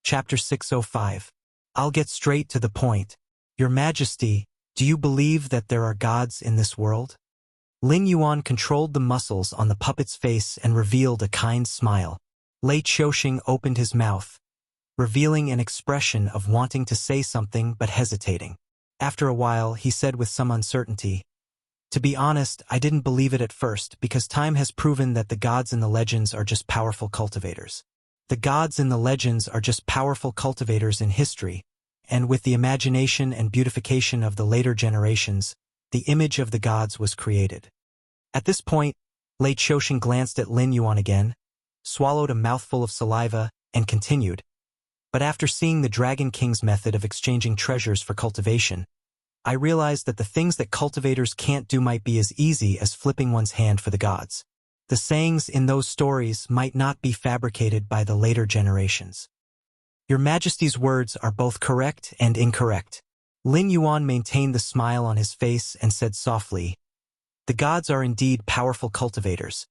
Chapter 605. I'll get straight to the point. Your Majesty, do you believe that there are gods in this world? Lin Yuan controlled the muscles on the puppet's face and revealed a kind smile. Lei Qiuxing opened his mouth, revealing an expression of wanting to say something but hesitating. After a while, he said with some uncertainty, "To be honest, I didn't believe it at first because time has proven that the gods in the legends are just powerful cultivators. The gods in the legends are just powerful cultivators in history, and with the imagination and beautification of the later generations, the image of the gods was created." At this point, Lei Qiuxing glanced at Lin Yuan again, swallowed a mouthful of saliva, and continued. "But after seeing the Dragon King's method of exchanging treasures for cultivation, I realized that the things that cultivators can't do might be as easy as flipping one's hand for the gods. The sayings in those stories might not be fabricated by the later generations." Your Majesty's words are both correct and incorrect. Lin Yuan maintained the smile on his face and said softly, "The gods are indeed powerful cultivators,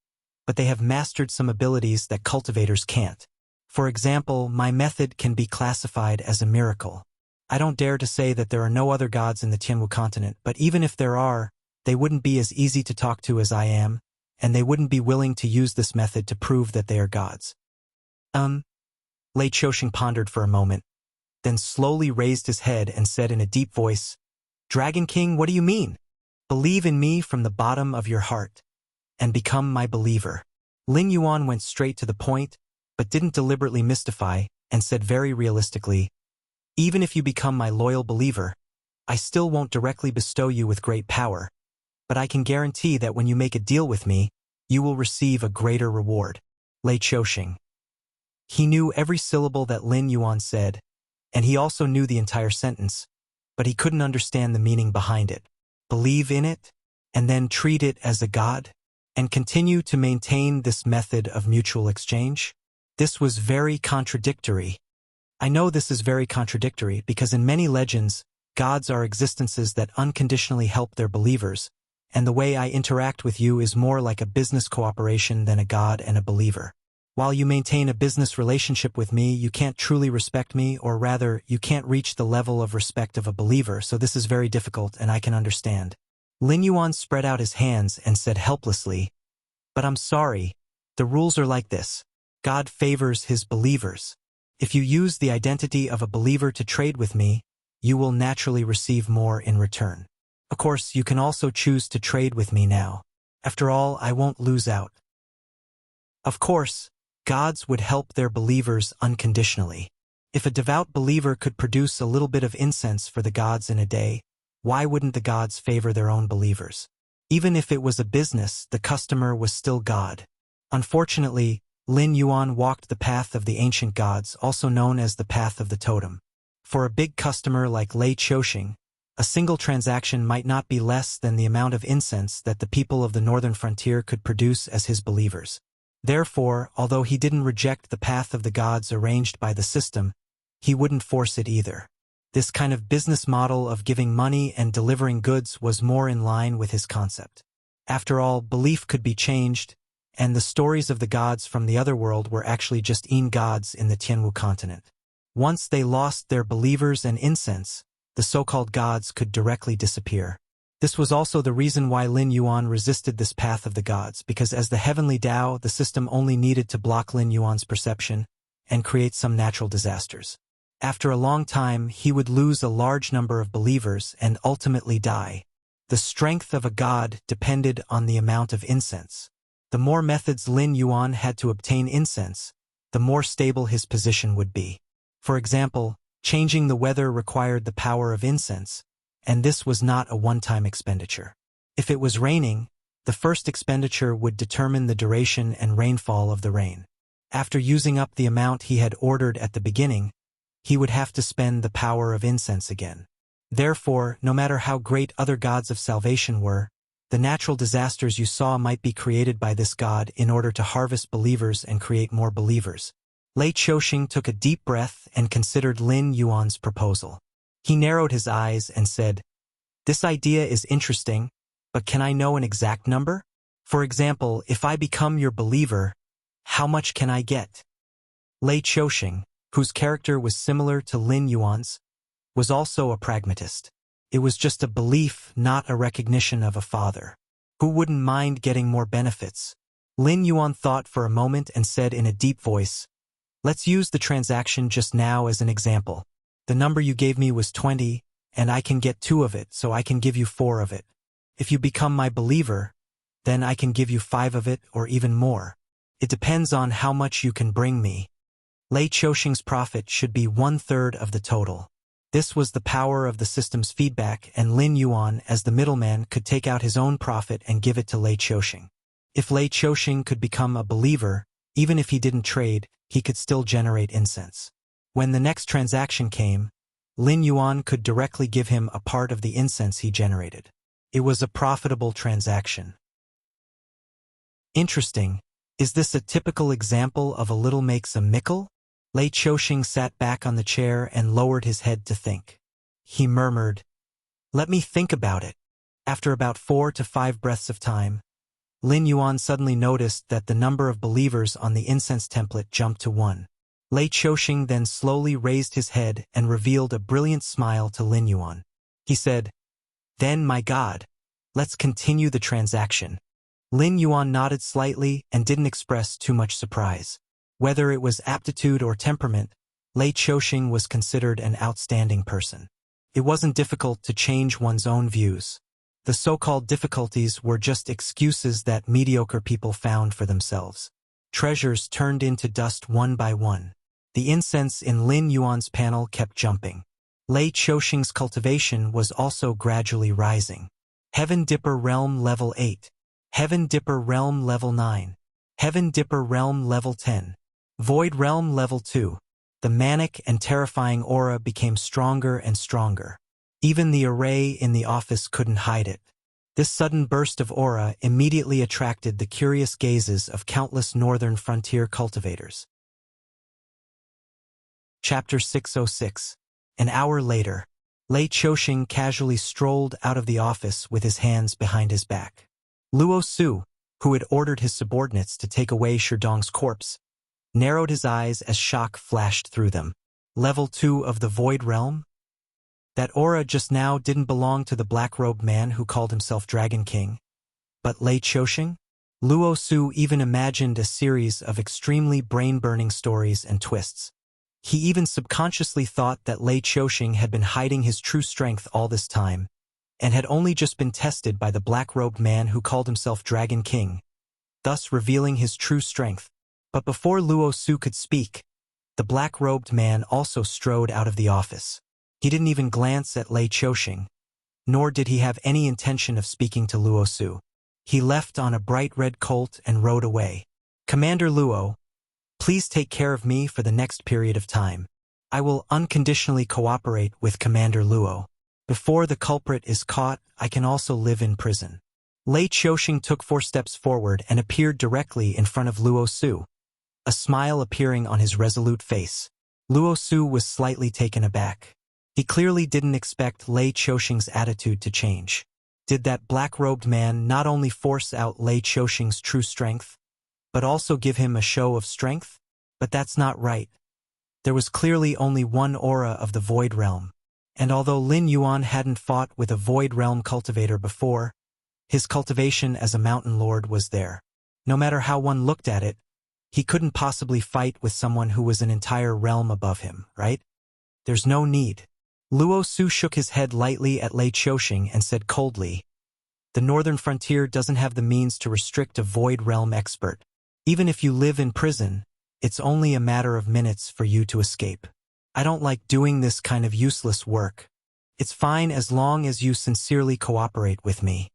but they have mastered some abilities that cultivators can't. For example, my method can be classified as a miracle. I don't dare to say that there are no other gods in the Tianwu continent, but even if there are, they wouldn't be as easy to talk to as I am, and they wouldn't be willing to use this method to prove that they are gods." Lei Qiuxing pondered for a moment, then slowly raised his head and said in a deep voice, "Dragon King, what do you mean? Believe in me from the bottom of your heart, and become my believer." Lin Yuan went straight to the point, but didn't deliberately mystify, and said very realistically, "Even if you become my loyal believer, I still won't directly bestow you with great power, but I can guarantee that when you make a deal with me, you will receive a greater reward." Lei Qiuxing. He knew every syllable that Lin Yuan said, and he also knew the entire sentence, but he couldn't understand the meaning behind it. Believe in it, and then treat it as a god, and continue to maintain this method of mutual exchange? This was very contradictory. I know this is very contradictory because in many legends, gods are existences that unconditionally help their believers, and the way I interact with you is more like a business cooperation than a god and a believer. While you maintain a business relationship with me, you can't truly respect me, or rather, you can't reach the level of respect of a believer, so this is very difficult and I can understand. Lin Yuan spread out his hands and said helplessly, "But I'm sorry, the rules are like this. God favors his believers. If you use the identity of a believer to trade with me, you will naturally receive more in return. Of course, you can also choose to trade with me now. After all, I won't lose out." Of course, gods would help their believers unconditionally. If a devout believer could produce a little bit of incense for the gods in a day, why wouldn't the gods favor their own believers? Even if it was a business, the customer was still God. Unfortunately, Lin Yuan walked the path of the ancient gods, also known as the path of the totem. For a big customer like Lei Qiuxing, a single transaction might not be less than the amount of incense that the people of the northern frontier could produce as his believers. Therefore, although he didn't reject the path of the gods arranged by the system, he wouldn't force it either. This kind of business model of giving money and delivering goods was more in line with his concept. After all, belief could be changed, and the stories of the gods from the other world were actually just gods in the Tianwu continent. Once they lost their believers and incense, the so-called gods could directly disappear. This was also the reason why Lin Yuan resisted this path of the gods, because as the heavenly Tao, the system only needed to block Lin Yuan's perception and create some natural disasters. After a long time, he would lose a large number of believers and ultimately die. The strength of a god depended on the amount of incense. The more methods Lin Yuan had to obtain incense, the more stable his position would be. For example, changing the weather required the power of incense, and this was not a one-time expenditure. If it was raining, the first expenditure would determine the duration and rainfall of the rain. After using up the amount he had ordered at the beginning, he would have to spend the power of incense again. Therefore, no matter how great other gods of salvation were, the natural disasters you saw might be created by this god in order to harvest believers and create more believers. Lei Qiuxing took a deep breath and considered Lin Yuan's proposal. He narrowed his eyes and said, "This idea is interesting, but can I know an exact number? For example, if I become your believer, how much can I get?" Lei Qiuxing, whose character was similar to Lin Yuan's, was also a pragmatist. It was just a belief, not a recognition of a father. Who wouldn't mind getting more benefits? Lin Yuan thought for a moment and said in a deep voice, "Let's use the transaction just now as an example. The number you gave me was 20, and I can get 2 of it, so I can give you 4 of it. If you become my believer, then I can give you 5 of it or even more. It depends on how much you can bring me." Lei Qiuxing's profit should be 1/3 of the total. This was the power of the system's feedback, and Lin Yuan, as the middleman, could take out his own profit and give it to Lei Qiuxing. If Lei Qiuxing could become a believer, even if he didn't trade, he could still generate incense. When the next transaction came, Lin Yuan could directly give him a part of the incense he generated. It was a profitable transaction. Interesting. Is this a typical example of a little makes a mickle? Lei Qiuxing sat back on the chair and lowered his head to think. He murmured, "Let me think about it." After about 4 to 5 breaths of time, Lin Yuan suddenly noticed that the number of believers on the incense template jumped to 1. Lei Qiuxing then slowly raised his head and revealed a brilliant smile to Lin Yuan. He said, "Then, my God, let's continue the transaction." Lin Yuan nodded slightly and didn't express too much surprise. Whether it was aptitude or temperament, Lei Qiuxing was considered an outstanding person. It wasn't difficult to change one's own views. The so-called difficulties were just excuses that mediocre people found for themselves. Treasures turned into dust one by one. The incense in Lin Yuan's panel kept jumping. Lei Qiuxing's cultivation was also gradually rising. Heaven Dipper Realm Level 8. Heaven Dipper Realm Level 9. Heaven Dipper Realm Level 10. Void Realm Level 2. The manic and terrifying aura became stronger and stronger. Even the array in the office couldn't hide it. This sudden burst of aura immediately attracted the curious gazes of countless northern frontier cultivators. Chapter 606. An hour later, Lei Qiuxing casually strolled out of the office with his hands behind his back. Luo Su, who had ordered his subordinates to take away Shidong's corpse, narrowed his eyes as shock flashed through them. Level 2 of the Void Realm? That aura just now didn't belong to the black-robed man who called himself Dragon King, but Lei Qiuxing? Luo Su even imagined a series of extremely brain-burning stories and twists. He even subconsciously thought that Lei Qiuxing had been hiding his true strength all this time, and had only just been tested by the black-robed man who called himself Dragon King, thus revealing his true strength. But before Luo Su could speak, the black-robed man also strode out of the office. He didn't even glance at Lei Qiuxing, nor did he have any intention of speaking to Luo Su. He left on a bright red colt and rode away. "Commander Luo, please take care of me for the next period of time. I will unconditionally cooperate with Commander Luo. Before the culprit is caught, I can also live in prison." Lei Qiuxing took 4 steps forward and appeared directly in front of Luo Su, a smile appearing on his resolute face. Luo Su was slightly taken aback. He clearly didn't expect Lei Qiuxing's attitude to change. Did that black-robed man not only force out Lei Qiuxing's true strength, but also give him a show of strength? But that's not right. There was clearly only one aura of the Void Realm, and although Lin Yuan hadn't fought with a Void Realm cultivator before, his cultivation as a mountain lord was there. No matter how one looked at it, he couldn't possibly fight with someone who was an entire realm above him, right? There's no need. Luo Su shook his head lightly at Lei Qiuxing and said coldly, "The northern frontier doesn't have the means to restrict a Void Realm expert. Even if you live in prison, it's only a matter of minutes for you to escape. I don't like doing this kind of useless work. It's fine as long as you sincerely cooperate with me."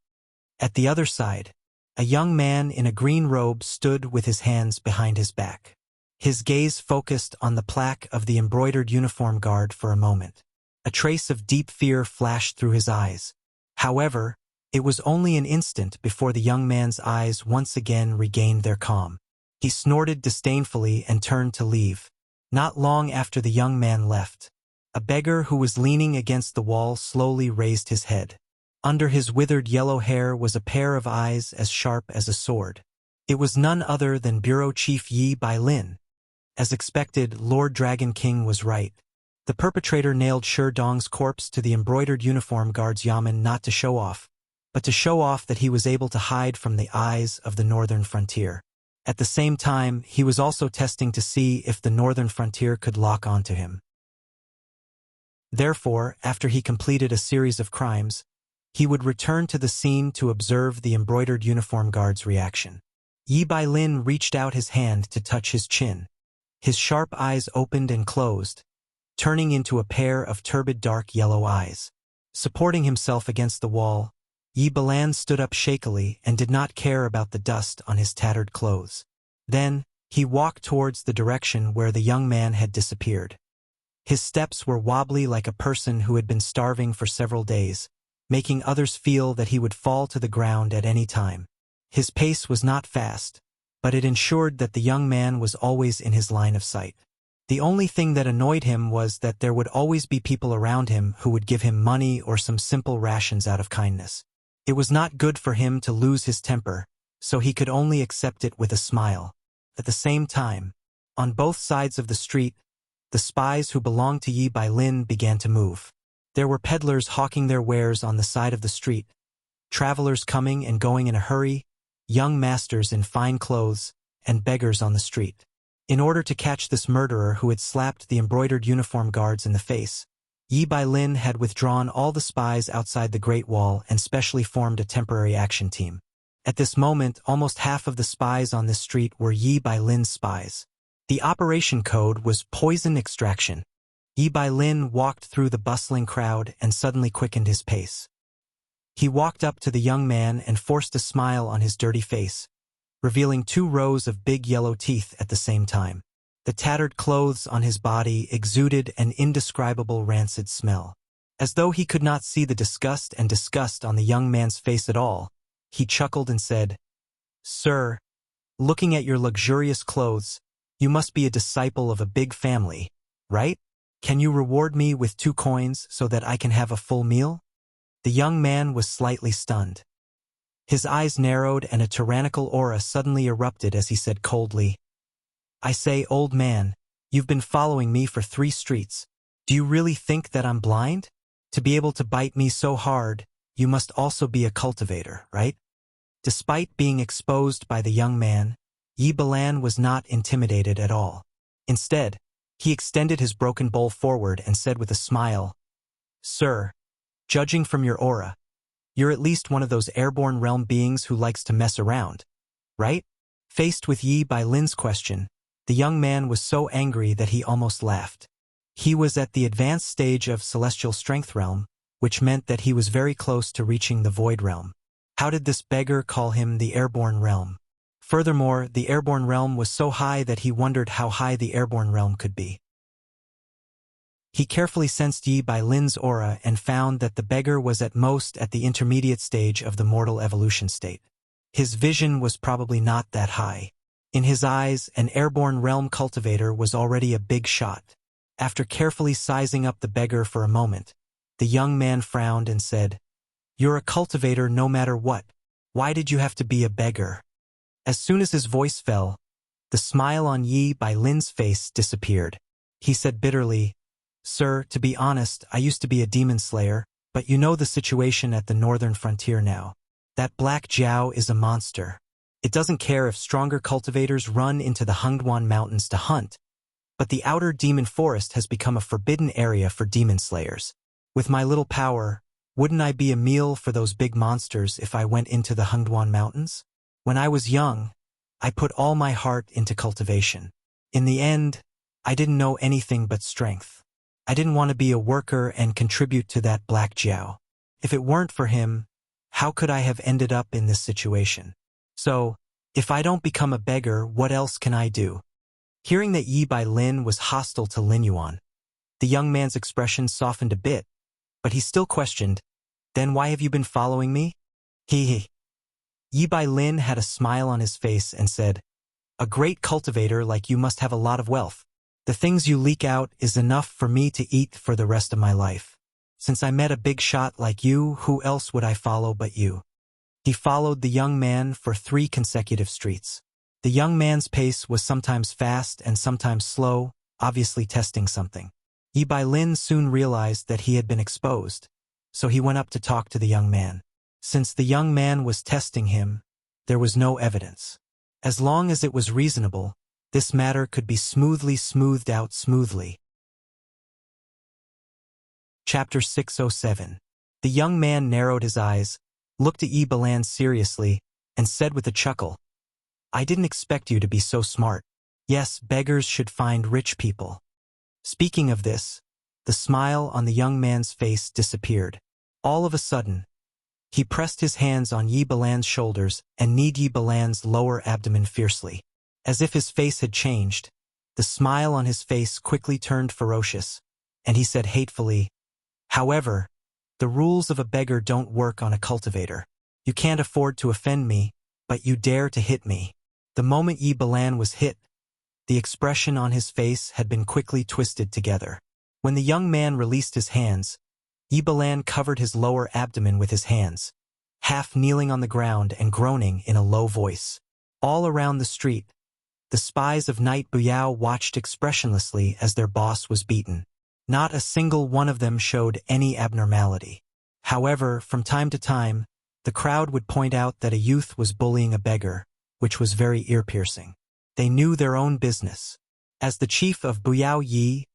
At the other side, a young man in a green robe stood with his hands behind his back. His gaze focused on the plaque of the embroidered uniform guard for a moment. A trace of deep fear flashed through his eyes. However, it was only an instant before the young man's eyes once again regained their calm. He snorted disdainfully and turned to leave. Not long after the young man left, a beggar who was leaning against the wall slowly raised his head. Under his withered yellow hair was a pair of eyes as sharp as a sword. It was none other than Bureau Chief Yi Bailin. As expected, Lord Dragon King was right. The perpetrator nailed Shi Dong's corpse to the embroidered uniform guard's yamen not to show off, but to show off that he was able to hide from the eyes of the northern frontier. At the same time, he was also testing to see if the northern frontier could lock onto him. Therefore, after he completed a series of crimes, he would return to the scene to observe the embroidered uniform guard's reaction. Yi Bailin reached out his hand to touch his chin. His sharp eyes opened and closed, turning into a pair of turbid dark yellow eyes. Supporting himself against the wall, Yi Bailin stood up shakily and did not care about the dust on his tattered clothes. Then, he walked towards the direction where the young man had disappeared. His steps were wobbly like a person who had been starving for several days, making others feel that he would fall to the ground at any time. His pace was not fast, but it ensured that the young man was always in his line of sight. The only thing that annoyed him was that there would always be people around him who would give him money or some simple rations out of kindness. It was not good for him to lose his temper, so he could only accept it with a smile. At the same time, on both sides of the street, the spies who belonged to Yi Bailin began to move. There were peddlers hawking their wares on the side of the street, travelers coming and going in a hurry, young masters in fine clothes, and beggars on the street. In order to catch this murderer who had slapped the embroidered uniform guards in the face, Yi Bailin had withdrawn all the spies outside the Great Wall and specially formed a temporary action team. At this moment, almost half of the spies on this street were Yi Bailin's spies. The operation code was poison extraction. Yi Bailin walked through the bustling crowd and suddenly quickened his pace. He walked up to the young man and forced a smile on his dirty face, revealing 2 rows of big yellow teeth at the same time. The tattered clothes on his body exuded an indescribable rancid smell. As though he could not see the disgust on the young man's face at all, he chuckled and said, "Sir, looking at your luxurious clothes, you must be a disciple of a big family, right? Can you reward me with 2 coins so that I can have a full meal?" The young man was slightly stunned. His eyes narrowed and a tyrannical aura suddenly erupted as he said coldly, "I say, old man, you've been following me for 3 streets. Do you really think that I'm blind? To be able to bite me so hard, you must also be a cultivator, right?" Despite being exposed by the young man, Yi Bailin was not intimidated at all. Instead, he extended his broken bowl forward and said with a smile, "Sir, judging from your aura, you're at least one of those airborne realm beings who likes to mess around, right?" Faced with Yi Bailin's question, the young man was so angry that he almost laughed. He was at the advanced stage of Celestial Strength Realm, which meant that he was very close to reaching the Void Realm. How did this beggar call him the Airborne Realm? Furthermore, the Airborne Realm was so high that he wondered how high the Airborne Realm could be. He carefully sensed Yi Bailin's aura and found that the beggar was at most at the intermediate stage of the mortal evolution state. His vision was probably not that high. In his eyes, an Airborne Realm cultivator was already a big shot. After carefully sizing up the beggar for a moment, the young man frowned and said, "You're a cultivator no matter what. Why did you have to be a beggar?" As soon as his voice fell, the smile on Yi Bailin's face disappeared. He said bitterly, "Sir, to be honest, I used to be a demon slayer, but you know the situation at the northern frontier now. That Black Jiao is a monster. It doesn't care if stronger cultivators run into the Hengduan Mountains to hunt, but the outer demon forest has become a forbidden area for demon slayers. With my little power, wouldn't I be a meal for those big monsters if I went into the Hengduan Mountains? When I was young, I put all my heart into cultivation. In the end, I didn't know anything but strength. I didn't want to be a worker and contribute to that Black Jiao. If it weren't for him, how could I have ended up in this situation? So, if I don't become a beggar, what else can I do?" Hearing that Yi Bailin was hostile to Lin Yuan, the young man's expression softened a bit, but he still questioned, "Then why have you been following me?" He. Yi Bailin had a smile on his face and said, "A great cultivator like you must have a lot of wealth. The things you leak out is enough for me to eat for the rest of my life. Since I met a big shot like you, who else would I follow but you?" He followed the young man for 3 consecutive streets. The young man's pace was sometimes fast and sometimes slow, obviously testing something. Yi Bailin soon realized that he had been exposed, so he went up to talk to the young man. Since the young man was testing him, there was no evidence. As long as it was reasonable, this matter could be smoothed out smoothly. Chapter 607. The young man narrowed his eyes, looked at Yi Balan seriously, and said with a chuckle, "I didn't expect you to be so smart. Yes, beggars should find rich people." Speaking of this, the smile on the young man's face disappeared. All of a sudden, he pressed his hands on Yi Balan's shoulders and kneed Yi Balan's lower abdomen fiercely. As if his face had changed, the smile on his face quickly turned ferocious, and he said hatefully, "However, the rules of a beggar don't work on a cultivator. You can't afford to offend me, but you dare to hit me." The moment Yi Balan was hit, the expression on his face had been quickly twisted together. When the young man released his hands, Yi Balan covered his lower abdomen with his hands, half kneeling on the ground and groaning in a low voice. All around the street, the spies of Knight Buyao watched expressionlessly as their boss was beaten. Not a single one of them showed any abnormality. However, from time to time, the crowd would point out that a youth was bullying a beggar, which was very ear-piercing. They knew their own business. As the chief of Buyao Yi,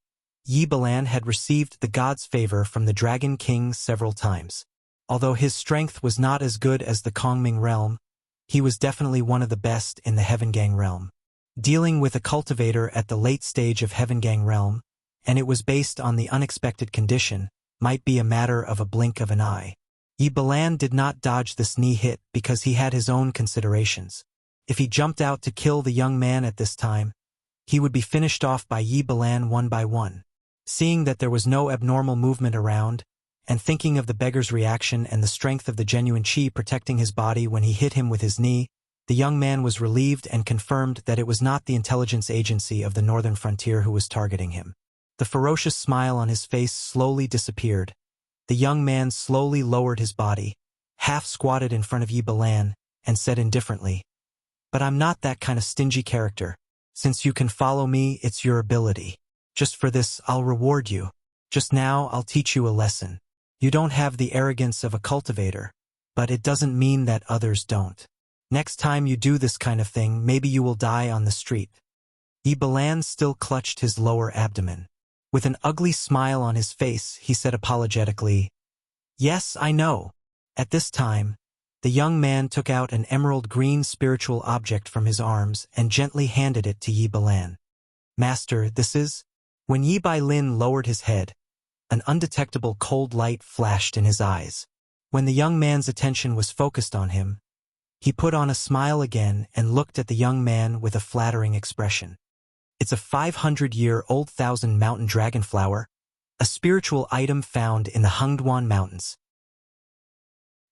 Yi Balan had received the god's favor from the Dragon King several times. Although his strength was not as good as the Kongming realm, he was definitely one of the best in the Heavengang realm. Dealing with a cultivator at the late stage of Heavengang realm, and it was based on the unexpected condition, might be a matter of a blink of an eye. Yi Balan did not dodge this knee hit because he had his own considerations. If he jumped out to kill the young man at this time, he would be finished off by Yi Balan one by one. Seeing that there was no abnormal movement around, and thinking of the beggar's reaction and the strength of the genuine chi protecting his body when he hit him with his knee, the young man was relieved and confirmed that it was not the intelligence agency of the northern frontier who was targeting him. The ferocious smile on his face slowly disappeared. The young man slowly lowered his body, half squatted in front of Yi Balan, and said indifferently, "But I'm not that kind of stingy character. Since you can follow me, it's your ability. Just for this, I'll reward you. Just now, I'll teach you a lesson. You don't have the arrogance of a cultivator, but it doesn't mean that others don't. Next time you do this kind of thing, maybe you will die on the street." Yi Balan still clutched his lower abdomen. With an ugly smile on his face, he said apologetically, "Yes, I know." At this time, the young man took out an emerald green spiritual object from his arms and gently handed it to Yi Balan. "Master, this is?" When Yi Bailin lowered his head, an undetectable cold light flashed in his eyes. When the young man's attention was focused on him, he put on a smile again and looked at the young man with a flattering expression. "It's a 500-year-old thousand mountain dragonflower, a spiritual item found in the Hengduan Mountains.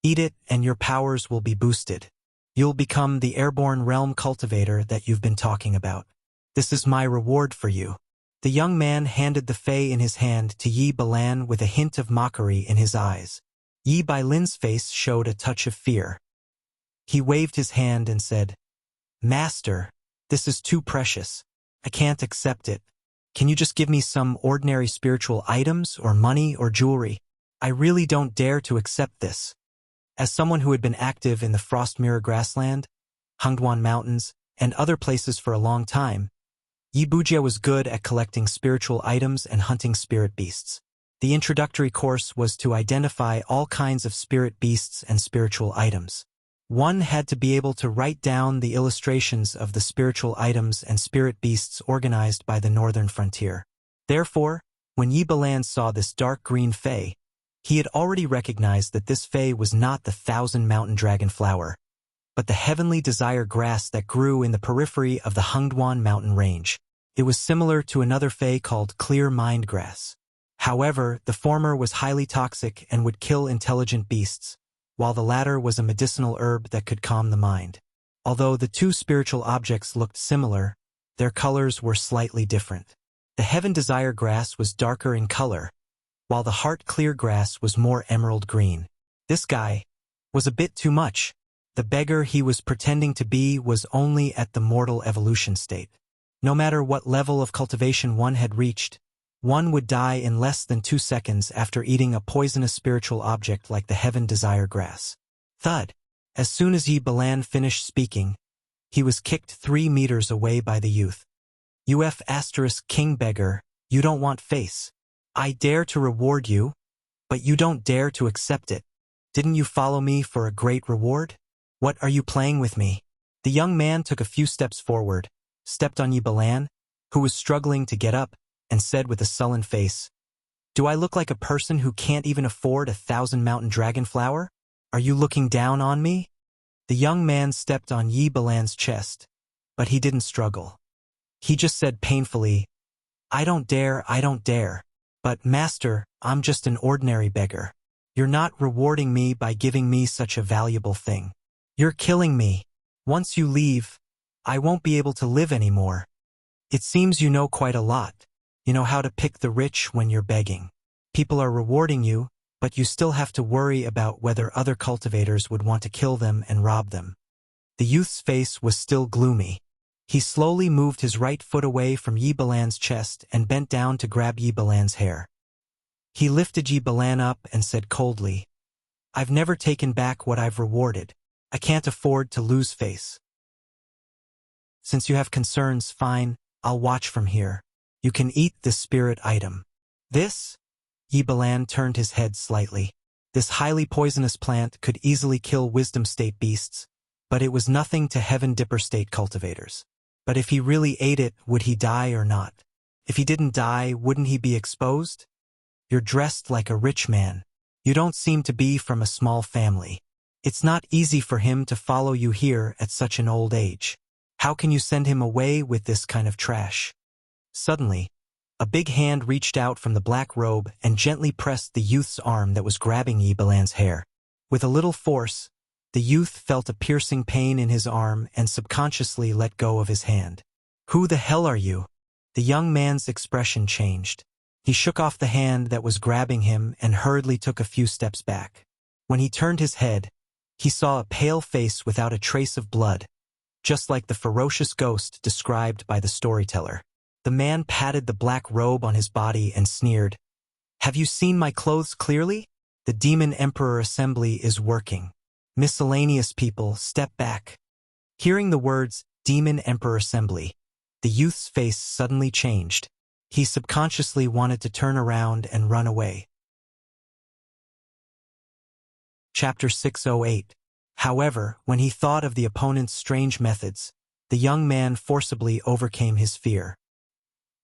Eat it and your powers will be boosted. You'll become the airborne realm cultivator that you've been talking about. This is my reward for you." The young man handed the fei in his hand to Yi Balan with a hint of mockery in his eyes. Yi Bailin's face showed a touch of fear. He waved his hand and said, "Master, this is too precious. I can't accept it. Can you just give me some ordinary spiritual items or money or jewelry? I really don't dare to accept this." As someone who had been active in the Frost Mirror Grassland, Hengduan Mountains, and other places for a long time, Yi Bujia was good at collecting spiritual items and hunting spirit beasts. The introductory course was to identify all kinds of spirit beasts and spiritual items. One had to be able to write down the illustrations of the spiritual items and spirit beasts organized by the northern frontier. Therefore, when Yi Balan saw this dark green fei, he had already recognized that this fei was not the thousand mountain dragon flower, but the heavenly desire grass that grew in the periphery of the Hengduan mountain range. It was similar to another fei called clear mind grass. However, the former was highly toxic and would kill intelligent beasts, while the latter was a medicinal herb that could calm the mind. Although the two spiritual objects looked similar, their colors were slightly different. The heaven desire grass was darker in color, while the heart clear grass was more emerald green. This guy was a bit too much. The beggar he was pretending to be was only at the mortal evolution state. No matter what level of cultivation one had reached, one would die in less than 2 seconds after eating a poisonous spiritual object like the heaven desire grass. Thud. As soon as Yi Balan finished speaking, he was kicked 3 meters away by the youth. UF * King Beggar, you don't want face. I dare to reward you, but you don't dare to accept it. Didn't you follow me for a great reward? What are you playing with me? The young man took a few steps forward, stepped on Yi Balan, who was struggling to get up, and said with a sullen face, "Do I look like a person who can't even afford 1,000 mountain dragon flower? Are you looking down on me?" The young man stepped on Yi Balan's chest, but he didn't struggle. He just said painfully, I don't dare. But, master, I'm just an ordinary beggar. You're not rewarding me by giving me such a valuable thing. You're killing me. Once you leave, I won't be able to live anymore. It seems you know quite a lot. You know how to pick the rich when you're begging. People are rewarding you, but you still have to worry about whether other cultivators would want to kill them and rob them. The youth's face was still gloomy. He slowly moved his right foot away from Yi Balan's chest and bent down to grab Yi Balan's hair. He lifted Yi Balan up and said coldly, I've never taken back what I've rewarded. I can't afford to lose face. Since you have concerns, fine, I'll watch from here. You can eat this spirit item. This? Yi Balan turned his head slightly. This highly poisonous plant could easily kill wisdom state beasts, but it was nothing to heaven dipper state cultivators. But if he really ate it, would he die or not? If he didn't die, wouldn't he be exposed? You're dressed like a rich man. You don't seem to be from a small family. It's not easy for him to follow you here at such an old age. How can you send him away with this kind of trash? Suddenly, a big hand reached out from the black robe and gently pressed the youth's arm that was grabbing Yi Balan's hair. With a little force, the youth felt a piercing pain in his arm and subconsciously let go of his hand. Who the hell are you? The young man's expression changed. He shook off the hand that was grabbing him and hurriedly took a few steps back. When he turned his head, he saw a pale face without a trace of blood, just like the ferocious ghost described by the storyteller. The man patted the black robe on his body and sneered, Have you seen my clothes clearly? The Demon Emperor Assembly is working. Miscellaneous people, step back. Hearing the words, Demon Emperor Assembly, the youth's face suddenly changed. He subconsciously wanted to turn around and run away. Chapter 608. However, when he thought of the opponent's strange methods, the young man forcibly overcame his fear.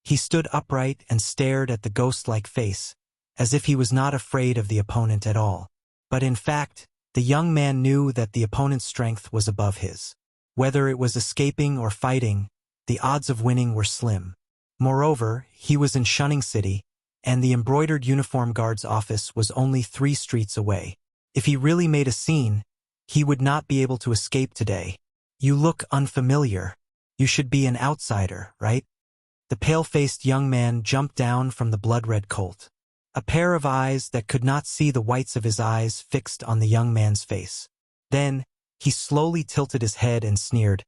He stood upright and stared at the ghost-like face, as if he was not afraid of the opponent at all. But in fact, the young man knew that the opponent's strength was above his. Whether it was escaping or fighting, the odds of winning were slim. Moreover, he was in Shunning City, and the embroidered uniform guard's office was only 3 streets away. If he really made a scene, he would not be able to escape today. You look unfamiliar. You should be an outsider, right? The pale-faced young man jumped down from the blood-red colt. A pair of eyes that could not see the whites of his eyes fixed on the young man's face. Then, he slowly tilted his head and sneered,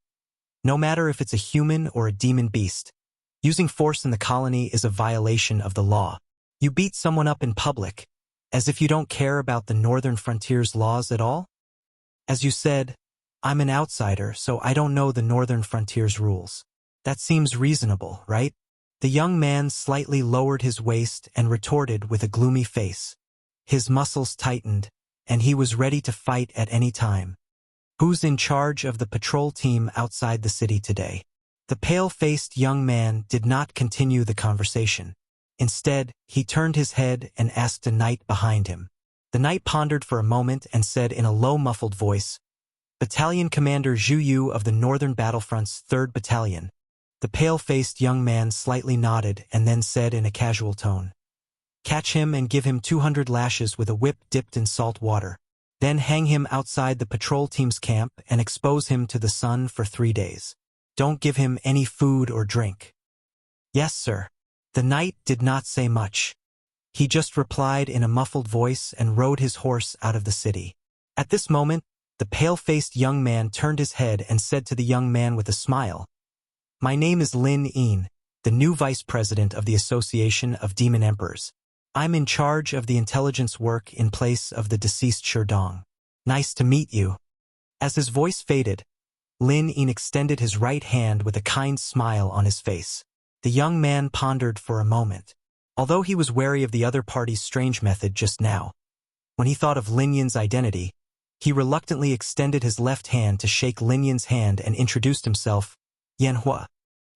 No matter if it's a human or a demon beast, using force in the colony is a violation of the law. You beat someone up in public, as if you don't care about the Northern Frontier's laws at all? As you said, I'm an outsider, so I don't know the Northern Frontier's rules. That seems reasonable, right? The young man slightly lowered his waist and retorted with a gloomy face. His muscles tightened, and he was ready to fight at any time. Who's in charge of the patrol team outside the city today? The pale-faced young man did not continue the conversation. Instead, he turned his head and asked a knight behind him. The knight pondered for a moment and said in a low, muffled voice, Battalion Commander Zhu Yu of the Northern Battlefront's 3rd Battalion. The pale-faced young man slightly nodded and then said in a casual tone, Catch him and give him 200 lashes with a whip dipped in salt water. Then hang him outside the patrol team's camp and expose him to the sun for 3 days. Don't give him any food or drink. Yes, sir. The knight did not say much. He just replied in a muffled voice and rode his horse out of the city. At this moment, The pale-faced young man turned his head and said to the young man with a smile, "My name is Lin Yin, the new vice president of the Association of Demon Emperors. I'm in charge of the intelligence work in place of the deceased Sherdong. Nice to meet you." As his voice faded, Lin Yin extended his right hand with a kind smile on his face. The young man pondered for a moment. Although he was wary of the other party's strange method just now, when he thought of Lin Yin's identity, he reluctantly extended his left hand to shake Lin Yin's hand and introduced himself, "Yanhua.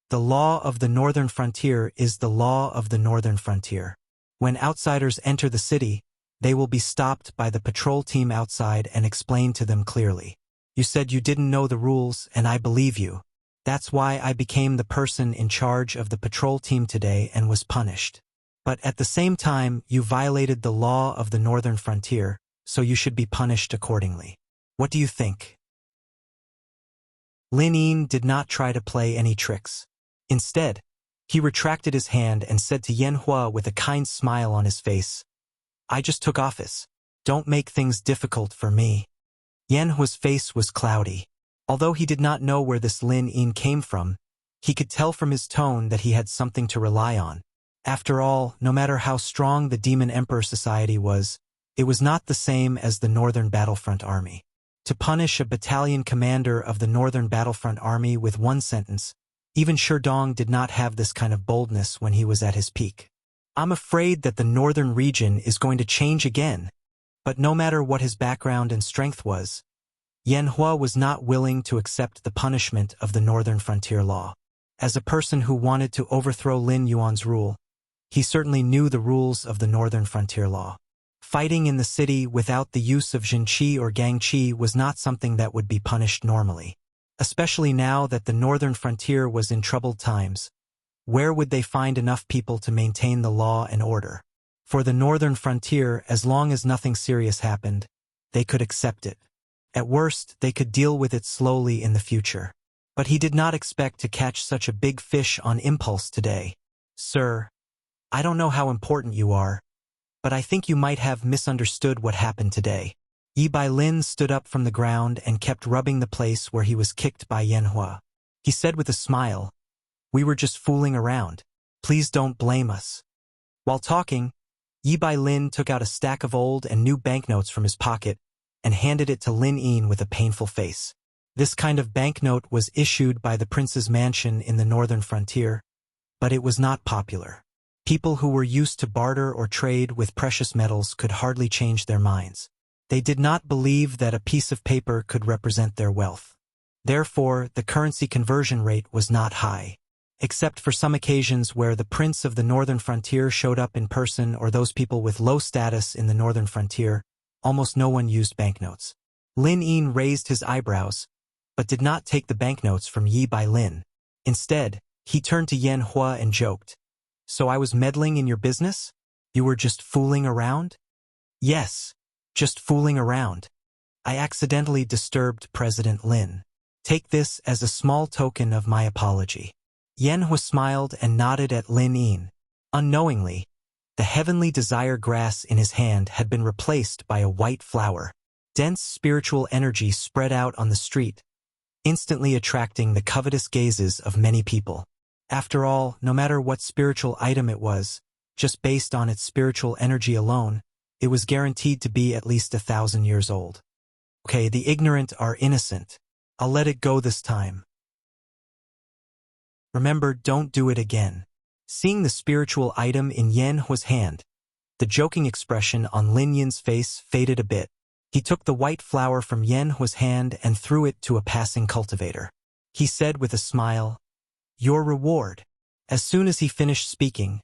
The law of the northern frontier is the law of the northern frontier. When outsiders enter the city, they will be stopped by the patrol team outside and explained to them clearly. You said you didn't know the rules, and I believe you. That's why I became the person in charge of the patrol team today and was punished. But at the same time, you violated the law of the northern frontier, so you should be punished accordingly. What do you think?" Lin Yin did not try to play any tricks. Instead, he retracted his hand and said to Yanhua with a kind smile on his face, "I just took office. Don't make things difficult for me." Yanhua's face was cloudy. Although he did not know where this Lin Yin came from, he could tell from his tone that he had something to rely on. After all, no matter how strong the Demon Emperor Society was, it was not the same as the Northern Battlefront Army. To punish a battalion commander of the Northern Battlefront Army with one sentence, even Sherdong did not have this kind of boldness when he was at his peak. "I'm afraid that the northern region is going to change again." But no matter what his background and strength was, Yanhua was not willing to accept the punishment of the Northern Frontier Law. As a person who wanted to overthrow Lin Yuan's rule, he certainly knew the rules of the Northern Frontier Law. Fighting in the city without the use of Jinqi or Gangqi was not something that would be punished normally. Especially now that the Northern Frontier was in troubled times, where would they find enough people to maintain the law and order? For the Northern Frontier, as long as nothing serious happened, they could accept it. At worst, they could deal with it slowly in the future. But he did not expect to catch such a big fish on impulse today. "Sir, I don't know how important you are, but I think you might have misunderstood what happened today." Yi Bailin stood up from the ground and kept rubbing the place where he was kicked by Yanhua. He said with a smile, "We were just fooling around. Please don't blame us." While talking, Yi Bailin took out a stack of old and new banknotes from his pocket and handed it to Lin Yin with a painful face. This kind of banknote was issued by the prince's mansion in the northern frontier, but it was not popular. People who were used to barter or trade with precious metals could hardly change their minds. They did not believe that a piece of paper could represent their wealth. Therefore, the currency conversion rate was not high. Except for some occasions where the prince of the northern frontier showed up in person or those people with low status in the northern frontier, almost no one used banknotes. Lin Yin raised his eyebrows, but did not take the banknotes from Yi Bailin. Instead, he turned to Yanhua and joked, "So I was meddling in your business? You were just fooling around?" "Yes, just fooling around. I accidentally disturbed President Lin. Take this as a small token of my apology." Yanhua smiled and nodded at Lin Yin. Unknowingly, the heavenly desire grass in his hand had been replaced by a white flower. Dense spiritual energy spread out on the street, instantly attracting the covetous gazes of many people. After all, no matter what spiritual item it was, just based on its spiritual energy alone, it was guaranteed to be at least 1,000 years old. Okay, the ignorant are innocent. I'll let it go this time. Remember, don't do it again. Seeing the spiritual item in Yanhua's hand, the joking expression on Lin Yin's face faded a bit. He took the white flower from Yanhua's hand and threw it to a passing cultivator. He said with a smile, "Your reward." As soon as he finished speaking,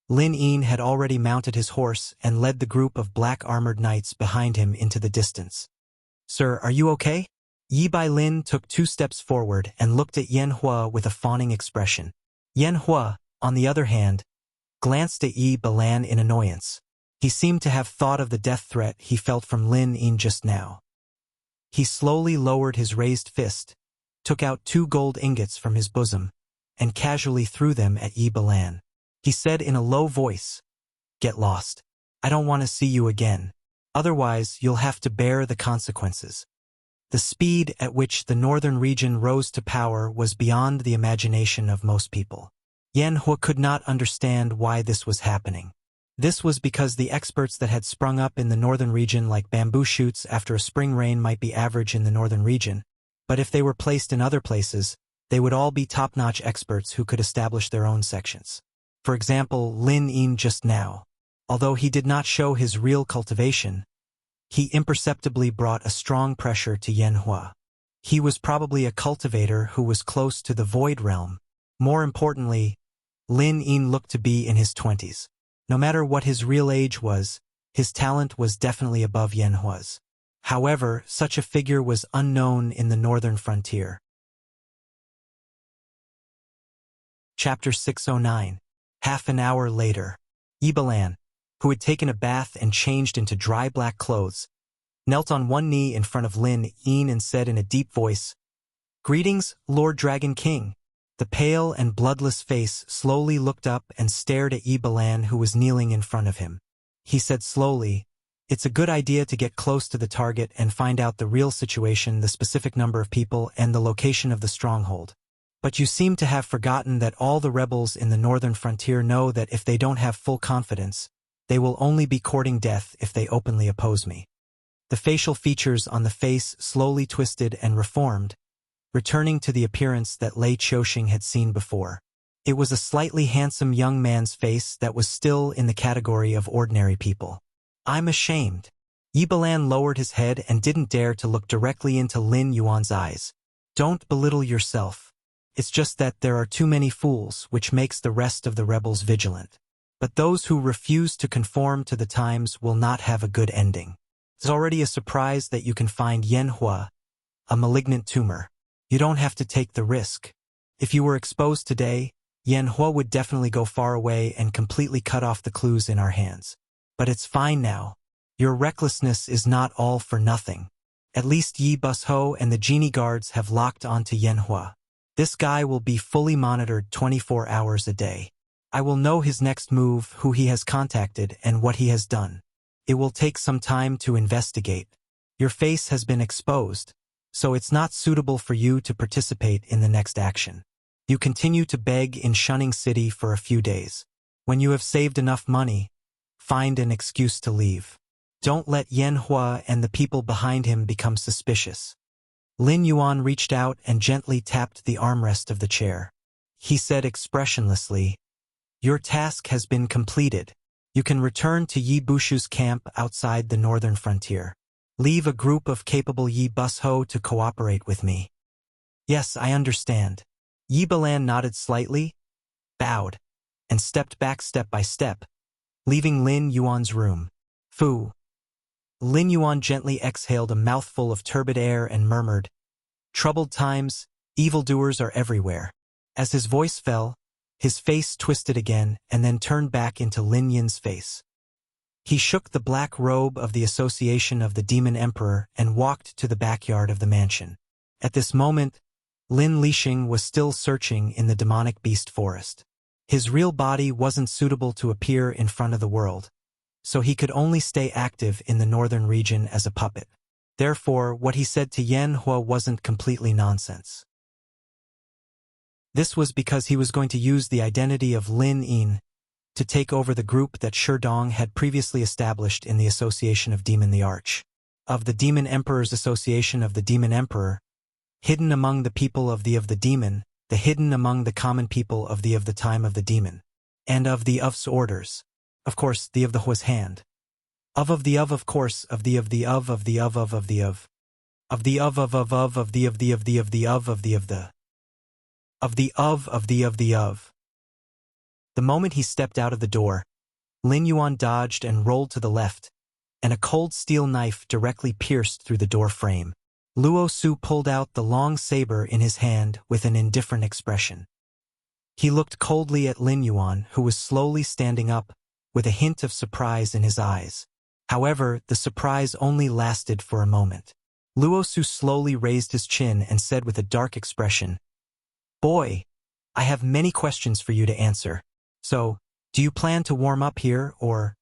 Lin Yin had already mounted his horse and led the group of black-armored knights behind him into the distance. "Sir, are you okay?" Yi Bailin took 2 steps forward and looked at Yanhua with a fawning expression. Yanhua, on the other hand, glanced at Yi Bailin in annoyance. He seemed to have thought of the death threat he felt from Lin Yin just now. He slowly lowered his raised fist, took out 2 gold ingots from his bosom, and casually threw them at Yi Bailin. He said in a low voice, "Get lost. I don't want to see you again. Otherwise, you'll have to bear the consequences." The speed at which the northern region rose to power was beyond the imagination of most people. Yan Hua could not understand why this was happening. This was because the experts that had sprung up in the northern region like bamboo shoots after a spring rain might be average in the northern region, but if they were placed in other places, they would all be top-notch experts who could establish their own sections. For example, Lin Yin just now. Although he did not show his real cultivation, he imperceptibly brought a strong pressure to Yan Hua. He was probably a cultivator who was close to the void realm. More importantly, Lin Yin looked to be in his 20s. No matter what his real age was, his talent was definitely above Yan Hua's. However, such a figure was unknown in the northern frontier. Chapter 609. Half an hour later, Yibalan, who had taken a bath and changed into dry black clothes, knelt on one knee in front of Lin Yin and said in a deep voice, "Greetings, Lord Dragon King." The pale and bloodless face slowly looked up and stared at Yibalan, who was kneeling in front of him. He said slowly, "It's a good idea to get close to the target and find out the real situation, the specific number of people, and the location of the stronghold. But you seem to have forgotten that all the rebels in the northern frontier know that if they don't have full confidence, they will only be courting death if they openly oppose me." The facial features on the face slowly twisted and reformed, returning to the appearance that Lei Qiuxing had seen before. It was a slightly handsome young man's face that was still in the category of ordinary people. "I'm ashamed." Yibalan lowered his head and didn't dare to look directly into Lin Yuan's eyes. "Don't belittle yourself. It's just that there are too many fools, which makes the rest of the rebels vigilant. But those who refuse to conform to the times will not have a good ending. It's already a surprise that you can find Yan Hua, a malignant tumor. You don't have to take the risk. If you were exposed today, Yan Hua would definitely go far away and completely cut off the clues in our hands. But it's fine now. Your recklessness is not all for nothing. At least Yi Busho and the genie guards have locked onto Yan Hua. This guy will be fully monitored 24 hours a day. I will know his next move, who he has contacted, and what he has done. It will take some time to investigate. Your face has been exposed, so it's not suitable for you to participate in the next action. You continue to beg in Shunning City for a few days. When you have saved enough money, find an excuse to leave. Don't let Yan Hua and the people behind him become suspicious." Lin Yuan reached out and gently tapped the armrest of the chair. He said expressionlessly, "Your task has been completed. You can return to Yi Bushu's camp outside the northern frontier. Leave a group of capable Yi Busho to cooperate with me." "Yes, I understand." Yibalan nodded slightly, bowed, and stepped back step by step, leaving Lin Yuan's room. "Fu." Lin Yuan gently exhaled a mouthful of turbid air and murmured, "Troubled times, evildoers are everywhere." As his voice fell, his face twisted again and then turned back into Lin Yin's face. He shook the black robe of the Association of the Demon Emperor and walked to the backyard of the mansion. At this moment, Lin Lixing was still searching in the demonic beast forest. His real body wasn't suitable to appear in front of the world, so he could only stay active in the northern region as a puppet. Therefore, what he said to Yan Hua wasn't completely nonsense. This was because he was going to use the identity of Lin Yin to take over the group that Sherdong had previously established in the Association of Demon the Arch. Of the Demon Emperor's Association of the Demon Emperor, hidden among the people of the demon, the hidden among the common people of the time of the demon, and of the of's orders. Of course, the of the Hua's hand. Of the of course, of the of the of the of the of the of the of the of the of the of the of the of the of the of. The moment he stepped out of the door, Lin Yuan dodged and rolled to the left, and a cold steel knife directly pierced through the door frame. Luo Su pulled out the long saber in his hand with an indifferent expression. He looked coldly at Lin Yuan, who was slowly standing up, with a hint of surprise in his eyes. However, the surprise only lasted for a moment. Luo Su slowly raised his chin and said with a dark expression, "Boy, I have many questions for you to answer. So, do you plan to warm up here, or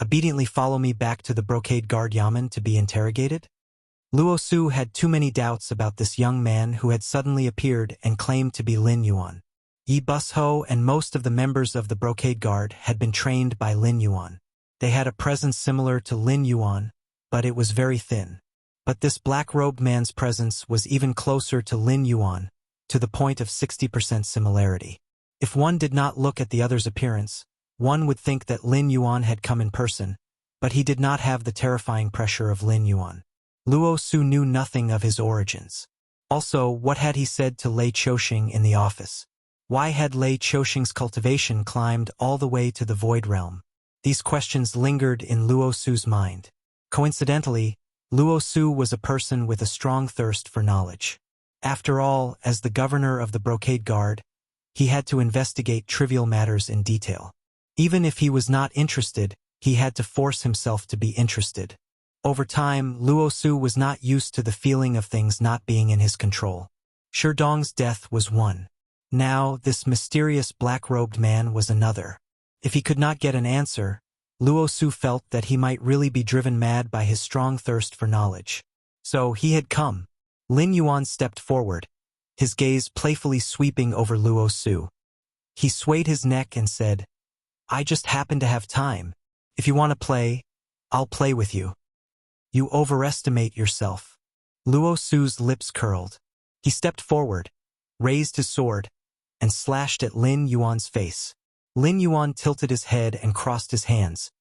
obediently follow me back to the Brocade Guard Yamen to be interrogated?" Luo Su had too many doubts about this young man who had suddenly appeared and claimed to be Lin Yuan. Yi Busho and most of the members of the Brocade Guard had been trained by Lin Yuan. They had a presence similar to Lin Yuan, but it was very thin. But this black-robed man's presence was even closer to Lin Yuan, to the point of 60% similarity. If one did not look at the other's appearance, one would think that Lin Yuan had come in person, but he did not have the terrifying pressure of Lin Yuan. Luo Su knew nothing of his origins. Also, what had he said to Lei Chouxing in the office? Why had Lei Chouxing's cultivation climbed all the way to the Void Realm? These questions lingered in Luo Su's mind. Coincidentally, Luo Su was a person with a strong thirst for knowledge. After all, as the governor of the Brocade Guard, he had to investigate trivial matters in detail. Even if he was not interested, he had to force himself to be interested. Over time, Luo Su was not used to the feeling of things not being in his control. Sherdong's death was one. Now, this mysterious black-robed man was another. If he could not get an answer, Luo Su felt that he might really be driven mad by his strong thirst for knowledge. So he had come. Lin Yuan stepped forward, his gaze playfully sweeping over Luo Su. He swayed his neck and said, "I just happen to have time. If you want to play, I'll play with you." "You overestimate yourself." Luo Su's lips curled. He stepped forward, raised his sword, and slashed at Lin Yuan's face. Lin Yuan tilted his head and crossed his hands,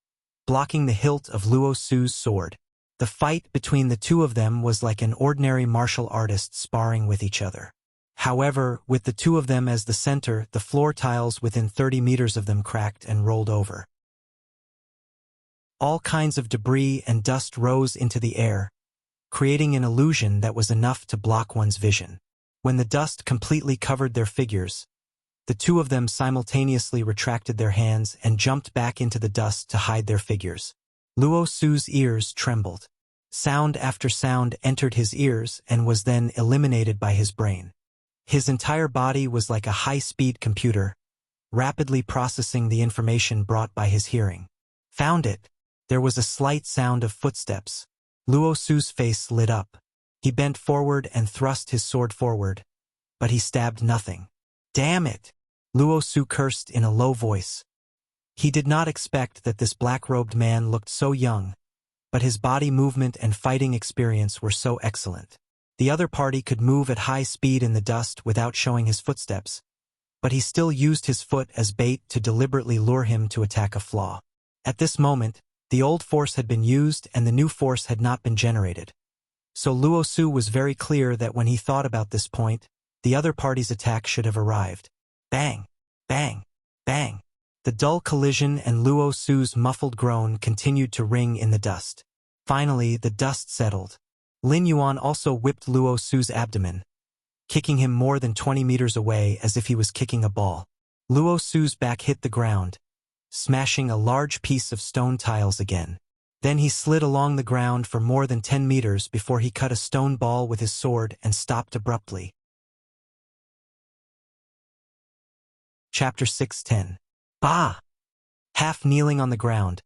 blocking the hilt of Luo Su's sword. The fight between the two of them was like an ordinary martial artist sparring with each other. However, with the two of them as the center, the floor tiles within 30 meters of them cracked and rolled over. All kinds of debris and dust rose into the air, creating an illusion that was enough to block one's vision. When the dust completely covered their figures, the two of them simultaneously retracted their hands and jumped back into the dust to hide their figures. Luo Su's ears trembled. Sound after sound entered his ears and was then eliminated by his brain. His entire body was like a high-speed computer, rapidly processing the information brought by his hearing. Found it. There was a slight sound of footsteps. Luo Su's face lit up. He bent forward and thrust his sword forward, but he stabbed nothing. "Damn it!" Luo Su cursed in a low voice. He did not expect that this black-robed man looked so young, but his body movement and fighting experience were so excellent. The other party could move at high speed in the dust without showing his footsteps, but he still used his foot as bait to deliberately lure him to attack a flaw. At this moment, the old force had been used and the new force had not been generated. So Luo Su was very clear that when he thought about this point, the other party's attack should have arrived. Bang! Bang! Bang! The dull collision and Luo Su's muffled groan continued to ring in the dust. Finally, the dust settled. Lin Yuan also whipped Luo Su's abdomen, kicking him more than 20 meters away as if he was kicking a ball. Luo Su's back hit the ground, smashing a large piece of stone tiles again. Then he slid along the ground for more than 10 meters before he cut a stone ball with his sword and stopped abruptly. Chapter 6:10. Bah! Half kneeling on the ground,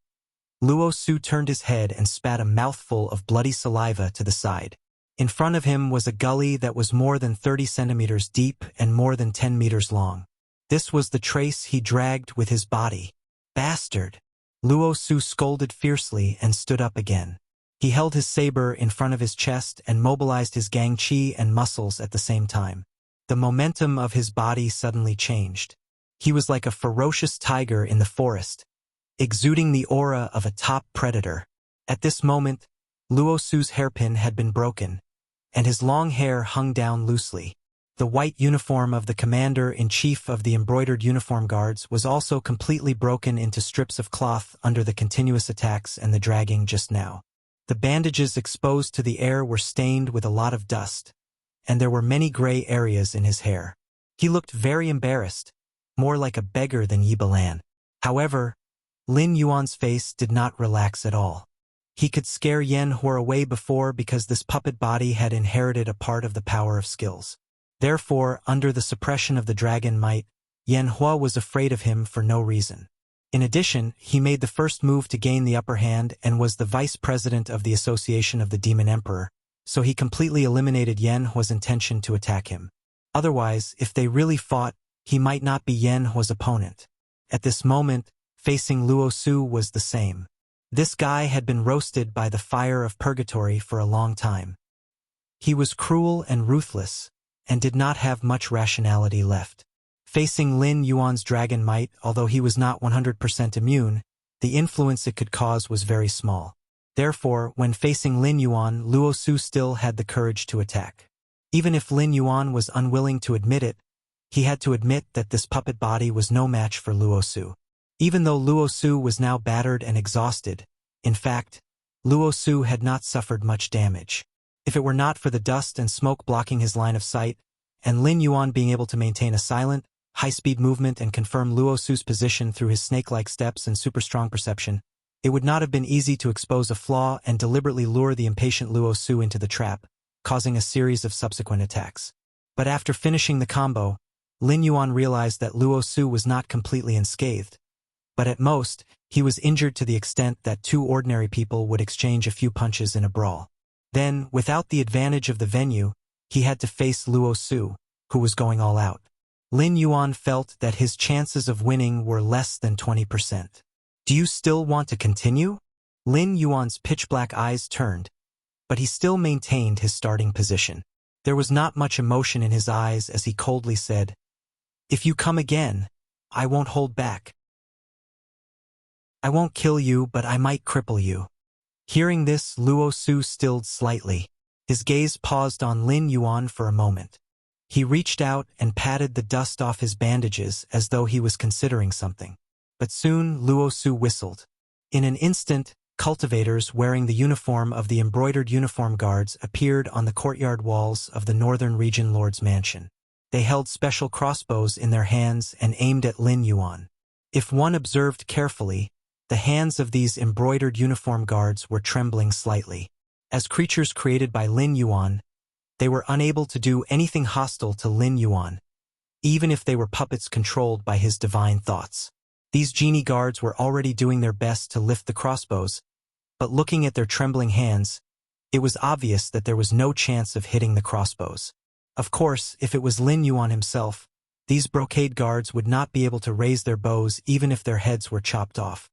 Luo Su turned his head and spat a mouthful of bloody saliva to the side. In front of him was a gully that was more than 30 centimeters deep and more than 10 meters long. This was the trace he dragged with his body. Bastard! Luo Su scolded fiercely and stood up again. He held his saber in front of his chest and mobilized his gang chi and muscles at the same time. The momentum of his body suddenly changed. He was like a ferocious tiger in the forest, exuding the aura of a top predator. At this moment, Luo Su's hairpin had been broken, and his long hair hung down loosely. The white uniform of the commander-in-chief of the embroidered uniform guards was also completely broken into strips of cloth under the continuous attacks and the dragging just now. The bandages exposed to the air were stained with a lot of dust, and there were many gray areas in his hair. He looked very embarrassed, more like a beggar than Yi Balan. However, Lin Yuan's face did not relax at all. He could scare Yan Hua away before because this puppet body had inherited a part of the power of skills. Therefore, under the suppression of the dragon might, Yan Hua was afraid of him for no reason. In addition, he made the first move to gain the upper hand and was the vice president of the Association of the Demon Emperor, so he completely eliminated Yan Hua's intention to attack him. Otherwise, if they really fought, he might not be Yan Hua's opponent. At this moment, facing Luo Su was the same. This guy had been roasted by the fire of purgatory for a long time. He was cruel and ruthless, and did not have much rationality left. Facing Lin Yuan's dragon might, although he was not 100% immune, the influence it could cause was very small. Therefore, when facing Lin Yuan, Luo Su still had the courage to attack. Even if Lin Yuan was unwilling to admit it, he had to admit that this puppet body was no match for Luo Su. Even though Luo Su was now battered and exhausted, in fact, Luo Su had not suffered much damage. If it were not for the dust and smoke blocking his line of sight, and Lin Yuan being able to maintain a silent, high-speed movement and confirm Luo Su's position through his snake-like steps and super-strong perception, it would not have been easy to expose a flaw and deliberately lure the impatient Luo Su into the trap, causing a series of subsequent attacks. But after finishing the combo, Lin Yuan realized that Luo Su was not completely unscathed, but at most, he was injured to the extent that two ordinary people would exchange a few punches in a brawl. Then, without the advantage of the venue, he had to face Luo Su, who was going all out. Lin Yuan felt that his chances of winning were less than 20%. Do you still want to continue? Lin Yuan's pitch-black eyes turned, but he still maintained his starting position. There was not much emotion in his eyes as he coldly said, "If you come again, I won't hold back. I won't kill you, but I might cripple you." Hearing this, Luo Su stilled slightly. His gaze paused on Lin Yuan for a moment. He reached out and patted the dust off his bandages as though he was considering something. But soon Luo Su whistled. In an instant, cultivators wearing the uniform of the embroidered uniform guards appeared on the courtyard walls of the Northern Region Lord's mansion. They held special crossbows in their hands and aimed at Lin Yuan. If one observed carefully, the hands of these embroidered uniform guards were trembling slightly. As creatures created by Lin Yuan, they were unable to do anything hostile to Lin Yuan, even if they were puppets controlled by his divine thoughts. These genie guards were already doing their best to lift the crossbows, but looking at their trembling hands, it was obvious that there was no chance of hitting the crossbows. Of course, if it was Lin Yuan himself, these brocade guards would not be able to raise their bows even if their heads were chopped off.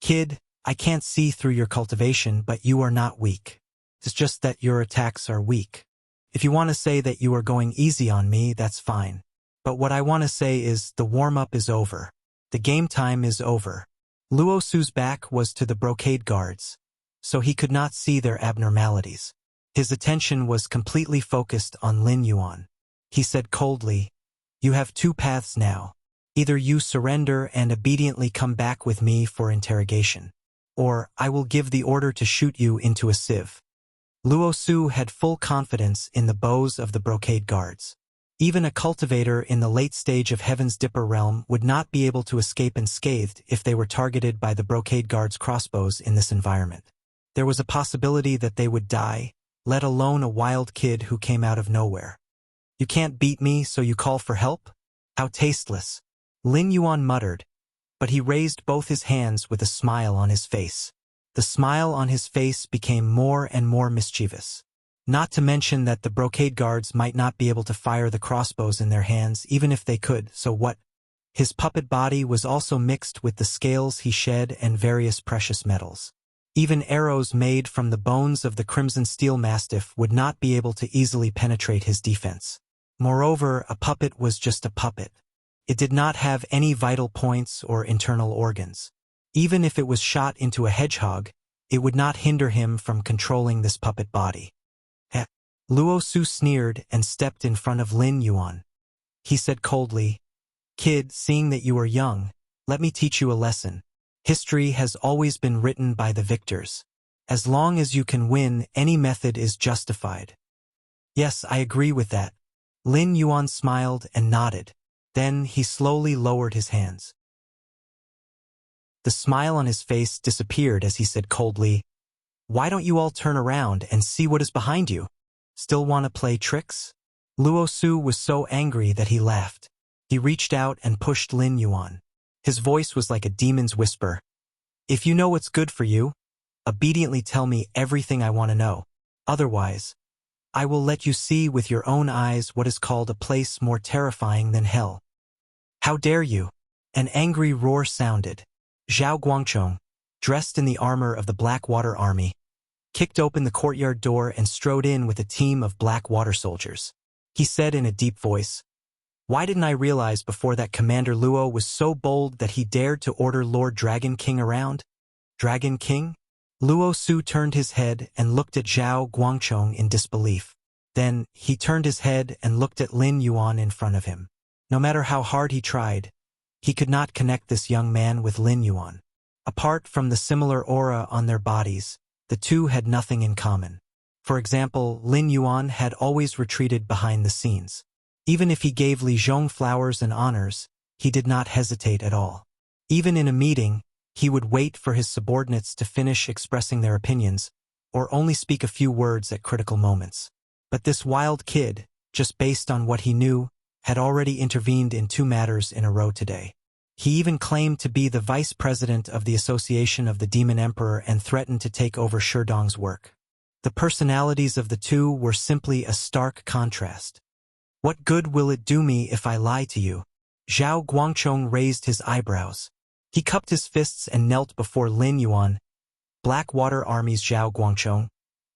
"Kid, I can't see through your cultivation, but you are not weak. It's just that your attacks are weak. If you want to say that you are going easy on me, that's fine. But what I want to say is the warm-up is over. The game time is over." Luo Su's back was to the brocade guards, so he could not see their abnormalities. His attention was completely focused on Lin Yuan. He said coldly, "You have two paths now. Either you surrender and obediently come back with me for interrogation, or I will give the order to shoot you into a sieve." Luo Su had full confidence in the bows of the brocade guards. Even a cultivator in the late stage of Heaven's Dipper realm would not be able to escape unscathed if they were targeted by the brocade guards' crossbows in this environment. There was a possibility that they would die, let alone a wild kid who came out of nowhere. "You can't beat me, so you call for help? How tasteless." Lin Yuan muttered, but he raised both his hands with a smile on his face. The smile on his face became more and more mischievous. Not to mention that the brocade guards might not be able to fire the crossbows in their hands even if they could, so what? His puppet body was also mixed with the scales he shed and various precious metals. Even arrows made from the bones of the crimson steel mastiff would not be able to easily penetrate his defense. Moreover, a puppet was just a puppet. It did not have any vital points or internal organs. Even if it was shot into a hedgehog, it would not hinder him from controlling this puppet body. Luo Su sneered and stepped in front of Lin Yuan. He said coldly, "Kid, seeing that you are young, let me teach you a lesson. History has always been written by the victors. As long as you can win, any method is justified." "Yes, I agree with that." Lin Yuan smiled and nodded. Then he slowly lowered his hands. The smile on his face disappeared as he said coldly, "Why don't you all turn around and see what is behind you? Still want to play tricks?" Luo Su was so angry that he laughed. He reached out and pushed Lin Yuan. His voice was like a demon's whisper. "If you know what's good for you, obediently tell me everything I want to know. Otherwise, I will let you see with your own eyes what is called a place more terrifying than hell. How dare you? An angry roar sounded. Zhao Guangchong, dressed in the armor of the Blackwater Army, kicked open the courtyard door and strode in with a team of Blackwater soldiers. He said in a deep voice, "Why didn't I realize before that Commander Luo was so bold that he dared to order Lord Dragon King around?" Dragon King? Luo Su turned his head and looked at Zhao Guangchong in disbelief. Then, he turned his head and looked at Lin Yuan in front of him. No matter how hard he tried, he could not connect this young man with Lin Yuan. Apart from the similar aura on their bodies, the two had nothing in common. For example, Lin Yuan had always retreated behind the scenes. Even if he gave Li Zhong flowers and honors, he did not hesitate at all. Even in a meeting, he would wait for his subordinates to finish expressing their opinions, or only speak a few words at critical moments. But this wild kid, just based on what he knew, had already intervened in 2 matters in a row today. He even claimed to be the vice president of the Association of the Demon Emperor and threatened to take over Sherdong's work. The personalities of the two were simply a stark contrast. "What good will it do me if I lie to you?" Zhao Guangchong raised his eyebrows. He cupped his fists and knelt before Lin Yuan. Blackwater Army's Zhao Guangchong,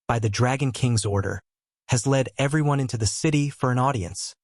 by the Dragon King's order, has led everyone into the city for an audience.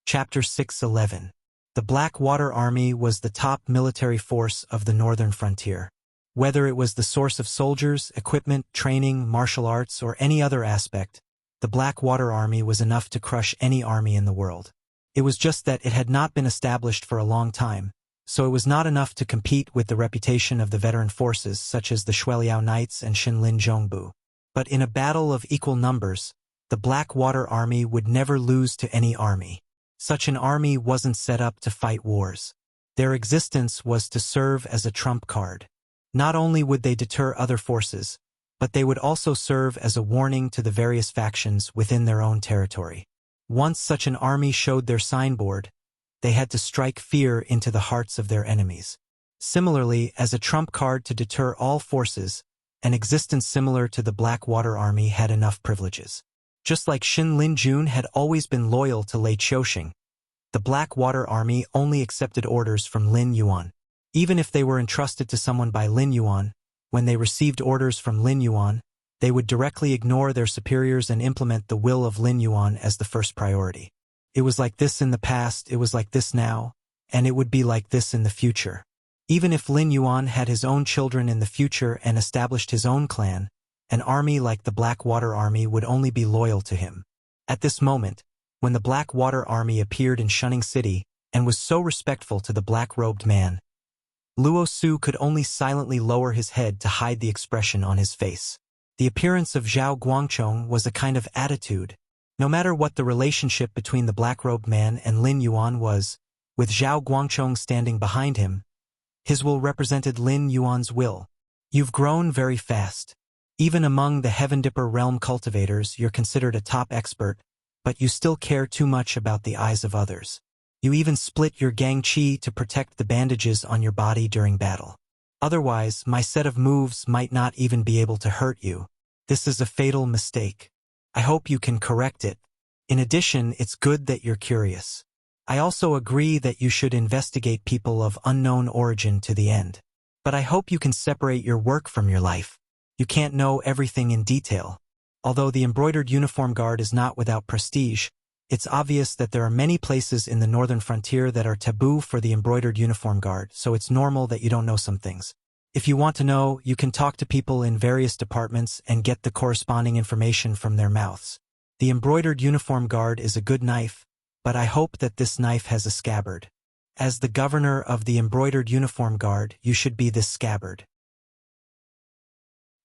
Chapter 611. The Blackwater Army was the top military force of the northern frontier. Whether it was the source of soldiers, equipment, training, martial arts, or any other aspect, the Blackwater Army was enough to crush any army in the world. It was just that it had not been established for a long time, so it was not enough to compete with the reputation of the veteran forces such as the Shuiliao Knights and Shinlin Zhongbu. But in a battle of equal numbers, the Blackwater Army would never lose to any army. Such an army wasn't set up to fight wars. Their existence was to serve as a trump card. Not only would they deter other forces, but they would also serve as a warning to the various factions within their own territory. Once such an army showed their signboard, they had to strike fear into the hearts of their enemies. Similarly, as a trump card to deter all forces, an existence similar to the Blackwater Army had enough privileges. Just like Shinlin Jun had always been loyal to Lei Qiuxing, the Blackwater Army only accepted orders from Lin Yuan. Even if they were entrusted to someone by Lin Yuan, when they received orders from Lin Yuan, they would directly ignore their superiors and implement the will of Lin Yuan as the first priority. It was like this in the past, it was like this now, and it would be like this in the future. Even if Lin Yuan had his own children in the future and established his own clan, an army like the Blackwater Army would only be loyal to him. At this moment, when the Blackwater Army appeared in Shunning City and was so respectful to the black-robed man, Luo Su could only silently lower his head to hide the expression on his face. The appearance of Zhao Guangchong was a kind of attitude. No matter what the relationship between the black-robed man and Lin Yuan was, with Zhao Guangchong standing behind him, his will represented Lin Yuan's will. "You've grown very fast. Even among the Heaven Dipper realm cultivators, you're considered a top expert, but you still care too much about the eyes of others. You even split your gang qi to protect the bandages on your body during battle. Otherwise, my set of moves might not even be able to hurt you. This is a fatal mistake. I hope you can correct it. In addition, it's good that you're curious. I also agree that you should investigate people of unknown origin to the end. But I hope you can separate your work from your life. You can't know everything in detail. Although the embroidered uniform guard is not without prestige, it's obvious that there are many places in the northern frontier that are taboo for the embroidered uniform guard, so it's normal that you don't know some things. If you want to know, you can talk to people in various departments and get the corresponding information from their mouths. The embroidered uniform guard is a good knife, but I hope that this knife has a scabbard. As the governor of the embroidered uniform guard, you should be this scabbard.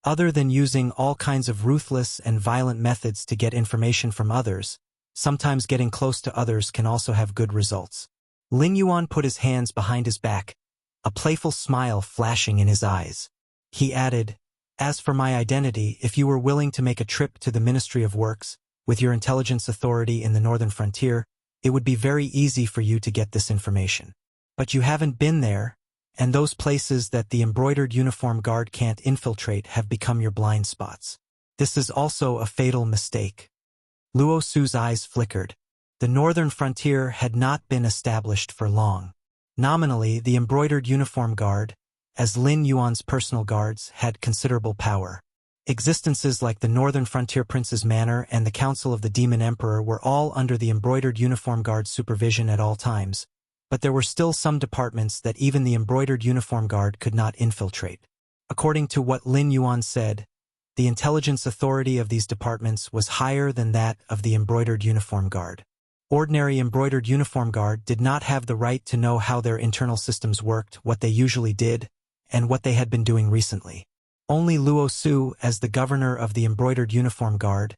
Other than using all kinds of ruthless and violent methods to get information from others, sometimes getting close to others can also have good results. Lin Yuan put his hands behind his back, a playful smile flashing in his eyes. He added, "As for my identity, if you were willing to make a trip to the Ministry of Works, with your intelligence authority in the northern frontier, it would be very easy for you to get this information. But you haven't been there, and those places that the embroidered uniform guard can't infiltrate have become your blind spots. This is also a fatal mistake. Luo Su's eyes flickered. The northern frontier had not been established for long. Nominally, the embroidered uniform guard, as Lin Yuan's personal guards, had considerable power. Existences like the Northern Frontier Prince's Manor and the Council of the Demon Emperor were all under the embroidered uniform guard's supervision at all times, but there were still some departments that even the embroidered uniform guard could not infiltrate. According to what Lin Yuan said, the intelligence authority of these departments was higher than that of the embroidered uniform guard. Ordinary embroidered uniform guard did not have the right to know how their internal systems worked, what they usually did, and what they had been doing recently. Only Luo Su, as the governor of the embroidered uniform guard,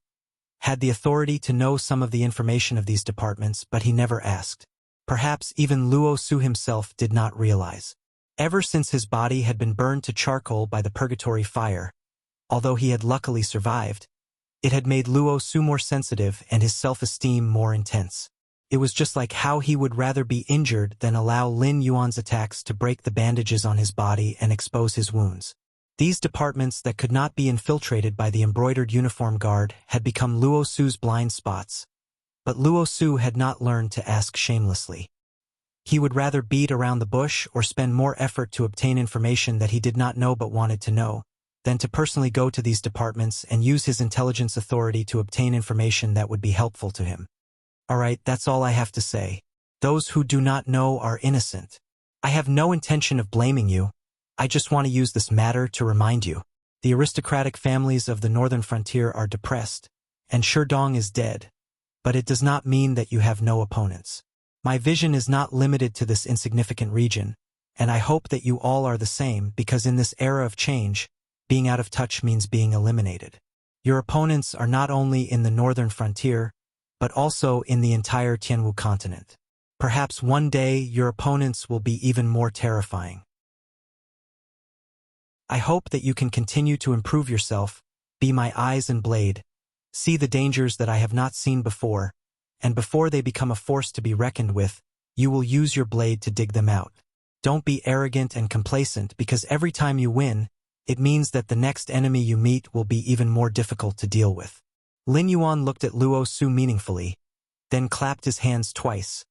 had the authority to know some of the information of these departments, but he never asked. Perhaps even Luo Su himself did not realize. Ever since his body had been burned to charcoal by the purgatory fire, although he had luckily survived, it had made Luo Su more sensitive and his self-esteem more intense. It was just like how he would rather be injured than allow Lin Yuan's attacks to break the bandages on his body and expose his wounds. These departments that could not be infiltrated by the embroidered uniform guard had become Luo Su's blind spots, but Luo Su had not learned to ask shamelessly. He would rather beat around the bush or spend more effort to obtain information that he did not know but wanted to know, than to personally go to these departments and use his intelligence authority to obtain information that would be helpful to him. Alright, that's all I have to say. Those who do not know are innocent. I have no intention of blaming you. I just want to use this matter to remind you. The aristocratic families of the northern frontier are depressed, and Sherdong is dead, but it does not mean that you have no opponents. My vision is not limited to this insignificant region, and I hope that you all are the same, because in this era of change, being out of touch means being eliminated. Your opponents are not only in the northern frontier, but also in the entire Tianwu continent. Perhaps one day your opponents will be even more terrifying. I hope that you can continue to improve yourself, be my eyes and blade, see the dangers that I have not seen before, and before they become a force to be reckoned with, you will use your blade to dig them out. Don't be arrogant and complacent, because every time you win, it means that the next enemy you meet will be even more difficult to deal with. Lin Yuan looked at Luo Su meaningfully, then clapped his hands twice,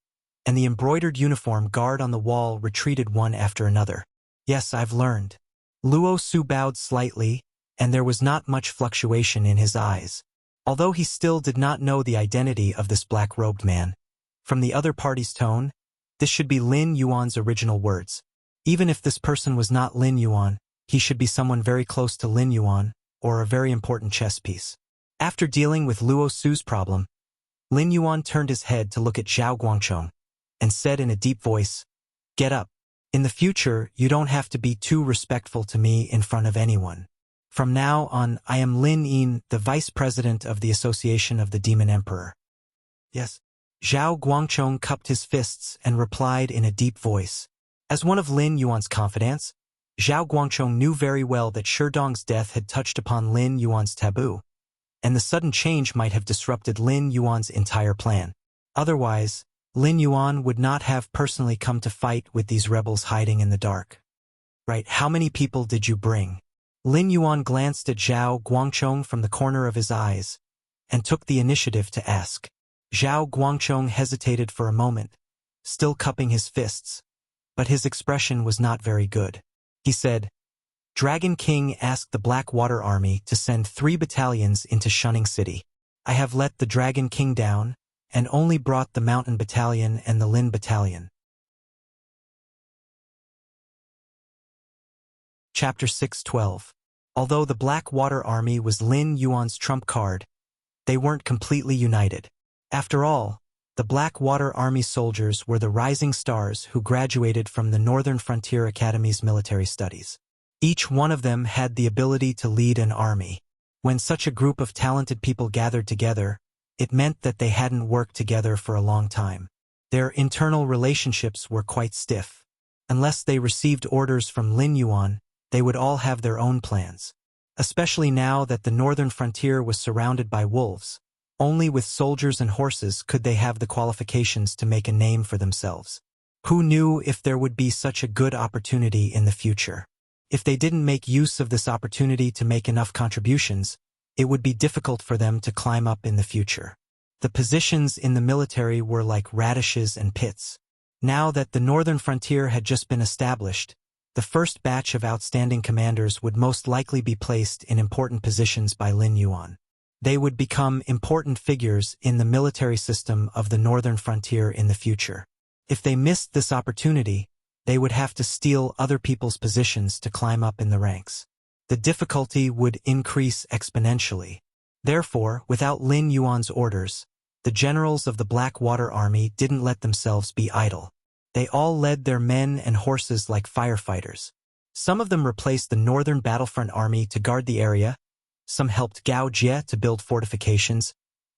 and the embroidered uniform guard on the wall retreated one after another. Yes, I've learned. Luo Su bowed slightly, and there was not much fluctuation in his eyes, although he still did not know the identity of this black-robed man. From the other party's tone, this should be Lin Yuan's original words. Even if this person was not Lin Yuan, he should be someone very close to Lin Yuan, or a very important chess piece. After dealing with Luo Su's problem, Lin Yuan turned his head to look at Zhao Guangchong, and said in a deep voice, "Get up. In the future, you don't have to be too respectful to me in front of anyone. From now on, I am Lin Yin, the vice president of the Association of the Demon Emperor." Yes. Zhao Guangchong cupped his fists and replied in a deep voice. As one of Lin Yuan's confidants, Zhao Guangchong knew very well that Sherdong's death had touched upon Lin Yuan's taboo, and the sudden change might have disrupted Lin Yuan's entire plan. Otherwise, Lin Yuan would not have personally come to fight with these rebels hiding in the dark. Right, how many people did you bring? Lin Yuan glanced at Zhao Guangchong from the corner of his eyes, and took the initiative to ask. Zhao Guangchong hesitated for a moment, still cupping his fists, but his expression was not very good. He said, "Dragon King asked the Blackwater Army to send 3 battalions into Shunning City. I have let the Dragon King down, and only brought the Mountain Battalion and the Lin Battalion." Chapter 6:12. Although the Blackwater Army was Lin Yuan's trump card, they weren't completely united. After all, the Blackwater Army soldiers were the rising stars who graduated from the Northern Frontier Academy's military studies. Each one of them had the ability to lead an army. When such a group of talented people gathered together, it meant that they hadn't worked together for a long time. Their internal relationships were quite stiff. Unless they received orders from Lin Yuan, they would all have their own plans. Especially now that the northern frontier was surrounded by wolves, only with soldiers and horses could they have the qualifications to make a name for themselves. Who knew if there would be such a good opportunity in the future? If they didn't make use of this opportunity to make enough contributions, it would be difficult for them to climb up in the future. The positions in the military were like radishes and pits. Now that the northern frontier had just been established, the first batch of outstanding commanders would most likely be placed in important positions by Lin Yuan. They would become important figures in the military system of the northern frontier in the future. If they missed this opportunity, they would have to steal other people's positions to climb up in the ranks. The difficulty would increase exponentially. Therefore, without Lin Yuan's orders, the generals of the Blackwater Army didn't let themselves be idle. They all led their men and horses like firefighters. Some of them replaced the Northern Battlefront Army to guard the area, some helped Gao Jie to build fortifications,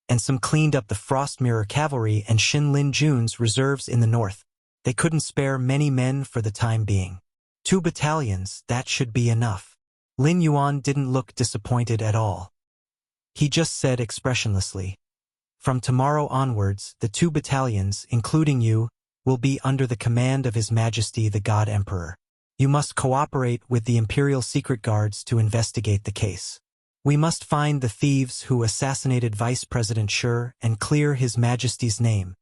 and some cleaned up the Frost Mirror Cavalry and Xin Lin Jun's reserves in the north. They couldn't spare many men for the time being. 2 battalions, that should be enough. Lin Yuan didn't look disappointed at all. He just said expressionlessly, "From tomorrow onwards, the 2 battalions, including you, will be under the command of His Majesty the God Emperor. You must cooperate with the Imperial Secret Guards to investigate the case. We must find the thieves who assassinated Vice President Shi and clear His Majesty's name."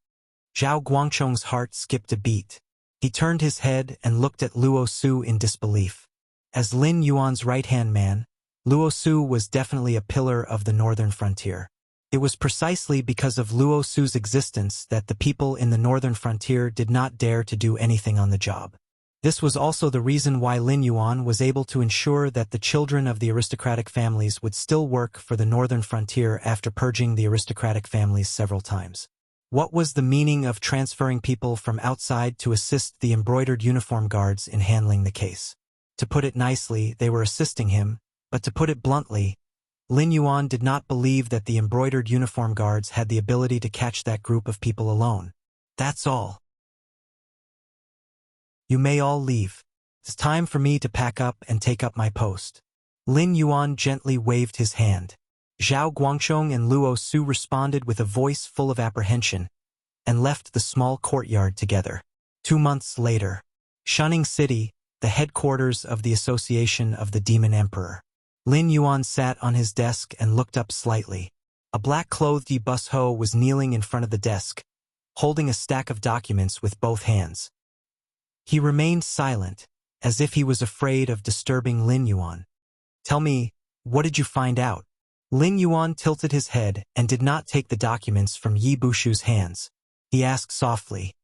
Zhao Guangchong's heart skipped a beat. He turned his head and looked at Luo Su in disbelief. As Lin Yuan's right-hand man, Luo Su was definitely a pillar of the northern frontier. It was precisely because of Luo Su's existence that the people in the northern frontier did not dare to do anything on the job. This was also the reason why Lin Yuan was able to ensure that the children of the aristocratic families would still work for the northern frontier after purging the aristocratic families several times. What was the meaning of transferring people from outside to assist the embroidered uniform guards in handling the case? To put it nicely, they were assisting him, but to put it bluntly, Lin Yuan did not believe that the embroidered uniform guards had the ability to catch that group of people alone. That's all. You may all leave. It's time for me to pack up and take up my post. Lin Yuan gently waved his hand. Zhao Guangchong and Luo Su responded with a voice full of apprehension and left the small courtyard together. 2 months later, Shunning City, the headquarters of the Association of the Demon Emperor. Lin Yuan sat on his desk and looked up slightly. A black-clothed Yi Bus Ho was kneeling in front of the desk, holding a stack of documents with both hands. He remained silent, as if he was afraid of disturbing Lin Yuan. "Tell me, what did you find out?" Lin Yuan tilted his head and did not take the documents from Yi Bushu's hands. He asked softly,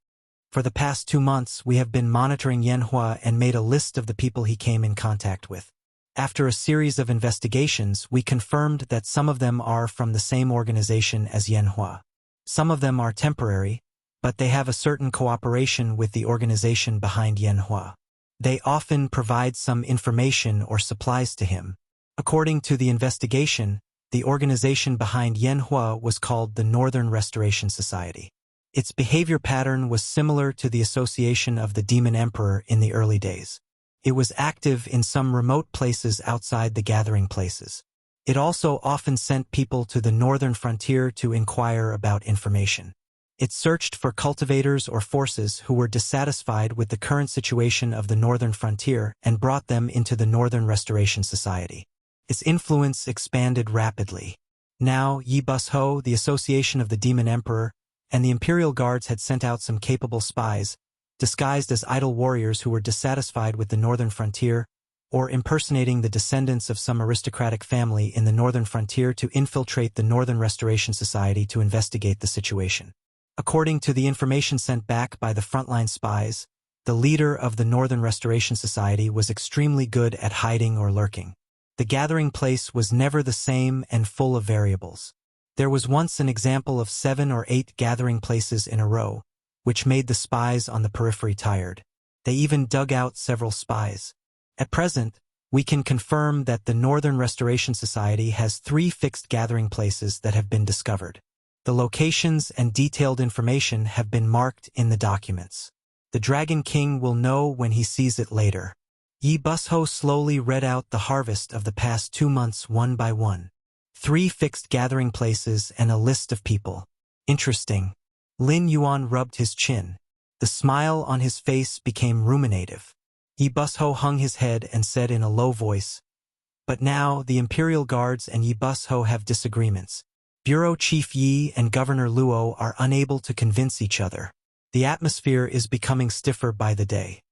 "For the past 2 months, we have been monitoring Yanhua and made a list of the people he came in contact with. After a series of investigations, we confirmed that some of them are from the same organization as Yanhua. Some of them are temporary, but they have a certain cooperation with the organization behind Yanhua. They often provide some information or supplies to him. According to the investigation, the organization behind Yanhua was called the Northern Restoration Society. Its behavior pattern was similar to the Association of the Demon Emperor in the early days. It was active in some remote places outside the gathering places. It also often sent people to the northern frontier to inquire about information. It searched for cultivators or forces who were dissatisfied with the current situation of the northern frontier and brought them into the Northern Restoration Society. Its influence expanded rapidly. Now, Yi Bus Ho, the Association of the Demon Emperor, and the Imperial Guards had sent out some capable spies, disguised as idle warriors who were dissatisfied with the northern frontier, or impersonating the descendants of some aristocratic family in the northern frontier to infiltrate the Northern Restoration Society to investigate the situation. According to the information sent back by the frontline spies, the leader of the Northern Restoration Society was extremely good at hiding or lurking. The gathering place was never the same and full of variables. There was once an example of 7 or 8 gathering places in a row, which made the spies on the periphery tired. They even dug out several spies. At present, we can confirm that the Northern Restoration Society has 3 fixed gathering places that have been discovered. The locations and detailed information have been marked in the documents. The Dragon King will know when he sees it later. Yi Bus Ho slowly read out the harvest of the past 2 months one by one. 3 fixed gathering places and a list of people. Interesting. Lin Yuan rubbed his chin. The smile on his face became ruminative. Yi Busho hung his head and said in a low voice, "But now the Imperial Guards and Yi Busho have disagreements. Bureau Chief Yi and Governor Luo are unable to convince each other. The atmosphere is becoming stiffer by the day.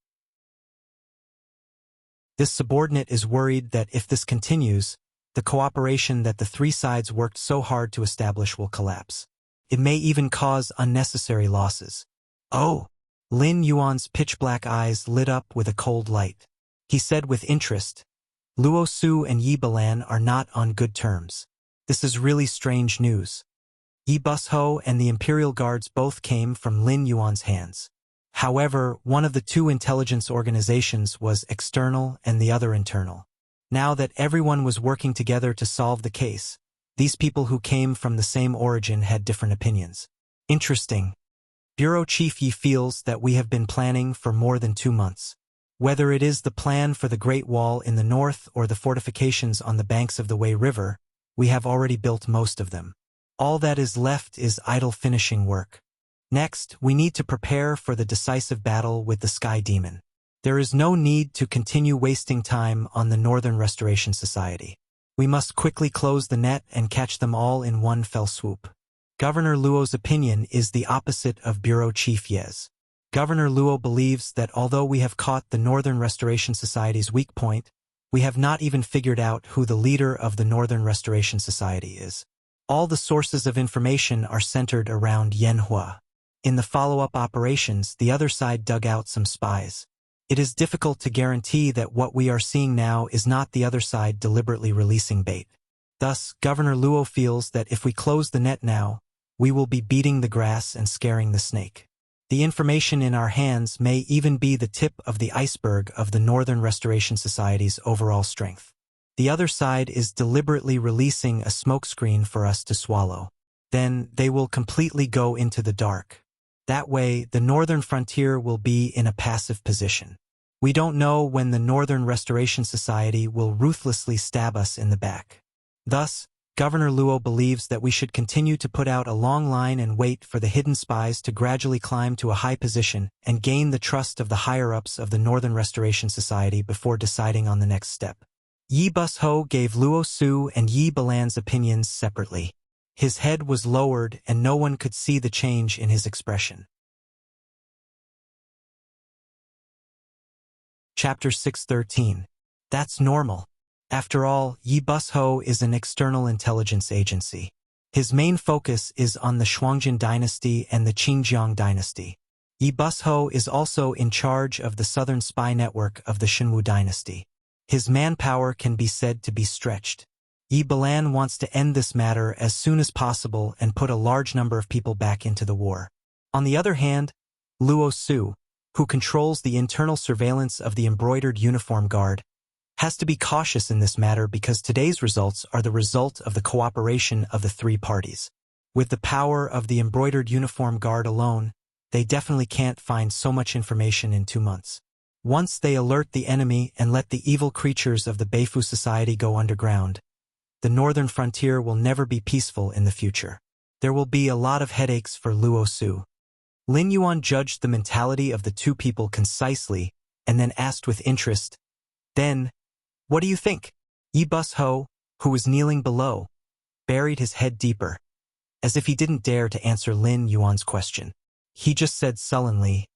This subordinate is worried that if this continues, the cooperation that the three sides worked so hard to establish will collapse. It may even cause unnecessary losses." "Oh!" Lin Yuan's pitch-black eyes lit up with a cold light. He said with interest, "Luo Su and Yi Balan are not on good terms. This is really strange news." Yi Busho and the Imperial Guards both came from Lin Yuan's hands. However, one of the two intelligence organizations was external and the other internal. Now that everyone was working together to solve the case, these people who came from the same origin had different opinions. Interesting. Bureau Chief Yi feels that we have been planning for more than 2 months. Whether it is the plan for the Great Wall in the north or the fortifications on the banks of the Wei River, we have already built most of them. All that is left is idle finishing work. Next, we need to prepare for the decisive battle with the Sky Demon. There is no need to continue wasting time on the Northern Restoration Society. We must quickly close the net and catch them all in one fell swoop. Governor Luo's opinion is the opposite of Bureau Chief Ye's. Governor Luo believes that although we have caught the Northern Restoration Society's weak point, we have not even figured out who the leader of the Northern Restoration Society is. All the sources of information are centered around Yanhua. In the follow-up operations, the other side dug out some spies. It is difficult to guarantee that what we are seeing now is not the other side deliberately releasing bait. Thus, Governor Luo feels that if we close the net now, we will be beating the grass and scaring the snake. The information in our hands may even be the tip of the iceberg of the Northern Restoration Society's overall strength. The other side is deliberately releasing a smokescreen for us to swallow. Then they will completely go into the dark. That way, the northern frontier will be in a passive position. We don't know when the Northern Restoration Society will ruthlessly stab us in the back. Thus, Governor Luo believes that we should continue to put out a long line and wait for the hidden spies to gradually climb to a high position and gain the trust of the higher-ups of the Northern Restoration Society before deciding on the next step. Yi Busho gave Luo Su and Yi Balan's opinions separately. His head was lowered and no one could see the change in his expression. Chapter 613. That's normal. After all, Yi Busho is an external intelligence agency. His main focus is on the Shuangjin dynasty and the Qingjiang dynasty. Yi Busho is also in charge of the southern spy network of the Shenwu dynasty. His manpower can be said to be stretched. Yi Balan wants to end this matter as soon as possible and put a large number of people back into the war. On the other hand, Luo Su, who controls the internal surveillance of the embroidered uniform guard, has to be cautious in this matter because today's results are the result of the cooperation of the three parties. With the power of the embroidered uniform guard alone, they definitely can't find so much information in 2 months. Once they alert the enemy and let the evil creatures of the Beifu Society go underground, the northern frontier will never be peaceful in the future. There will be a lot of headaches for Luo Su. Lin Yuan judged the mentality of the two people concisely and then asked with interest, "Then, what do you think?" Yi Busho, who was kneeling below, buried his head deeper, as if he didn't dare to answer Lin Yuan's question. He just said sullenly,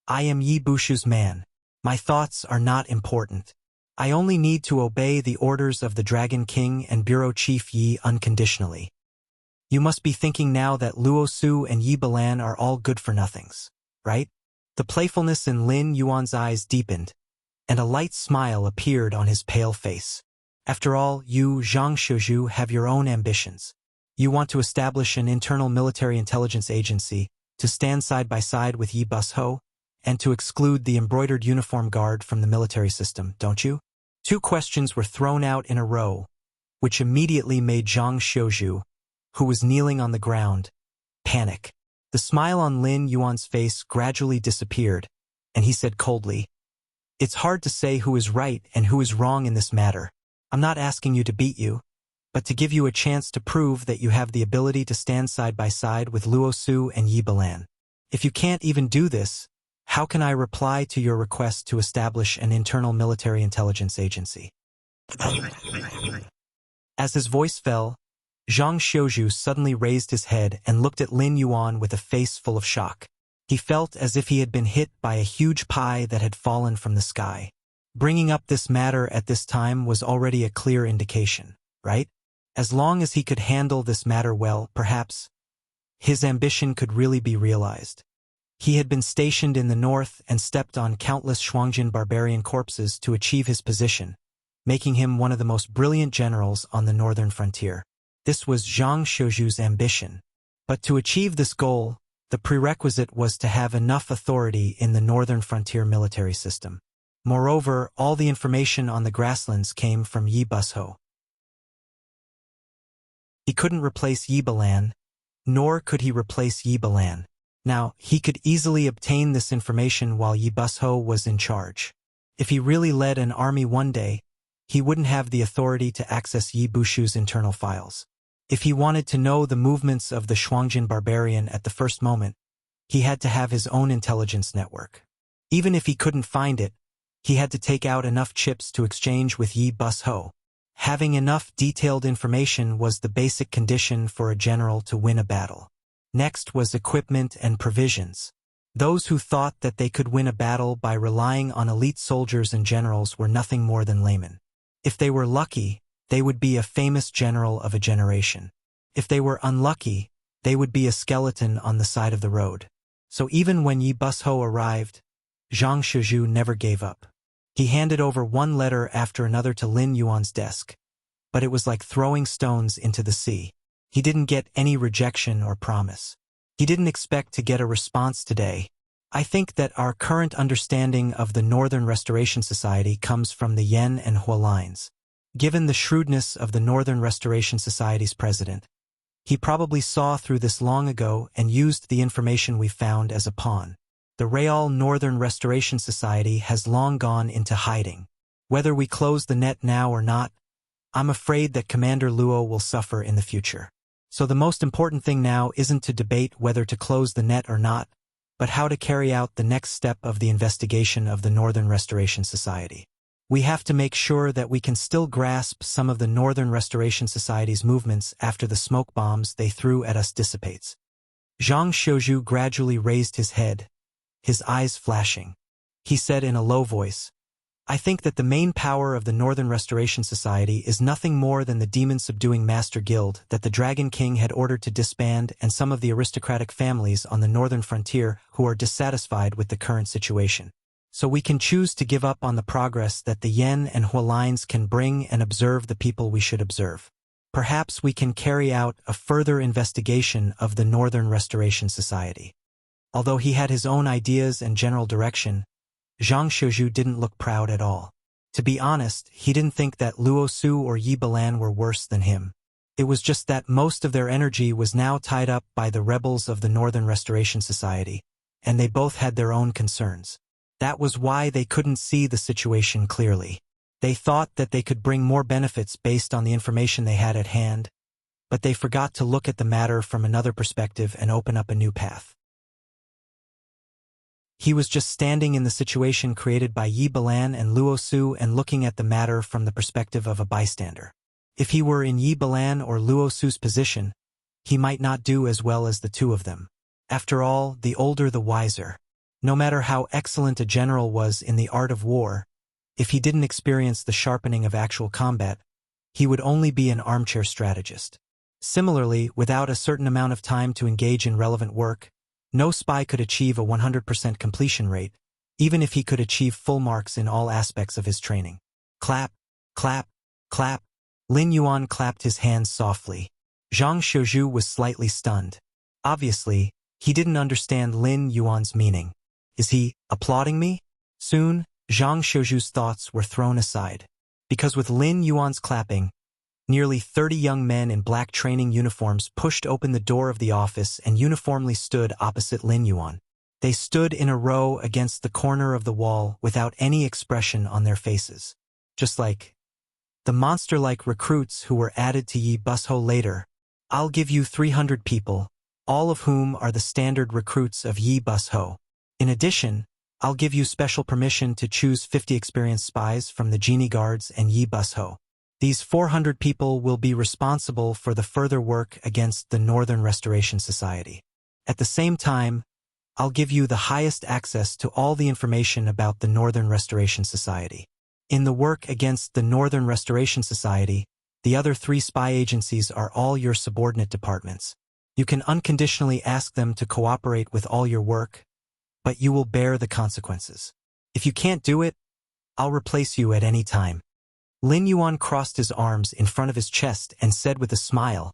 "I am Yi Bushu's man. My thoughts are not important. I only need to obey the orders of the Dragon King and Bureau Chief Yi unconditionally." You must be thinking now that Luo Su and Yi Balan are all good-for-nothings, right? The playfulness in Lin Yuan's eyes deepened, and a light smile appeared on his pale face. After all, you, Zhang Shuzhu, have your own ambitions. You want to establish an internal military intelligence agency to stand side by side with Yi Busho, and to exclude the embroidered uniform guard from the military system, don't you? 2 questions were thrown out in a row, which immediately made Zhang Shuzhu, who was kneeling on the ground, panic. The smile on Lin Yuan's face gradually disappeared, and he said coldly, "It's hard to say who is right and who is wrong in this matter. I'm not asking you to beat you, but to give you a chance to prove that you have the ability to stand side by side with Luo Su and Yi Balan. If you can't even do this, How can I reply to your request to establish an internal military intelligence agency? As his voice fell, Zhang Xiuzhu suddenly raised his head and looked at Lin Yuan with a face full of shock. He felt as if he had been hit by a huge pie that had fallen from the sky. Bringing up this matter at this time was already a clear indication, right? As long as he could handle this matter well, perhaps his ambition could really be realized. He had been stationed in the north and stepped on countless Shuangjin barbarian corpses to achieve his position, making him one of the most brilliant generals on the northern frontier. This was Zhang Xiuzhu's ambition. But to achieve this goal, the prerequisite was to have enough authority in the northern frontier military system. Moreover, all the information on the grasslands came from Yi Busho. He couldn't replace Yi Balan, nor could he replace Yi Balan. Now, he could easily obtain this information while Yi Busho was in charge. If he really led an army one day, he wouldn't have the authority to access Yi Bushu's internal files. If he wanted to know the movements of the Shuangjin barbarian at the first moment, he had to have his own intelligence network. Even if he couldn't find it, he had to take out enough chips to exchange with Yi Busho. Having enough detailed information was the basic condition for a general to win a battle. Next was equipment and provisions. Those who thought that they could win a battle by relying on elite soldiers and generals were nothing more than laymen. If they were lucky, they would be a famous general of a generation. If they were unlucky, they would be a skeleton on the side of the road. So even when Yi Busho arrived, Zhang Xiuzhu never gave up. He handed over one letter after another to Lin Yuan's desk, but it was like throwing stones into the sea. He didn't get any rejection or promise. He didn't expect to get a response today. I think that our current understanding of the Northern Restoration Society comes from the Yan and Hua lines. Given the shrewdness of the Northern Restoration Society's president, he probably saw through this long ago and used the information we found as a pawn. The Real Northern Restoration Society has long gone into hiding. Whether we close the net now or not, I'm afraid that Commander Luo will suffer in the future. So the most important thing now isn't to debate whether to close the net or not, but how to carry out the next step of the investigation of the Northern Restoration Society. We have to make sure that we can still grasp some of the Northern Restoration Society's movements after the smoke bombs they threw at us dissipates. Zhang Xiuzhu gradually raised his head, his eyes flashing. He said in a low voice, I think that the main power of the Northern Restoration Society is nothing more than the demon-subduing Master Guild that the Dragon King had ordered to disband and some of the aristocratic families on the northern frontier who are dissatisfied with the current situation. So we can choose to give up on the progress that the Yan and Hua lines can bring and observe the people we should observe. Perhaps we can carry out a further investigation of the Northern Restoration Society. Although he had his own ideas and general direction, Zhang Xiuzhu didn't look proud at all. To be honest, he didn't think that Luo Su or Yi Balan were worse than him. It was just that most of their energy was now tied up by the rebels of the Northern Restoration Society, and they both had their own concerns. That was why they couldn't see the situation clearly. They thought that they could bring more benefits based on the information they had at hand, but they forgot to look at the matter from another perspective and open up a new path. He was just standing in the situation created by Yi Balan and Luo Su and looking at the matter from the perspective of a bystander. If he were in Yi Balan or Luo Su's position, he might not do as well as the two of them. After all, the older the wiser. No matter how excellent a general was in the art of war, if he didn't experience the sharpening of actual combat, he would only be an armchair strategist. Similarly, without a certain amount of time to engage in relevant work, no spy could achieve a 100% completion rate, even if he could achieve full marks in all aspects of his training. Clap, clap, clap. Lin Yuan clapped his hands softly. Zhang Xiuzhu was slightly stunned. Obviously, he didn't understand Lin Yuan's meaning. Is he applauding me? Soon, Zhang Xiuzhu's thoughts were thrown aside. Because with Lin Yuan's clapping, nearly 30 young men in black training uniforms pushed open the door of the office and uniformly stood opposite Lin Yuan. They stood in a row against the corner of the wall without any expression on their faces. Just like the monster-like recruits who were added to Yi Busho later. I'll give you 300 people, all of whom are the standard recruits of Yi Busho. In addition, I'll give you special permission to choose 50 experienced spies from the Genie Guards and Yi Busho. These 400 people will be responsible for the further work against the Northern Restoration Society. At the same time, I'll give you the highest access to all the information about the Northern Restoration Society. In the work against the Northern Restoration Society, the other 3 spy agencies are all your subordinate departments. You can unconditionally ask them to cooperate with all your work, but you will bear the consequences. If you can't do it, I'll replace you at any time. Lin Yuan crossed his arms in front of his chest and said with a smile,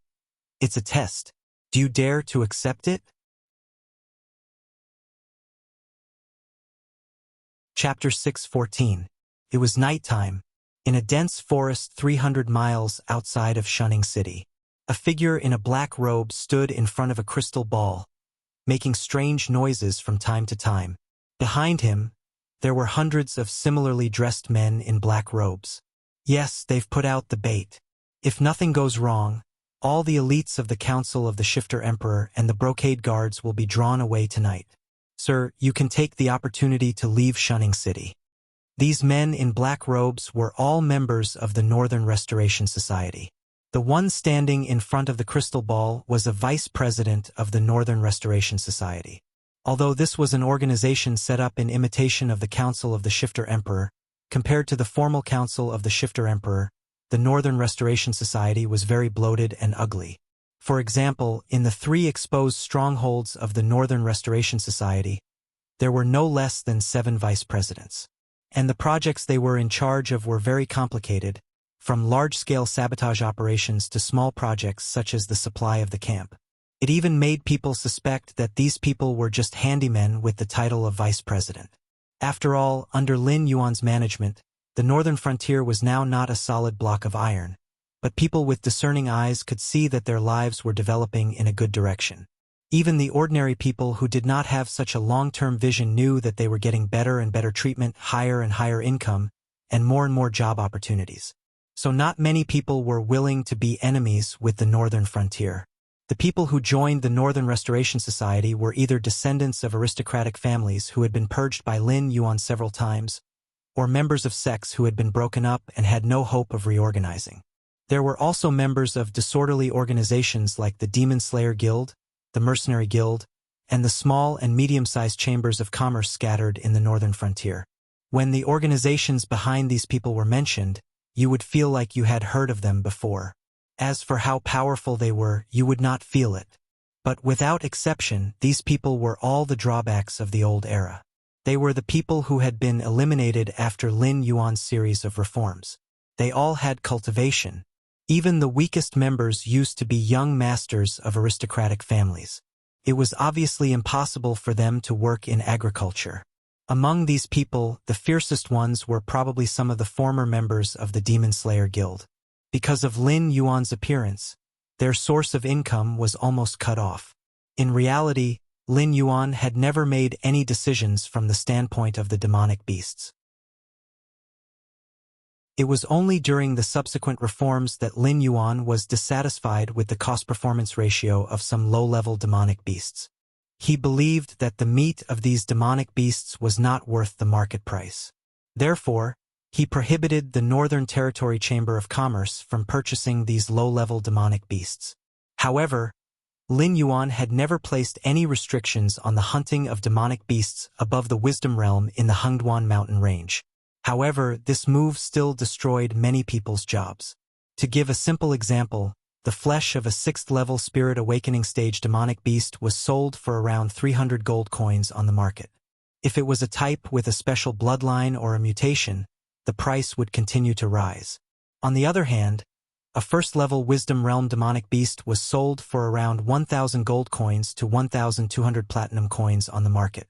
"It's a test. Do you dare to accept it?" Chapter 6:14. It was nighttime, in a dense forest 300 miles outside of Shunning City. A figure in a black robe stood in front of a crystal ball, making strange noises from time to time. Behind him, there were hundreds of similarly dressed men in black robes. Yes, they've put out the bait. If nothing goes wrong, all the elites of the Council of the Shifter Emperor and the Brocade Guards will be drawn away tonight. Sir, you can take the opportunity to leave Shunning City. These men in black robes were all members of the Northern Restoration Society. The one standing in front of the crystal ball was a vice president of the Northern Restoration Society. Although this was an organization set up in imitation of the Council of the Shifter Emperor, compared to the formal Council of the Shifter Emperor, the Northern Restoration Society was very bloated and ugly. For example, in the 3 exposed strongholds of the Northern Restoration Society, there were no less than 7 vice presidents. And the projects they were in charge of were very complicated, from large-scale sabotage operations to small projects such as the supply of the camp. It even made people suspect that these people were just handymen with the title of vice president. After all, under Lin Yuan's management, the northern frontier was now not a solid block of iron, but people with discerning eyes could see that their lives were developing in a good direction. Even the ordinary people who did not have such a long-term vision knew that they were getting better and better treatment, higher and higher income, and more job opportunities. So not many people were willing to be enemies with the northern frontier. The people who joined the Northern Restoration Society were either descendants of aristocratic families who had been purged by Lin Yuan several times, or members of sects who had been broken up and had no hope of reorganizing. There were also members of disorderly organizations like the Demon Slayer Guild, the Mercenary Guild, and the small and medium-sized chambers of commerce scattered in the northern frontier. When the organizations behind these people were mentioned, you would feel like you had heard of them before. As for how powerful they were, you would not feel it. But without exception, these people were all the drawbacks of the old era. They were the people who had been eliminated after Lin Yuan's series of reforms. They all had cultivation. Even the weakest members used to be young masters of aristocratic families. It was obviously impossible for them to work in agriculture. Among these people, the fiercest ones were probably some of the former members of the Demon Slayer Guild. Because of Lin Yuan's appearance, their source of income was almost cut off. In reality, Lin Yuan had never made any decisions from the standpoint of the demonic beasts. It was only during the subsequent reforms that Lin Yuan was dissatisfied with the cost-performance ratio of some low-level demonic beasts. He believed that the meat of these demonic beasts was not worth the market price. Therefore, he prohibited the Northern Territory Chamber of Commerce from purchasing these low-level demonic beasts. However, Lin Yuan had never placed any restrictions on the hunting of demonic beasts above the Wisdom Realm in the Hengduan mountain range. However, this move still destroyed many people's jobs. To give a simple example, the flesh of a 6th-level Spirit Awakening stage demonic beast was sold for around 300 gold coins on the market. If it was a type with a special bloodline or a mutation, the price would continue to rise. On the other hand, a 1st-level Wisdom Realm demonic beast was sold for around 1,000 gold coins to 1,200 platinum coins on the market.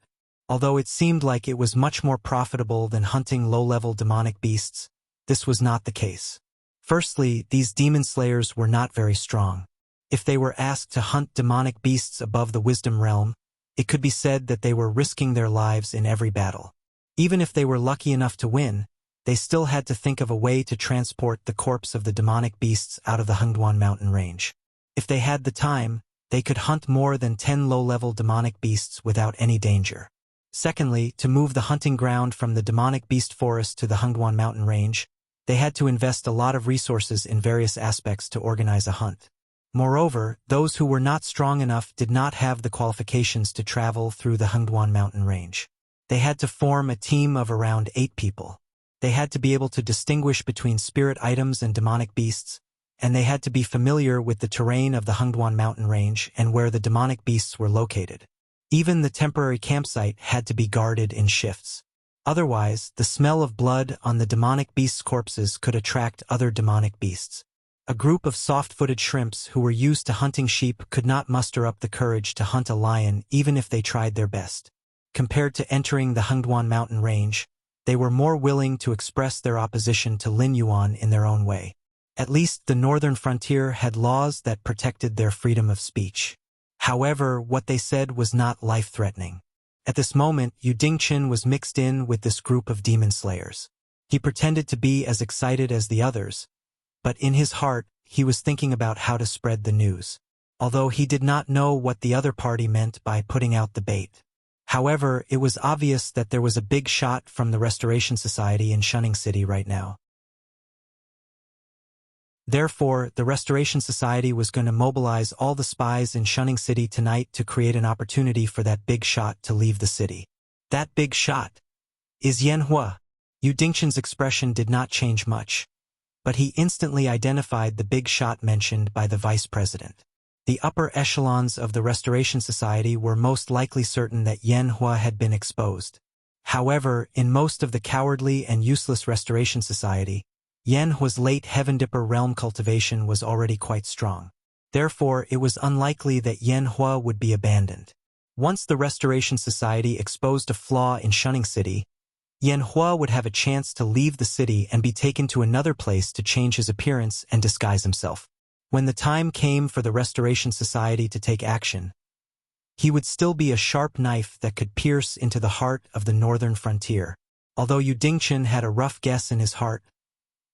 Although it seemed like it was much more profitable than hunting low-level demonic beasts, this was not the case. Firstly, these demon slayers were not very strong. If they were asked to hunt demonic beasts above the Wisdom Realm, it could be said that they were risking their lives in every battle. Even if they were lucky enough to win, they still had to think of a way to transport the corpse of the demonic beasts out of the Hengduan mountain range. If they had the time, they could hunt more than 10 low-level demonic beasts without any danger. Secondly, to move the hunting ground from the demonic beast forest to the Hungduan mountain range, they had to invest a lot of resources in various aspects to organize a hunt. Moreover, those who were not strong enough did not have the qualifications to travel through the Hungduan mountain range. They had to form a team of around 8 people. They had to be able to distinguish between spirit items and demonic beasts, and they had to be familiar with the terrain of the Hungduan mountain range and where the demonic beasts were located. Even the temporary campsite had to be guarded in shifts. Otherwise, the smell of blood on the demonic beasts' corpses could attract other demonic beasts. A group of soft-footed shrimps who were used to hunting sheep could not muster up the courage to hunt a lion even if they tried their best. Compared to entering the Hungduan mountain range, they were more willing to express their opposition to Lin Yuan in their own way. At least the northern frontier had laws that protected their freedom of speech. However, what they said was not life-threatening. At this moment, Yu Dingchen was mixed in with this group of demon slayers. He pretended to be as excited as the others, but in his heart, he was thinking about how to spread the news, although he did not know what the other party meant by putting out the bait. However, it was obvious that there was a big shot from the Restoration Society in Shunning City right now. Therefore, the Restoration Society was going to mobilize all the spies in Shunning City tonight to create an opportunity for that big shot to leave the city. That big shot is Yanhua. Yu Dingchen's expression did not change much, but he instantly identified the big shot mentioned by the vice president. The upper echelons of the Restoration Society were most likely certain that Yanhua had been exposed. However, in most of the cowardly and useless Restoration Society, Yanhua's late Heaven Dipper realm cultivation was already quite strong. Therefore, it was unlikely that Yanhua would be abandoned. Once the Restoration Society exposed a flaw in Shunning City, Yanhua would have a chance to leave the city and be taken to another place to change his appearance and disguise himself. When the time came for the Restoration Society to take action, he would still be a sharp knife that could pierce into the heart of the northern frontier. Although Yu Dingchen had a rough guess in his heart,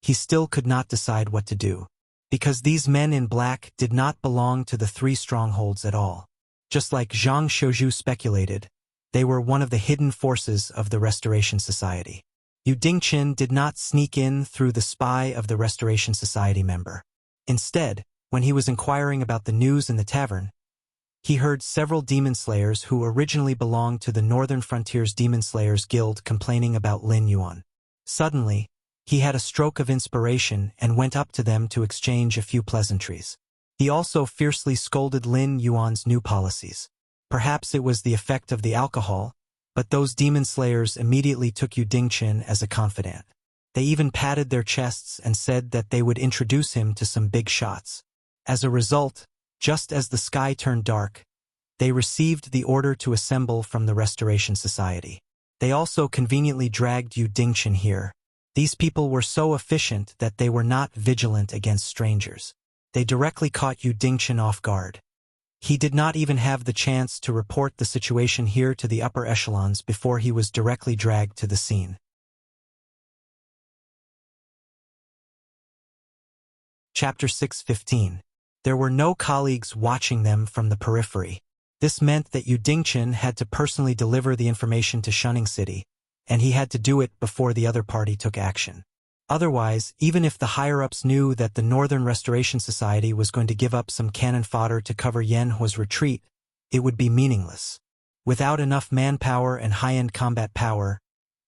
he still could not decide what to do, because these men in black did not belong to the 3 strongholds at all. Just like Zhang Shouju speculated, they were one of the hidden forces of the Restoration Society. Yu Dingchen did not sneak in through the spy of the Restoration Society member. Instead, when he was inquiring about the news in the tavern, he heard several demon slayers who originally belonged to the Northern Frontier's Demon Slayers Guild complaining about Lin Yuan. Suddenly, he had a stroke of inspiration and went up to them to exchange a few pleasantries. He also fiercely scolded Lin Yuan's new policies. Perhaps it was the effect of the alcohol, but those demon slayers immediately took Yu Dingchen as a confidant. They even patted their chests and said that they would introduce him to some big shots. As a result, just as the sky turned dark, they received the order to assemble from the Restoration Society. They also conveniently dragged Yu Dingchen here. These people were so efficient that they were not vigilant against strangers. They directly caught Yu Dingchen off guard. He did not even have the chance to report the situation here to the upper echelons before he was directly dragged to the scene. Chapter 6:15. There were no colleagues watching them from the periphery. This meant that Yu Dingchen had to personally deliver the information to Shunning City, and he had to do it before the other party took action. Otherwise, even if the higher-ups knew that the Northern Restoration Society was going to give up some cannon fodder to cover Yanhua's retreat, it would be meaningless. Without enough manpower and high-end combat power,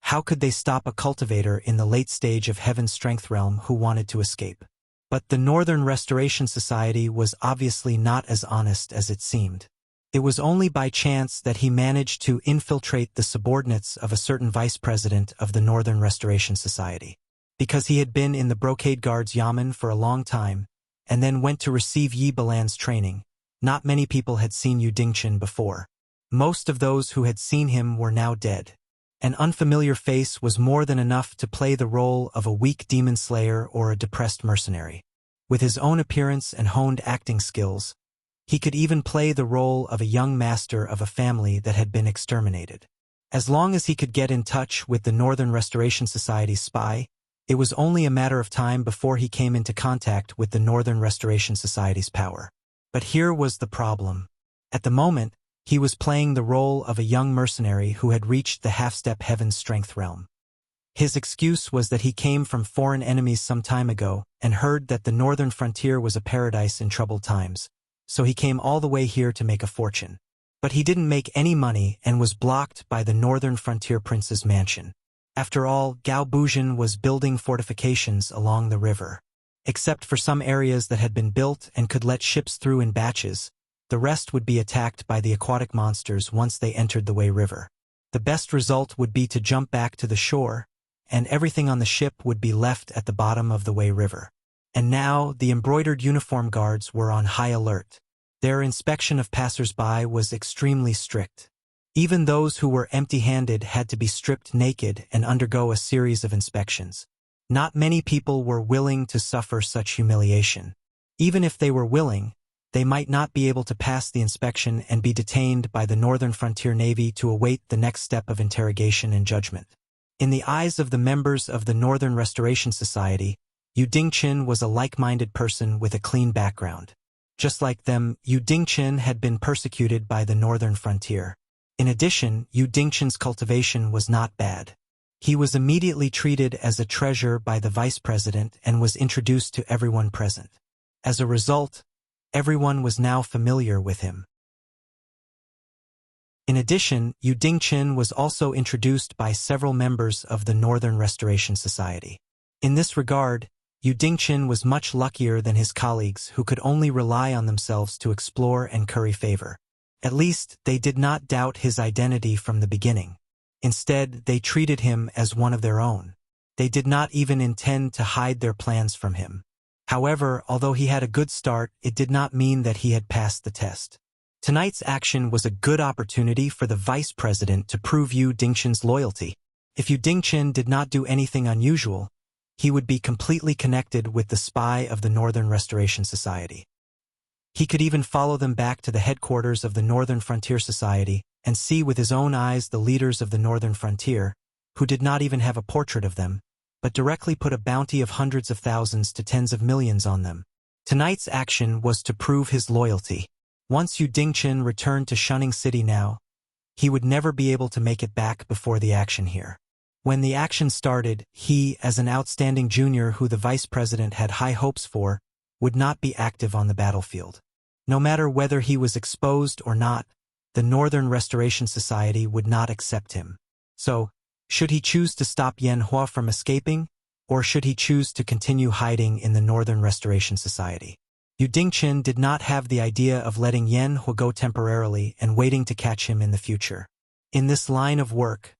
how could they stop a cultivator in the late stage of Heaven's Strength Realm who wanted to escape? But the Northern Restoration Society was obviously not as honest as it seemed. It was only by chance that he managed to infiltrate the subordinates of a certain vice president of the Northern Restoration Society. Because he had been in the Brocade Guard's Yamen for a long time, and then went to receive Yi Balan's training, not many people had seen Yu Dingchen before. Most of those who had seen him were now dead. An unfamiliar face was more than enough to play the role of a weak demon slayer or a depressed mercenary. With his own appearance and honed acting skills, he could even play the role of a young master of a family that had been exterminated. As long as he could get in touch with the Northern Restoration Society's spy, it was only a matter of time before he came into contact with the Northern Restoration Society's power. But here was the problem. At the moment, He was playing the role of a young mercenary who had reached the half-step heaven's strength realm. His excuse was that he came from foreign enemies some time ago and heard that the northern frontier was a paradise in troubled times, so he came all the way here to make a fortune. But he didn't make any money and was blocked by the northern frontier prince's mansion. After all, Gao Buzhan was building fortifications along the river. Except for some areas that had been built and could let ships through in batches, the rest would be attacked by the aquatic monsters once they entered the Wei River. The best result would be to jump back to the shore, and everything on the ship would be left at the bottom of the Wei River. And now, the embroidered uniform guards were on high alert. Their inspection of passers-by was extremely strict. Even those who were empty-handed had to be stripped naked and undergo a series of inspections. Not many people were willing to suffer such humiliation. Even if they were willing, they might not be able to pass the inspection and be detained by the Northern Frontier Navy to await the next step of interrogation and judgment. In the eyes of the members of the Northern Restoration Society, Yu Dingqin was a like-minded person with a clean background. Just like them, Yu Dingqin had been persecuted by the Northern Frontier. In addition, Yu Dingqin's cultivation was not bad. He was immediately treated as a treasure by the vice president and was introduced to everyone present. As a result, everyone was now familiar with him. In addition, Yu Dingqin was also introduced by several members of the Northern Restoration Society. In this regard, Yu Dingqin was much luckier than his colleagues who could only rely on themselves to explore and curry favor. At least, they did not doubt his identity from the beginning. Instead, they treated him as one of their own. They did not even intend to hide their plans from him. However, although he had a good start, it did not mean that he had passed the test. Tonight's action was a good opportunity for the vice president to prove Yu Dingqin's loyalty. If Yu Dingqin did not do anything unusual, he would be completely connected with the spy of the Northern Restoration Society. He could even follow them back to the headquarters of the Northern Frontier Society and see with his own eyes the leaders of the Northern Frontier, who did not even have a portrait of them, but directly put a bounty of hundreds of thousands to tens of millions on them. Tonight's action was to prove his loyalty. Once Yu Dingqin returned to Shunning City now, he would never be able to make it back before the action here. When the action started, he, as an outstanding junior who the vice president had high hopes for, would not be active on the battlefield. No matter whether he was exposed or not, the Northern Restoration Society would not accept him. So, should he choose to stop Yan Hua from escaping, or should he choose to continue hiding in the Northern Restoration Society? Yu Dingqin did not have the idea of letting Yan Hua go temporarily and waiting to catch him in the future. In this line of work,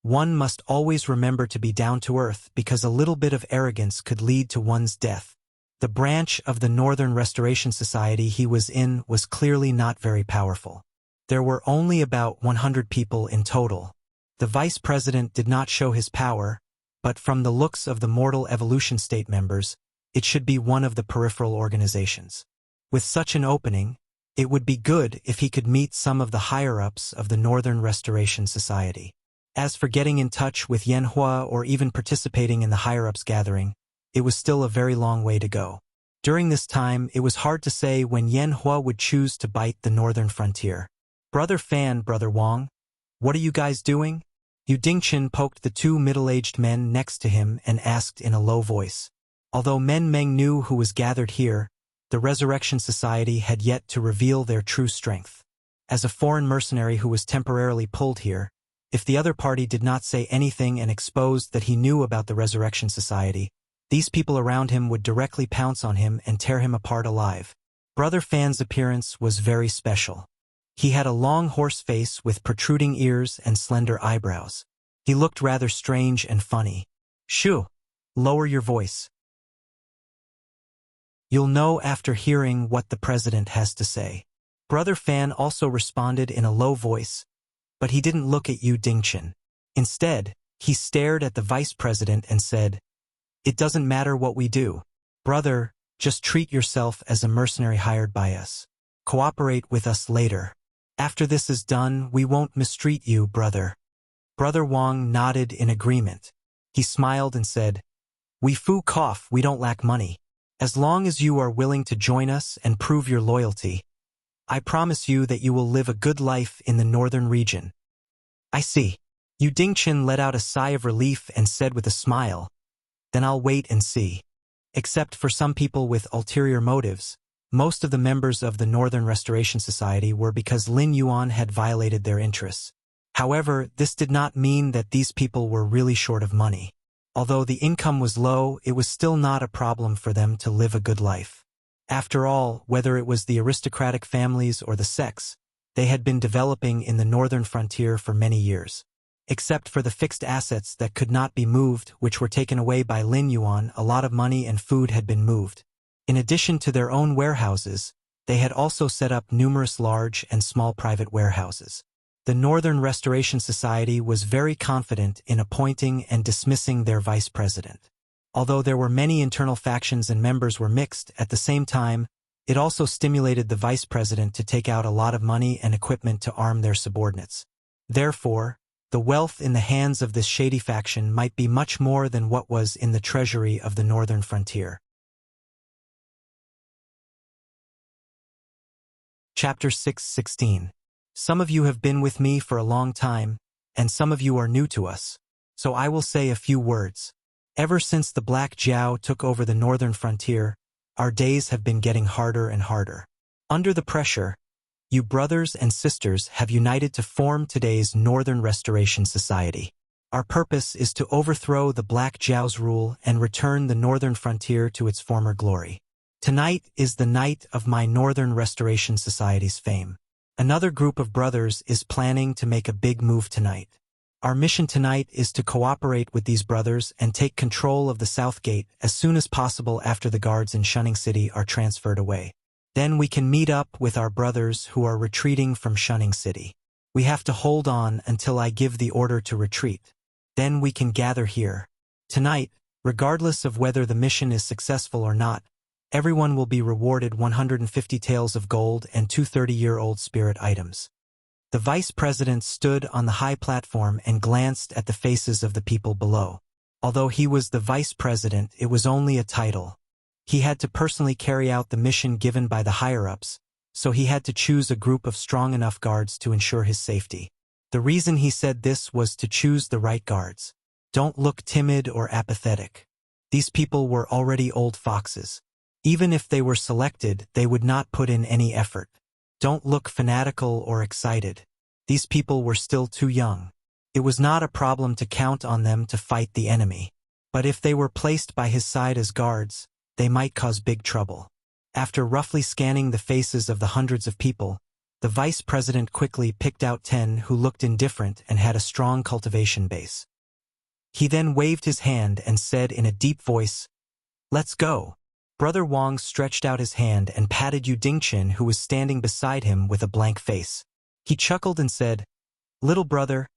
one must always remember to be down to earth because a little bit of arrogance could lead to one's death. The branch of the Northern Restoration Society he was in was clearly not very powerful. There were only about 100 people in total. The vice president did not show his power, but from the looks of the Mortal Evolution State members, it should be one of the peripheral organizations. With such an opening, it would be good if he could meet some of the higher-ups of the Northern Restoration Society. As for getting in touch with Yan Hua or even participating in the higher-ups gathering, it was still a very long way to go. During this time, it was hard to say when Yan Hua would choose to bite the Northern Frontier. Brother Fan, Brother Wang, what are you guys doing? Yu Dingqin poked the two middle-aged men next to him and asked in a low voice. Although Men Meng knew who was gathered here, the Resurrection Society had yet to reveal their true strength. As a foreign mercenary who was temporarily pulled here, if the other party did not say anything and exposed that he knew about the Resurrection Society, these people around him would directly pounce on him and tear him apart alive. Brother Fan's appearance was very special. He had a long horse face with protruding ears and slender eyebrows. He looked rather strange and funny. Shoo! Lower your voice. You'll know after hearing what the president has to say. Brother Fan also responded in a low voice, but he didn't look at Yu Dingqin. Instead, he stared at the vice president and said, "It doesn't matter what we do. Brother, just treat yourself as a mercenary hired by us. Cooperate with us later. After this is done, we won't mistreat you, brother." Brother Wang nodded in agreement. He smiled and said, "We Fu Cough, we don't lack money. As long as you are willing to join us and prove your loyalty, I promise you that you will live a good life in the northern region. I see. Yu Dingchen let out a sigh of relief and said with a smile, then I'll wait and see. Except for some people with ulterior motives, most of the members of the Northern Restoration Society were because Lin Yuan had violated their interests. However, this did not mean that these people were really short of money. Although the income was low, it was still not a problem for them to live a good life. After all, whether it was the aristocratic families or the sects, they had been developing in the northern frontier for many years. Except for the fixed assets that could not be moved, which were taken away by Lin Yuan, a lot of money and food had been moved. In addition to their own warehouses, they had also set up numerous large and small private warehouses. The Northern Restoration Society was very confident in appointing and dismissing their vice president. Although there were many internal factions and members were mixed, at the same time, it also stimulated the vice president to take out a lot of money and equipment to arm their subordinates. Therefore, the wealth in the hands of this shady faction might be much more than what was in the treasury of the northern frontier. Chapter 6:16. Some of you have been with me for a long time, and some of you are new to us, so I will say a few words. Ever since the Black Jiao took over the northern frontier, our days have been getting harder and harder. Under the pressure, you brothers and sisters have united to form today's Northern Restoration Society. Our purpose is to overthrow the Black Jiao's rule and return the northern frontier to its former glory. Tonight is the night of my Northern Restoration Society's fame. Another group of brothers is planning to make a big move tonight. Our mission tonight is to cooperate with these brothers and take control of the South Gate as soon as possible after the guards in Shunning City are transferred away. Then we can meet up with our brothers who are retreating from Shunning City. We have to hold on until I give the order to retreat. Then we can gather here. Tonight, regardless of whether the mission is successful or not, everyone will be rewarded 150 taels of gold and 2 30-year-old spirit items. The vice president stood on the high platform and glanced at the faces of the people below. Although he was the vice president, it was only a title. He had to personally carry out the mission given by the higher-ups, so he had to choose a group of strong enough guards to ensure his safety. The reason he said this was to choose the right guards. Don't look timid or apathetic. These people were already old foxes. Even if they were selected, they would not put in any effort. Don't look fanatical or excited. These people were still too young. It was not a problem to count on them to fight the enemy. But if they were placed by his side as guards, they might cause big trouble. After roughly scanning the faces of the hundreds of people, the vice president quickly picked out 10 who looked indifferent and had a strong cultivation base. He then waved his hand and said in a deep voice, "Let's go." Brother Wang stretched out his hand and patted Yu Dingchen, who was standing beside him with a blank face. He chuckled and said, "Little brother,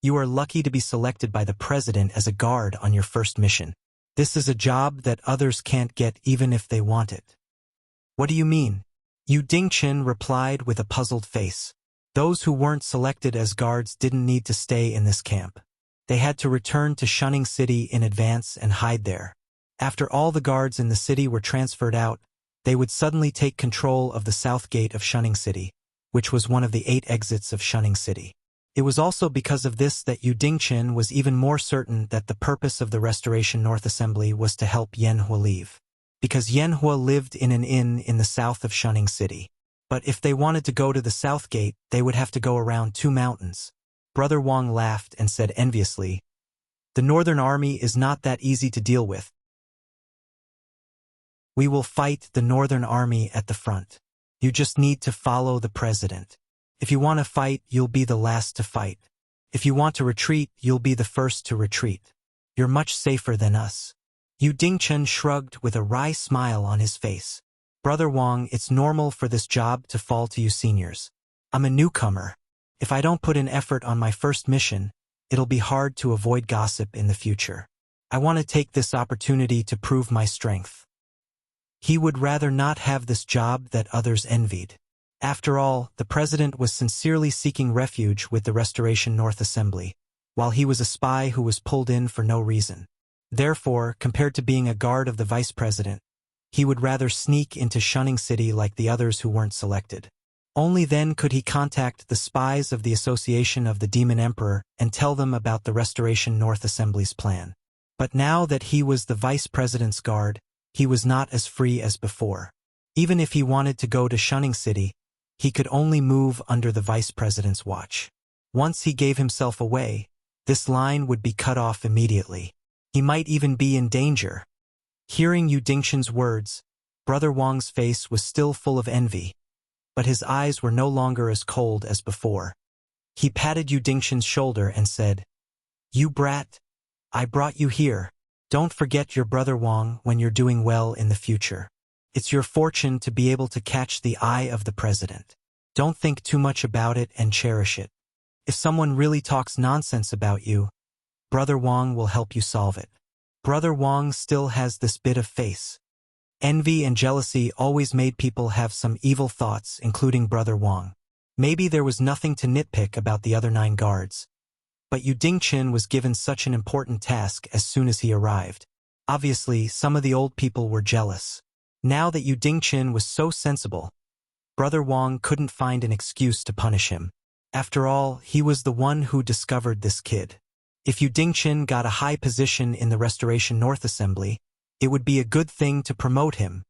you are lucky to be selected by the president as a guard on your first mission. This is a job that others can't get even if they want it." "What do you mean?" Yu Dingchen replied with a puzzled face. Those who weren't selected as guards didn't need to stay in this camp. They had to return to Shunning City in advance and hide there. After all the guards in the city were transferred out, they would suddenly take control of the south gate of Shunning City, which was one of the 8 exits of Shunning City. It was also because of this that Yu Dingchen was even more certain that the purpose of the Restoration North Assembly was to help Yanhua leave. Because Yanhua lived in an inn in the south of Shunning City. But if they wanted to go to the south gate, they would have to go around 2 mountains. Brother Wang laughed and said enviously, "The Northern Army is not that easy to deal with. We will fight the Northern Army at the front. You just need to follow the president. If you want to fight, you'll be the last to fight. If you want to retreat, you'll be the first to retreat. You're much safer than us." Yu Dingchen shrugged with a wry smile on his face. "Brother Wang, it's normal for this job to fall to you seniors. I'm a newcomer. If I don't put in effort on my first mission, it'll be hard to avoid gossip in the future. I want to take this opportunity to prove my strength." He would rather not have this job that others envied. After all, the president was sincerely seeking refuge with the Restoration North Assembly, while he was a spy who was pulled in for no reason. Therefore, compared to being a guard of the vice president, he would rather sneak into Shunning City like the others who weren't selected. Only then could he contact the spies of the Association of the Demon Emperor and tell them about the Restoration North Assembly's plan. But now that he was the vice president's guard, he was not as free as before. Even if he wanted to go to Shunning City, he could only move under the vice president's watch. Once he gave himself away, this line would be cut off immediately. He might even be in danger. Hearing Yu Dingxin's words, Brother Wang's face was still full of envy, but his eyes were no longer as cold as before. He patted Yu Dingxin's shoulder and said, "You brat, I brought you here. Don't forget your brother Wang when you're doing well in the future. It's your fortune to be able to catch the eye of the president. Don't think too much about it and cherish it. If someone really talks nonsense about you, Brother Wang will help you solve it." Brother Wang still has this bit of face. Envy and jealousy always made people have some evil thoughts, including Brother Wang. Maybe there was nothing to nitpick about the other 9 guards. But Yu Dingxin was given such an important task as soon as he arrived. Obviously, some of the old people were jealous. Now that Yu Dingxin was so sensible, Brother Wang couldn't find an excuse to punish him. After all, he was the one who discovered this kid. If Yu Dingxin got a high position in the Restoration North Assembly, it would be a good thing to promote him.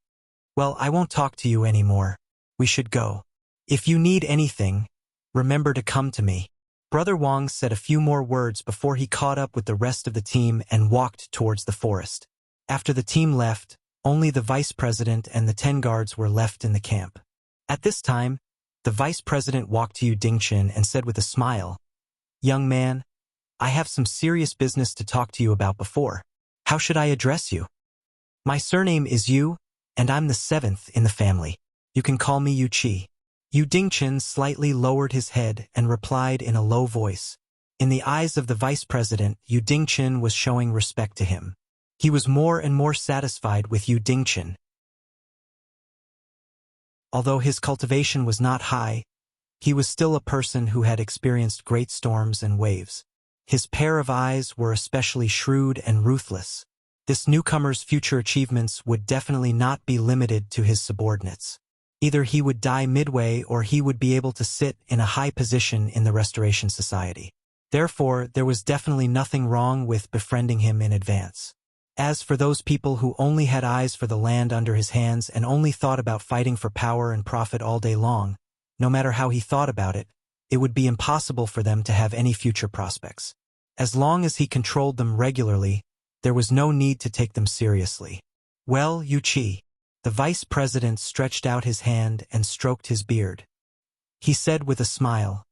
Well, I won't talk to you anymore. We should go. If you need anything, remember to come to me. Brother Wang said a few more words before he caught up with the rest of the team and walked towards the forest. After the team left, only the vice president and the 10 guards were left in the camp. At this time, the vice president walked to Yu Dingxin and said with a smile, "Young man, I have some serious business to talk to you about before. How should I address you? My surname is Yu, and I'm the 7th in the family. You can call me Yu Qi." Yu Dingxin slightly lowered his head and replied in a low voice. In the eyes of the vice president, Yu Dingxin was showing respect to him. He was more and more satisfied with Yu Dingxin. Although his cultivation was not high, he was still a person who had experienced great storms and waves. His pair of eyes were especially shrewd and ruthless. This newcomer's future achievements would definitely not be limited to his subordinates. Either he would die midway or he would be able to sit in a high position in the Restoration Society. Therefore, there was definitely nothing wrong with befriending him in advance. As for those people who only had eyes for the land under his hands and only thought about fighting for power and profit all day long, no matter how he thought about it, it would be impossible for them to have any future prospects. As long as he controlled them regularly, there was no need to take them seriously. "Well, Yu Qi," the vice president stretched out his hand and stroked his beard. He said with a smile,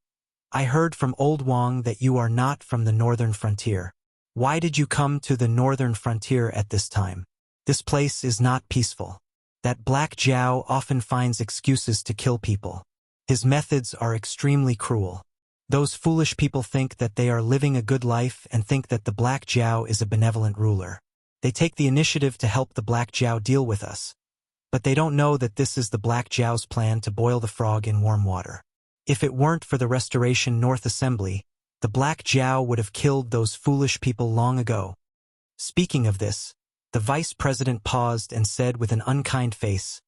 "I heard from old Wang that you are not from the northern frontier. Why did you come to the northern frontier at this time? This place is not peaceful. That Black Jiao often finds excuses to kill people. His methods are extremely cruel. Those foolish people think that they are living a good life and think that the Black Jiao is a benevolent ruler. They take the initiative to help the Black Jiao deal with us. But they don't know that this is the Black Jiao's plan to boil the frog in warm water. If it weren't for the Restoration North Assembly, the Black Jiao would have killed those foolish people long ago." Speaking of this, the vice president paused and said with an unkind face,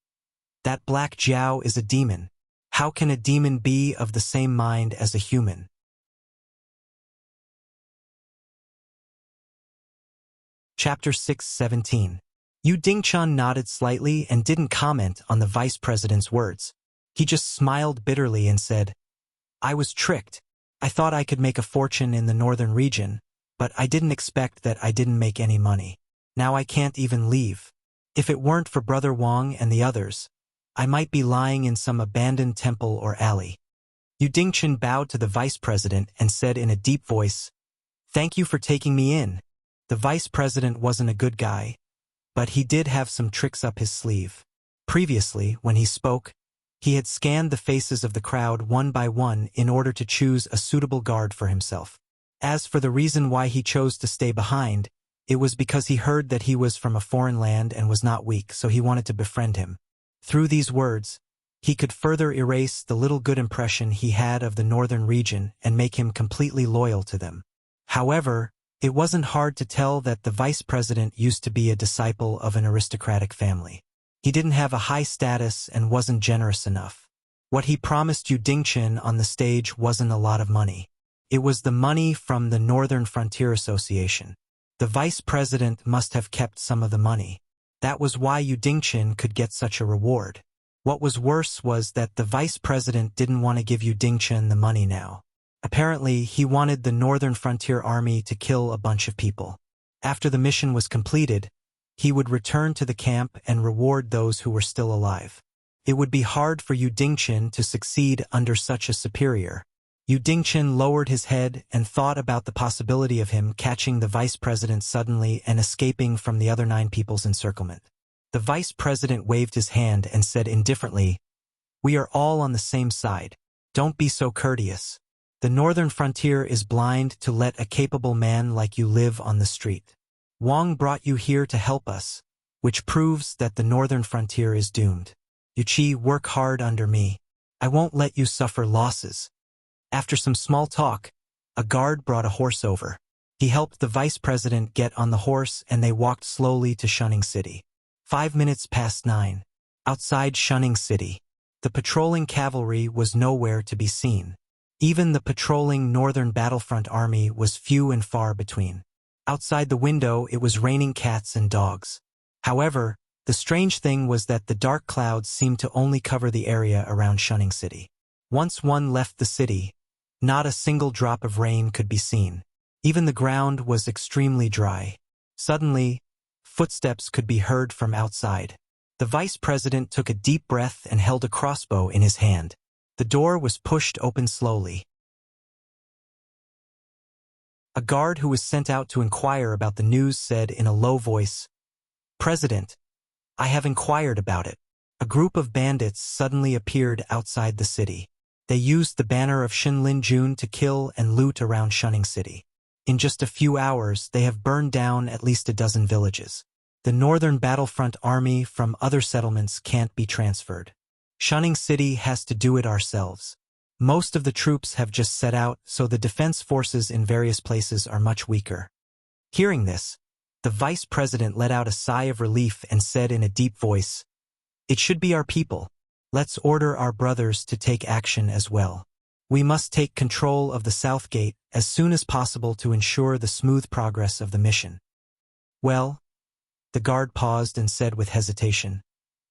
"That Black Jiao is a demon. How can a demon be of the same mind as a human?" Chapter 6:17. Yu Dingxin nodded slightly and didn't comment on the vice president's words. He just smiled bitterly and said, "I was tricked. I thought I could make a fortune in the northern region, but I didn't expect that I didn't make any money. Now I can't even leave. If it weren't for Brother Wang and the others, I might be lying in some abandoned temple or alley." Yu Dingxin bowed to the vice president and said in a deep voice, "Thank you for taking me in." The vice president wasn't a good guy, but he did have some tricks up his sleeve. Previously, when he spoke, he had scanned the faces of the crowd one by one in order to choose a suitable guard for himself. As for the reason why he chose to stay behind, it was because he heard that he was from a foreign land and was not weak, so he wanted to befriend him. Through these words, he could further erase the little good impression he had of the northern region and make him completely loyal to them. However, it wasn't hard to tell that the vice president used to be a disciple of an aristocratic family. He didn't have a high status and wasn't generous enough. What he promised Yu Dingchen on the stage wasn't a lot of money. It was the money from the Northern Frontier Association. The vice president must have kept some of the money. That was why Yu Dingchen could get such a reward. What was worse was that the vice president didn't want to give Yu Dingchen the money now. Apparently, he wanted the Northern Frontier Army to kill a bunch of people. After the mission was completed, he would return to the camp and reward those who were still alive. It would be hard for Yu Dingchen to succeed under such a superior. Yu Dingchen lowered his head and thought about the possibility of him catching the vice president suddenly and escaping from the other 9 people's encirclement. The vice president waved his hand and said indifferently, "We are all on the same side. Don't be so courteous. The Northern Frontier is blind to let a capable man like you live on the street. Wang brought you here to help us, which proves that the Northern Frontier is doomed. Yuqi, work hard under me. I won't let you suffer losses." After some small talk, a guard brought a horse over. He helped the vice president get on the horse and they walked slowly to Shunning City. 5 minutes past 9. Outside Shunning City, the patrolling cavalry was nowhere to be seen. Even the patrolling Northern Battlefront Army was few and far between. Outside the window, it was raining cats and dogs. However, the strange thing was that the dark clouds seemed to only cover the area around Shunning City. Once one left the city, not a single drop of rain could be seen. Even the ground was extremely dry. Suddenly, footsteps could be heard from outside. The vice president took a deep breath and held a crossbow in his hand. The door was pushed open slowly. A guard who was sent out to inquire about the news said in a low voice, "President, I have inquired about it." A group of bandits suddenly appeared outside the city. They used the banner of Shinlin Jun to kill and loot around Shunning City. In just a few hours, they have burned down at least a dozen villages. The Northern Battlefront Army from other settlements can't be transferred. Shunning City has to do it ourselves. Most of the troops have just set out, so the defense forces in various places are much weaker. Hearing this, the vice president let out a sigh of relief and said in a deep voice, "It should be our people. Let's order our brothers to take action as well. We must take control of the South Gate as soon as possible to ensure the smooth progress of the mission." "Well," the guard paused and said with hesitation,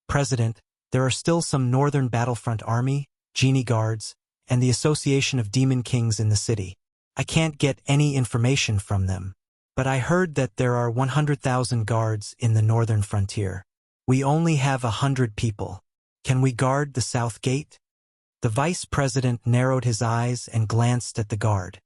"President, there are still some Northern Battlefront Army, Genie Guards, and the Association of Demon Kings in the city. I can't get any information from them. But I heard that there are 100,000 guards in the Northern Frontier. We only have 100 people. Can we guard the South Gate?" The vice president narrowed his eyes and glanced at the guard.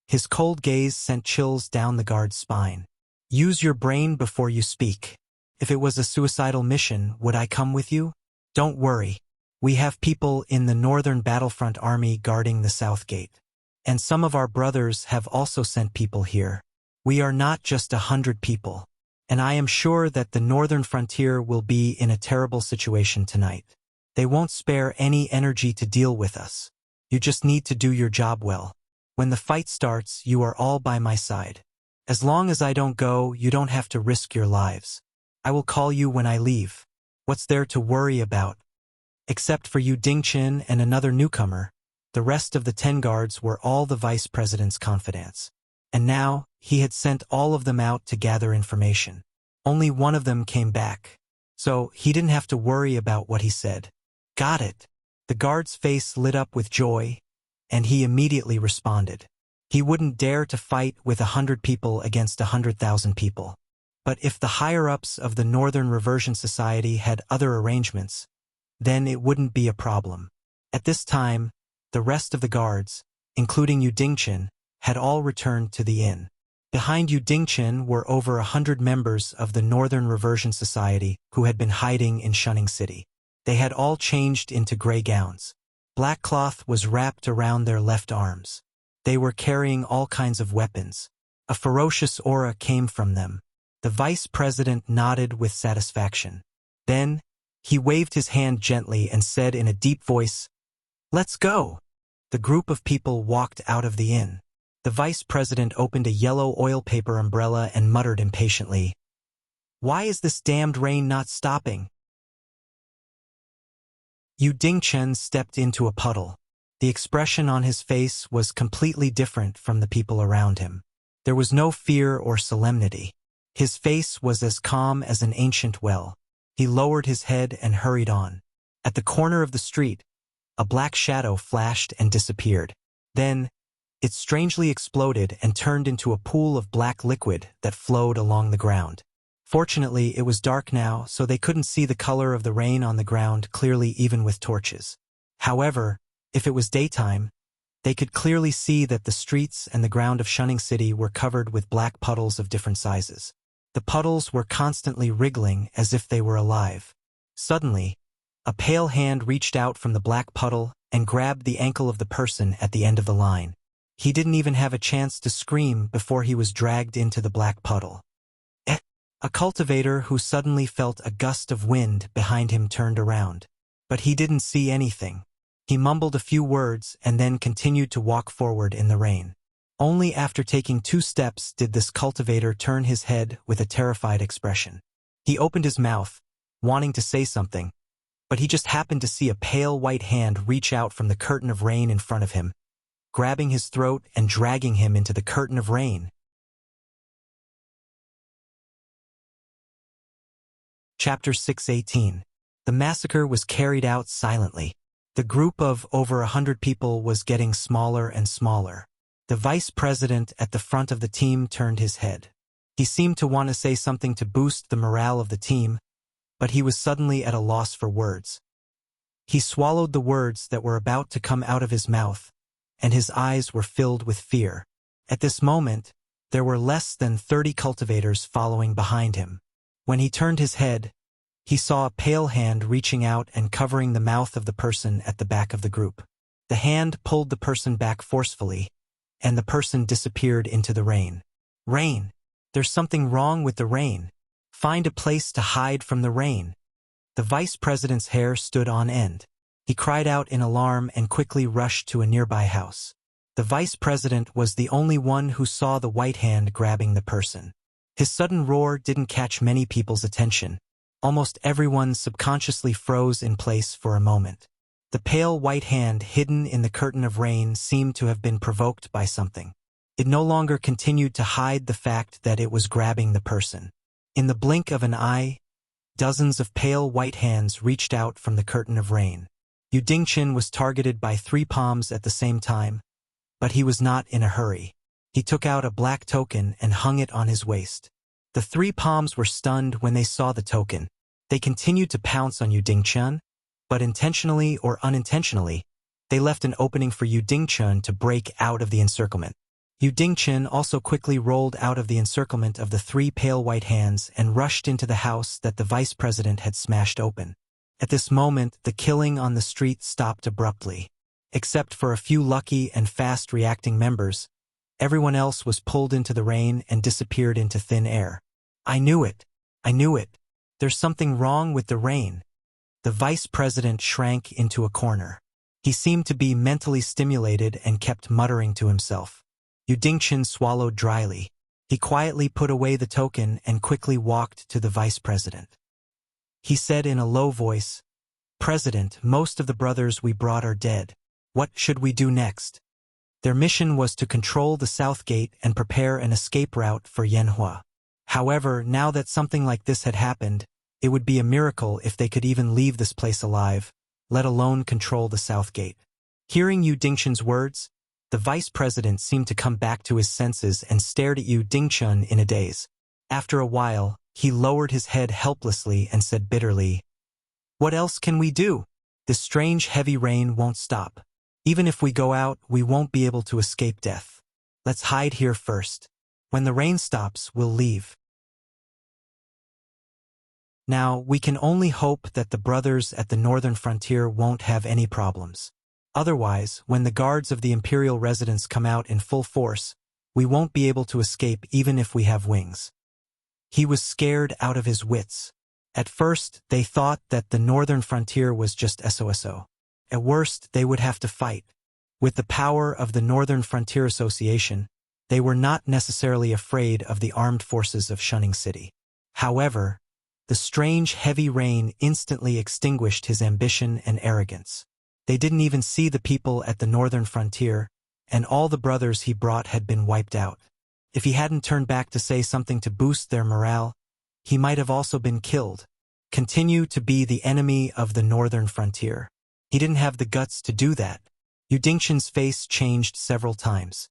His cold gaze sent chills down the guard's spine. "Use your brain before you speak. If it was a suicidal mission, would I come with you? Don't worry. We have people in the Northern Battlefront Army guarding the South Gate. And some of our brothers have also sent people here. We are not just 100 people. And I am sure that the Northern Frontier will be in a terrible situation tonight. They won't spare any energy to deal with us. You just need to do your job well. When the fight starts, you are all by my side. As long as I don't go, you don't have to risk your lives. I will call you when I leave. What's there to worry about?" Except for Yu Dingchen and another newcomer, the rest of the 10 guards were all the vice president's confidants. And now, he had sent all of them out to gather information. Only one of them came back. So, he didn't have to worry about what he said. "Got it." The guard's face lit up with joy, and he immediately responded. He wouldn't dare to fight with 100 people against 100,000 people. But if the higher-ups of the Northern Reversion Society had other arrangements, then it wouldn't be a problem. At this time, the rest of the guards, including Yu Dingchen, had all returned to the inn. Behind Yu Dingchen were over 100 members of the Northern Reversion Society who had been hiding in Shunning City. They had all changed into gray gowns. Black cloth was wrapped around their left arms. They were carrying all kinds of weapons. A ferocious aura came from them. The vice president nodded with satisfaction. Then, he waved his hand gently and said in a deep voice, "Let's go." The group of people walked out of the inn. The vice president opened a yellow oil paper umbrella and muttered impatiently, "Why is this damned rain not stopping?" Yu Dingchen stepped into a puddle. The expression on his face was completely different from the people around him. There was no fear or solemnity. His face was as calm as an ancient well. He lowered his head and hurried on. At the corner of the street, a black shadow flashed and disappeared. Then, it strangely exploded and turned into a pool of black liquid that flowed along the ground. Fortunately, it was dark now, so they couldn't see the color of the rain on the ground clearly even with torches. However, if it was daytime, they could clearly see that the streets and the ground of Shunning City were covered with black puddles of different sizes. The puddles were constantly wriggling as if they were alive. Suddenly, a pale hand reached out from the black puddle and grabbed the ankle of the person at the end of the line. He didn't even have a chance to scream before he was dragged into the black puddle. A cultivator who suddenly felt a gust of wind behind him turned around. But he didn't see anything. He mumbled a few words and then continued to walk forward in the rain. Only after taking 2 steps did this cultivator turn his head with a terrified expression. He opened his mouth, wanting to say something, but he just happened to see a pale white hand reach out from the curtain of rain in front of him, grabbing his throat and dragging him into the curtain of rain. Chapter 618. The massacre was carried out silently. The group of over 100 people was getting smaller and smaller. The vice president at the front of the team turned his head. He seemed to want to say something to boost the morale of the team, but he was suddenly at a loss for words. He swallowed the words that were about to come out of his mouth, and his eyes were filled with fear. At this moment, there were less than 30 cultivators following behind him. When he turned his head, he saw a pale hand reaching out and covering the mouth of the person at the back of the group. The hand pulled the person back forcefully, and the person disappeared into the rain. Rain! There's something wrong with the rain. Find a place to hide from the rain. The vice president's hair stood on end. He cried out in alarm and quickly rushed to a nearby house. The vice president was the only one who saw the white hand grabbing the person. His sudden roar didn't catch many people's attention. Almost everyone subconsciously froze in place for a moment. The pale white hand hidden in the curtain of rain seemed to have been provoked by something. It no longer continued to hide the fact that it was grabbing the person. In the blink of an eye, dozens of pale white hands reached out from the curtain of rain. Yu Dingchen was targeted by 3 palms at the same time, but he was not in a hurry. He took out a black token and hung it on his waist. The 3 palms were stunned when they saw the token. They continued to pounce on Yu Dingchen, but intentionally or unintentionally, they left an opening for Yu Dingchen to break out of the encirclement. Yu Dingchen also quickly rolled out of the encirclement of the 3 pale white hands and rushed into the house that the vice president had smashed open. At this moment, the killing on the street stopped abruptly. Except for a few lucky and fast-reacting members, everyone else was pulled into the rain and disappeared into thin air. I knew it. I knew it. There's something wrong with the rain. The vice president shrank into a corner. He seemed to be mentally stimulated and kept muttering to himself. Yu Dingchen swallowed dryly. He quietly put away the token and quickly walked to the vice president. He said in a low voice, "President, most of the brothers we brought are dead. What should we do next?" Their mission was to control the south gate and prepare an escape route for Yanhua. However, now that something like this had happened, it would be a miracle if they could even leave this place alive, let alone control the south gate. Hearing Yu Dingchen's words, the vice president seemed to come back to his senses and stared at Yu Dingchen in a daze. After a while, he lowered his head helplessly and said bitterly, "What else can we do? This strange heavy rain won't stop. Even if we go out, we won't be able to escape death. Let's hide here first. When the rain stops, we'll leave." Now, we can only hope that the brothers at the northern frontier won't have any problems. Otherwise, when the guards of the imperial residence come out in full force, we won't be able to escape even if we have wings. He was scared out of his wits. At first, they thought that the northern frontier was just SOSO. At worst, they would have to fight. With the power of the Northern Frontier Association, they were not necessarily afraid of the armed forces of Shunning City. However, The strange, heavy rain instantly extinguished his ambition and arrogance. They didn't even see the people at the northern frontier, and all the brothers he brought had been wiped out. If he hadn't turned back to say something to boost their morale, he might have also been killed. Continue to be the enemy of the northern frontier. He didn't have the guts to do that. Yudingchen's face changed several times.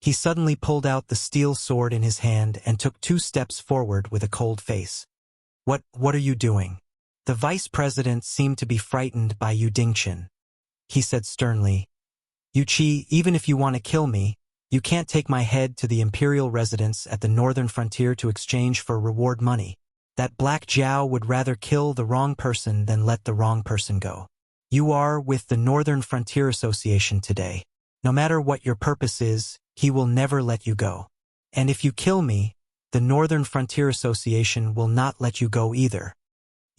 He suddenly pulled out the steel sword in his hand and took 2 steps forward with a cold face. What are you doing? The vice president seemed to be frightened by Yudingchen. He said sternly, Yuchi, even if you want to kill me, you can't take my head to the imperial residence at the northern frontier to exchange for reward money. That Black Jiao would rather kill the wrong person than let the wrong person go. You are with the Northern Frontier Association today. No matter what your purpose is, he will never let you go. And if you kill me, the Northern Frontier Association will not let you go either.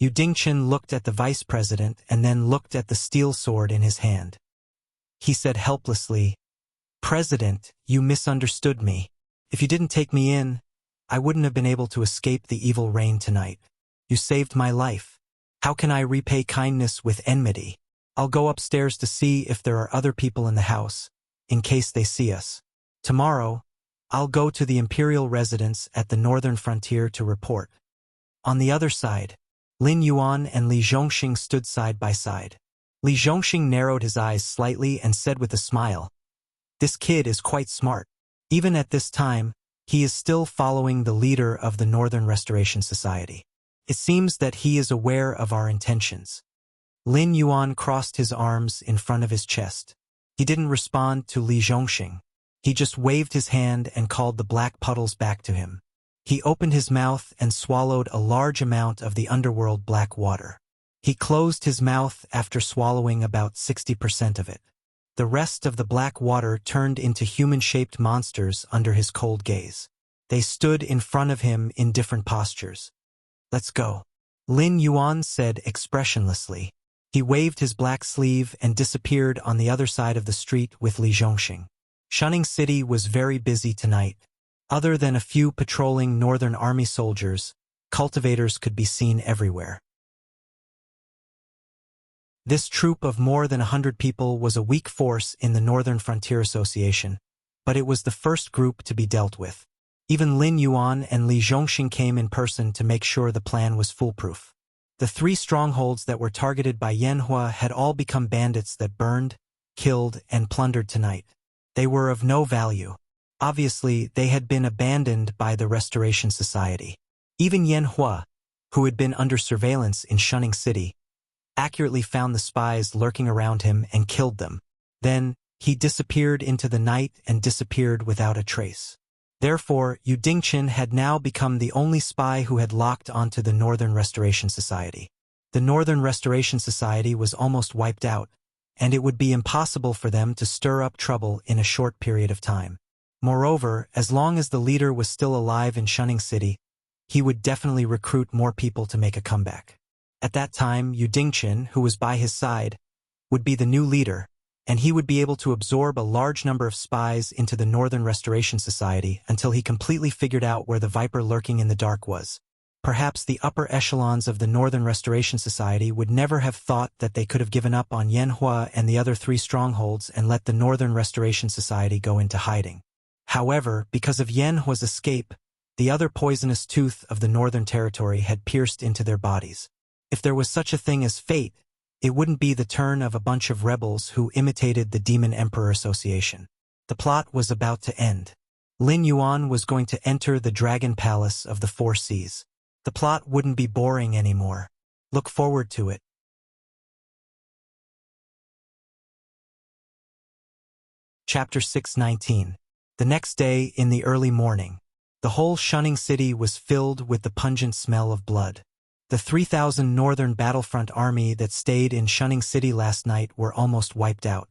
Yudingchen looked at the vice president and then looked at the steel sword in his hand. He said helplessly, President, you misunderstood me. If you didn't take me in, I wouldn't have been able to escape the evil rain tonight. You saved my life. How can I repay kindness with enmity? I'll go upstairs to see if there are other people in the house, in case they see us. Tomorrow, I'll go to the imperial residence at the northern frontier to report. On the other side, Lin Yuan and Li Zhongxing stood side by side. Li Zhongxing narrowed his eyes slightly and said with a smile, This kid is quite smart. Even at this time, he is still following the leader of the Northern Restoration Society. It seems that he is aware of our intentions. Lin Yuan crossed his arms in front of his chest. He didn't respond to Li Zhongxing. He just waved his hand and called the black puddles back to him. He opened his mouth and swallowed a large amount of the underworld black water. He closed his mouth after swallowing about 60% of it. The rest of the black water turned into human-shaped monsters under his cold gaze. They stood in front of him in different postures. Let's go. Lin Yuan said expressionlessly. He waved his black sleeve and disappeared on the other side of the street with Li Zhongxing. Shunning City was very busy tonight. Other than a few patrolling Northern Army soldiers, cultivators could be seen everywhere. This troop of more than 100 people was a weak force in the Northern Frontier Association, but it was the first group to be dealt with. Even Lin Yuan and Li Zhongxing came in person to make sure the plan was foolproof. The 3 strongholds that were targeted by Yanhua had all become bandits that burned, killed, and plundered tonight. They were of no value. Obviously, they had been abandoned by the Restoration Society. Even Yanhua, who had been under surveillance in Shunning City, accurately found the spies lurking around him and killed them. Then, he disappeared into the night and disappeared without a trace. Therefore, Yudingchen had now become the only spy who had locked onto the Northern Restoration Society. The Northern Restoration Society was almost wiped out, and it would be impossible for them to stir up trouble in a short period of time. Moreover, as long as the leader was still alive in Shunning City, he would definitely recruit more people to make a comeback. At that time, Yudingchen, who was by his side, would be the new leader, and he would be able to absorb a large number of spies into the Northern Restoration Society until he completely figured out where the viper lurking in the dark was. Perhaps the upper echelons of the Northern Restoration Society would never have thought that they could have given up on Yanhua and the other 3 strongholds and let the Northern Restoration Society go into hiding. However, because of Yanhua's escape, the other poisonous tooth of the Northern Territory had pierced into their bodies. If there was such a thing as fate, it wouldn't be the turn of a bunch of rebels who imitated the Demon Emperor Association. The plot was about to end. Lin Yuan was going to enter the Dragon Palace of the 4 Seas. The plot wouldn't be boring anymore. Look forward to it. Chapter 619. The next day, in the early morning, the whole Shunning City was filled with the pungent smell of blood. The 3,000 Northern Battlefront Army that stayed in Shunning City last night were almost wiped out.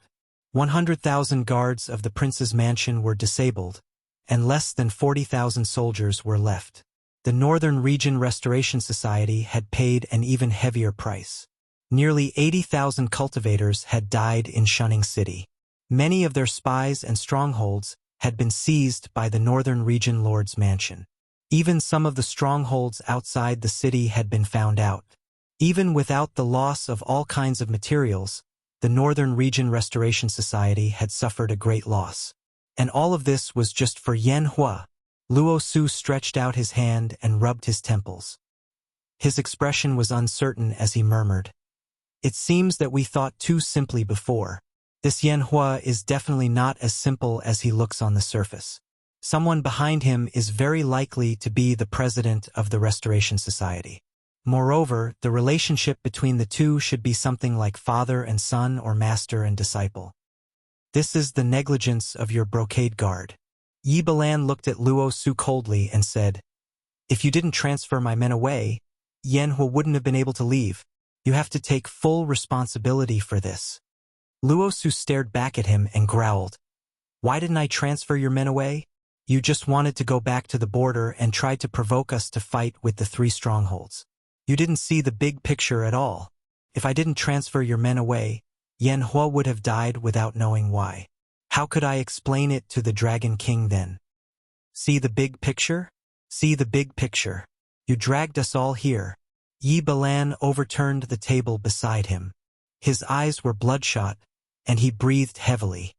100,000 guards of the prince's mansion were disabled, and less than 40,000 soldiers were left. The Northern Region Restoration Society had paid an even heavier price. Nearly 80,000 cultivators had died in Shunning City. Many of their spies and strongholds had been seized by the Northern Region Lord's mansion. Even some of the strongholds outside the city had been found out. Even without the loss of all kinds of materials, the Northern Region Restoration Society had suffered a great loss. And all of this was just for Yan Hua. Luo Su stretched out his hand and rubbed his temples. His expression was uncertain as he murmured, "It seems that we thought too simply before. This Yan Hua is definitely not as simple as he looks on the surface. Someone behind him is very likely to be the president of the Restoration Society. Moreover, the relationship between the two should be something like father and son or master and disciple. This is the negligence of your brocade guard." Yi Balan looked at Luo Su coldly and said, "If you didn't transfer my men away, Yan Hua wouldn't have been able to leave. You have to take full responsibility for this." Luo Su stared back at him and growled, "Why didn't I transfer your men away? You just wanted to go back to the border and tried to provoke us to fight with the 3 strongholds. You didn't see the big picture at all. If I didn't transfer your men away, Yan Hua would have died without knowing why. How could I explain it to the Dragon King then? See the big picture? See the big picture. You dragged us all here." Yi Balan overturned the table beside him. His eyes were bloodshot, and he breathed heavily.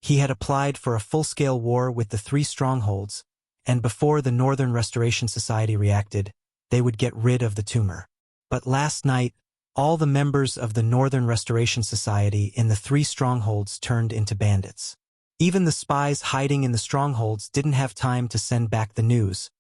He had applied for a full-scale war with the 3 strongholds, and before the Northern Restoration Society reacted, they would get rid of the tumor. But last night, all the members of the Northern Restoration Society in the 3 strongholds turned into bandits. Even the spies hiding in the strongholds didn't have time to send back the news,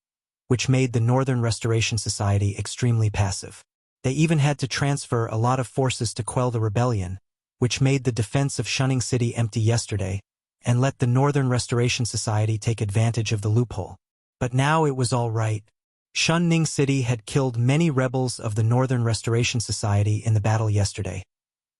which made the Northern Restoration Society extremely passive. They even had to transfer a lot of forces to quell the rebellion, which made the defense of Shunning City empty yesterday, and let the Northern Restoration Society take advantage of the loophole. But now it was all right. Shunning City had killed many rebels of the Northern Restoration Society in the battle yesterday,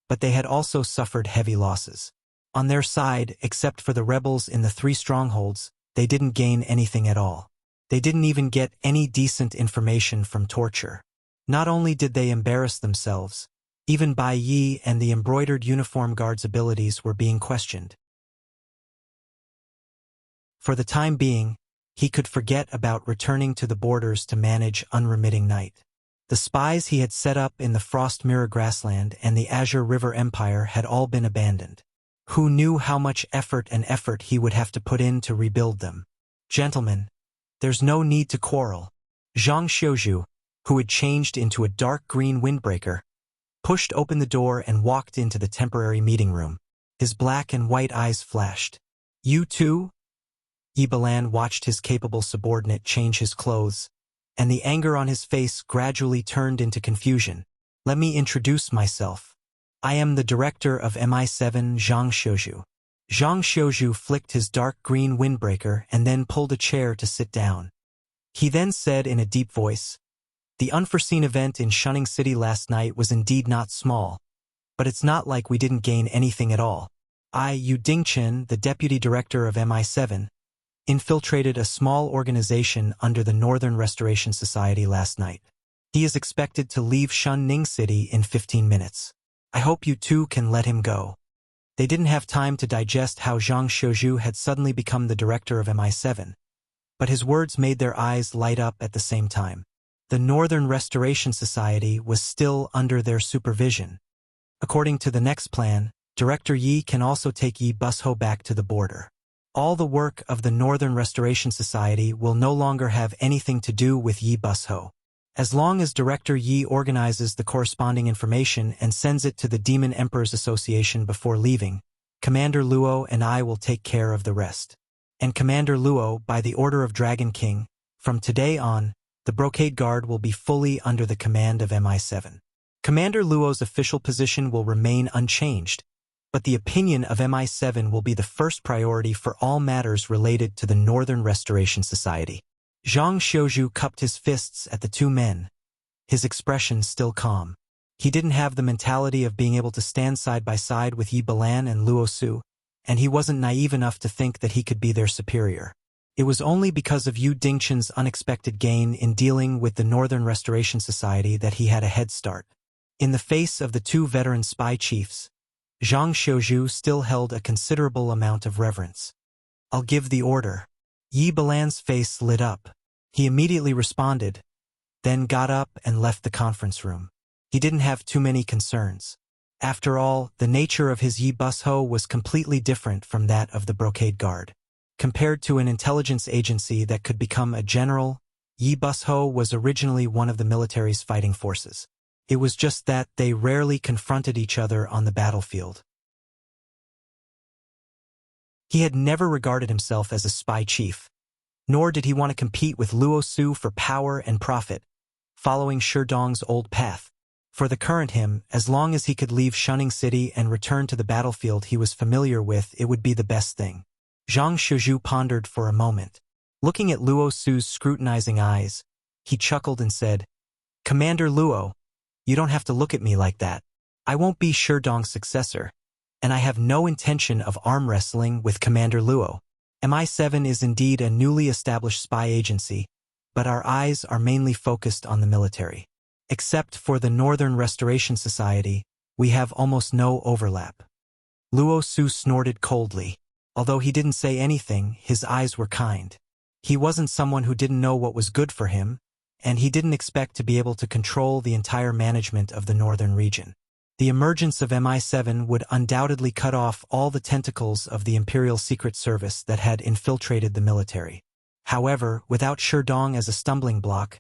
but they had also suffered heavy losses. On their side, except for the rebels in the 3 strongholds, they didn't gain anything at all. They didn't even get any decent information from torture. Not only did they embarrass themselves, even Bai Yi and the embroidered uniform guard's abilities were being questioned. For the time being, he could forget about returning to the borders to manage unremitting night. The spies he had set up in the Frost Mirror Grassland and the Azure River Empire had all been abandoned. Who knew how much effort he would have to put in to rebuild them? "Gentlemen, there's no need to quarrel." Zhang Xiuzhu, who had changed into a dark green windbreaker, pushed open the door and walked into the temporary meeting room. His black and white eyes flashed. "You too?" Yi Balan watched his capable subordinate change his clothes, and the anger on his face gradually turned into confusion. "Let me introduce myself. I am the director of MI7, Zhang Xiuzhu." Zhang Xiuzhu flicked his dark green windbreaker and then pulled a chair to sit down. He then said in a deep voice, "The unforeseen event in Shunning City last night was indeed not small, but it's not like we didn't gain anything at all. Yu Dingchen, the deputy director of MI7, infiltrated a small organization under the Northern Restoration Society last night. He is expected to leave Shunning City in 15 minutes. I hope you two can let him go." They didn't have time to digest how Zhang Xiuzhu had suddenly become the director of MI7, but his words made their eyes light up at the same time. The Northern Restoration Society was still under their supervision. According to the next plan, Director Yi can also take Yi Busho back to the border. All the work of the Northern Restoration Society will no longer have anything to do with Yi Busho. As long as Director Yi organizes the corresponding information and sends it to the Demon Emperors Association before leaving, Commander Luo and I will take care of the rest. And Commander Luo, by the order of Dragon King, from today on, the Brocade Guard will be fully under the command of MI7. Commander Luo's official position will remain unchanged, but the opinion of MI7 will be the first priority for all matters related to the Northern Restoration Society. Zhang Xiuzhu cupped his fists at the 2 men, his expression still calm. He didn't have the mentality of being able to stand side by side with Yi Balan and Luo Su, and he wasn't naive enough to think that he could be their superior. It was only because of Yu Dingchen's unexpected gain in dealing with the Northern Restoration Society that he had a head start. In the face of the 2 veteran spy chiefs, Zhang Xiuzhu still held a considerable amount of reverence. "I'll give the order." Yi Balan's face lit up. He immediately responded, then got up and left the conference room. He didn't have too many concerns. After all, the nature of his Yi Busho was completely different from that of the Brocade Guard. Compared to an intelligence agency that could become a general, Yi Busho was originally one of the military's fighting forces. It was just that they rarely confronted each other on the battlefield. He had never regarded himself as a spy chief, nor did he want to compete with Luo Su for power and profit, following Sherdong's old path. For the current him, as long as he could leave Shunning City and return to the battlefield he was familiar with, it would be the best thing. Zhang Shuzhu pondered for a moment. Looking at Luo Su's scrutinizing eyes, he chuckled and said, "Commander Luo, you don't have to look at me like that. I won't be Sherdong's successor, and I have no intention of arm wrestling with Commander Luo. MI7 is indeed a newly established spy agency, but our eyes are mainly focused on the military. Except for the Northern Restoration Society, we have almost no overlap." Luo Su snorted coldly. Although he didn't say anything, his eyes were kind. He wasn't someone who didn't know what was good for him, and he didn't expect to be able to control the entire management of the northern region. The emergence of MI7 would undoubtedly cut off all the tentacles of the Imperial Secret Service that had infiltrated the military. However, without Sherdong as a stumbling block,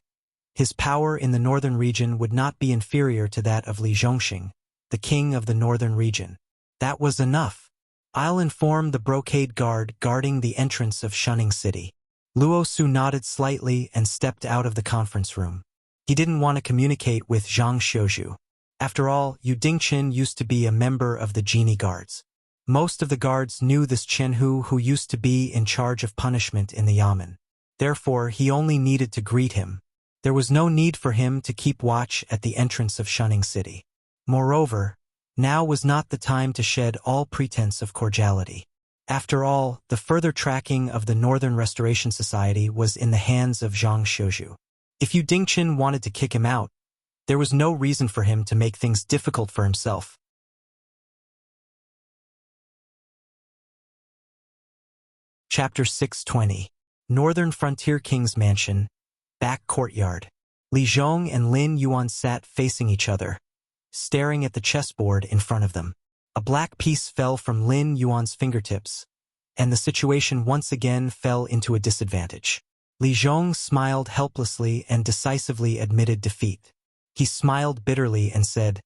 his power in the northern region would not be inferior to that of Li Zhongxing, the king of the northern region. That was enough. "I'll inform the Brocade Guard guarding the entrance of Shunning City." Luo Su nodded slightly and stepped out of the conference room. He didn't want to communicate with Zhang Shuzhu. After all, Yu Dingqin used to be a member of the Genie Guards. Most of the guards knew this Qianhu who used to be in charge of punishment in the Yamen. Therefore, he only needed to greet him. There was no need for him to keep watch at the entrance of Shunning City. Moreover, now was not the time to shed all pretense of cordiality. After all, the further tracking of the Northern Restoration Society was in the hands of Zhang Shuzhu. If Yu Dingqin wanted to kick him out, there was no reason for him to make things difficult for himself. Chapter 620. Northern Frontier King's Mansion, Back Courtyard. Li Zhong and Lin Yuan sat facing each other, staring at the chessboard in front of them. A black piece fell from Lin Yuan's fingertips, and the situation once again fell into a disadvantage. Li Zhong smiled helplessly and decisively admitted defeat. He smiled bitterly and said,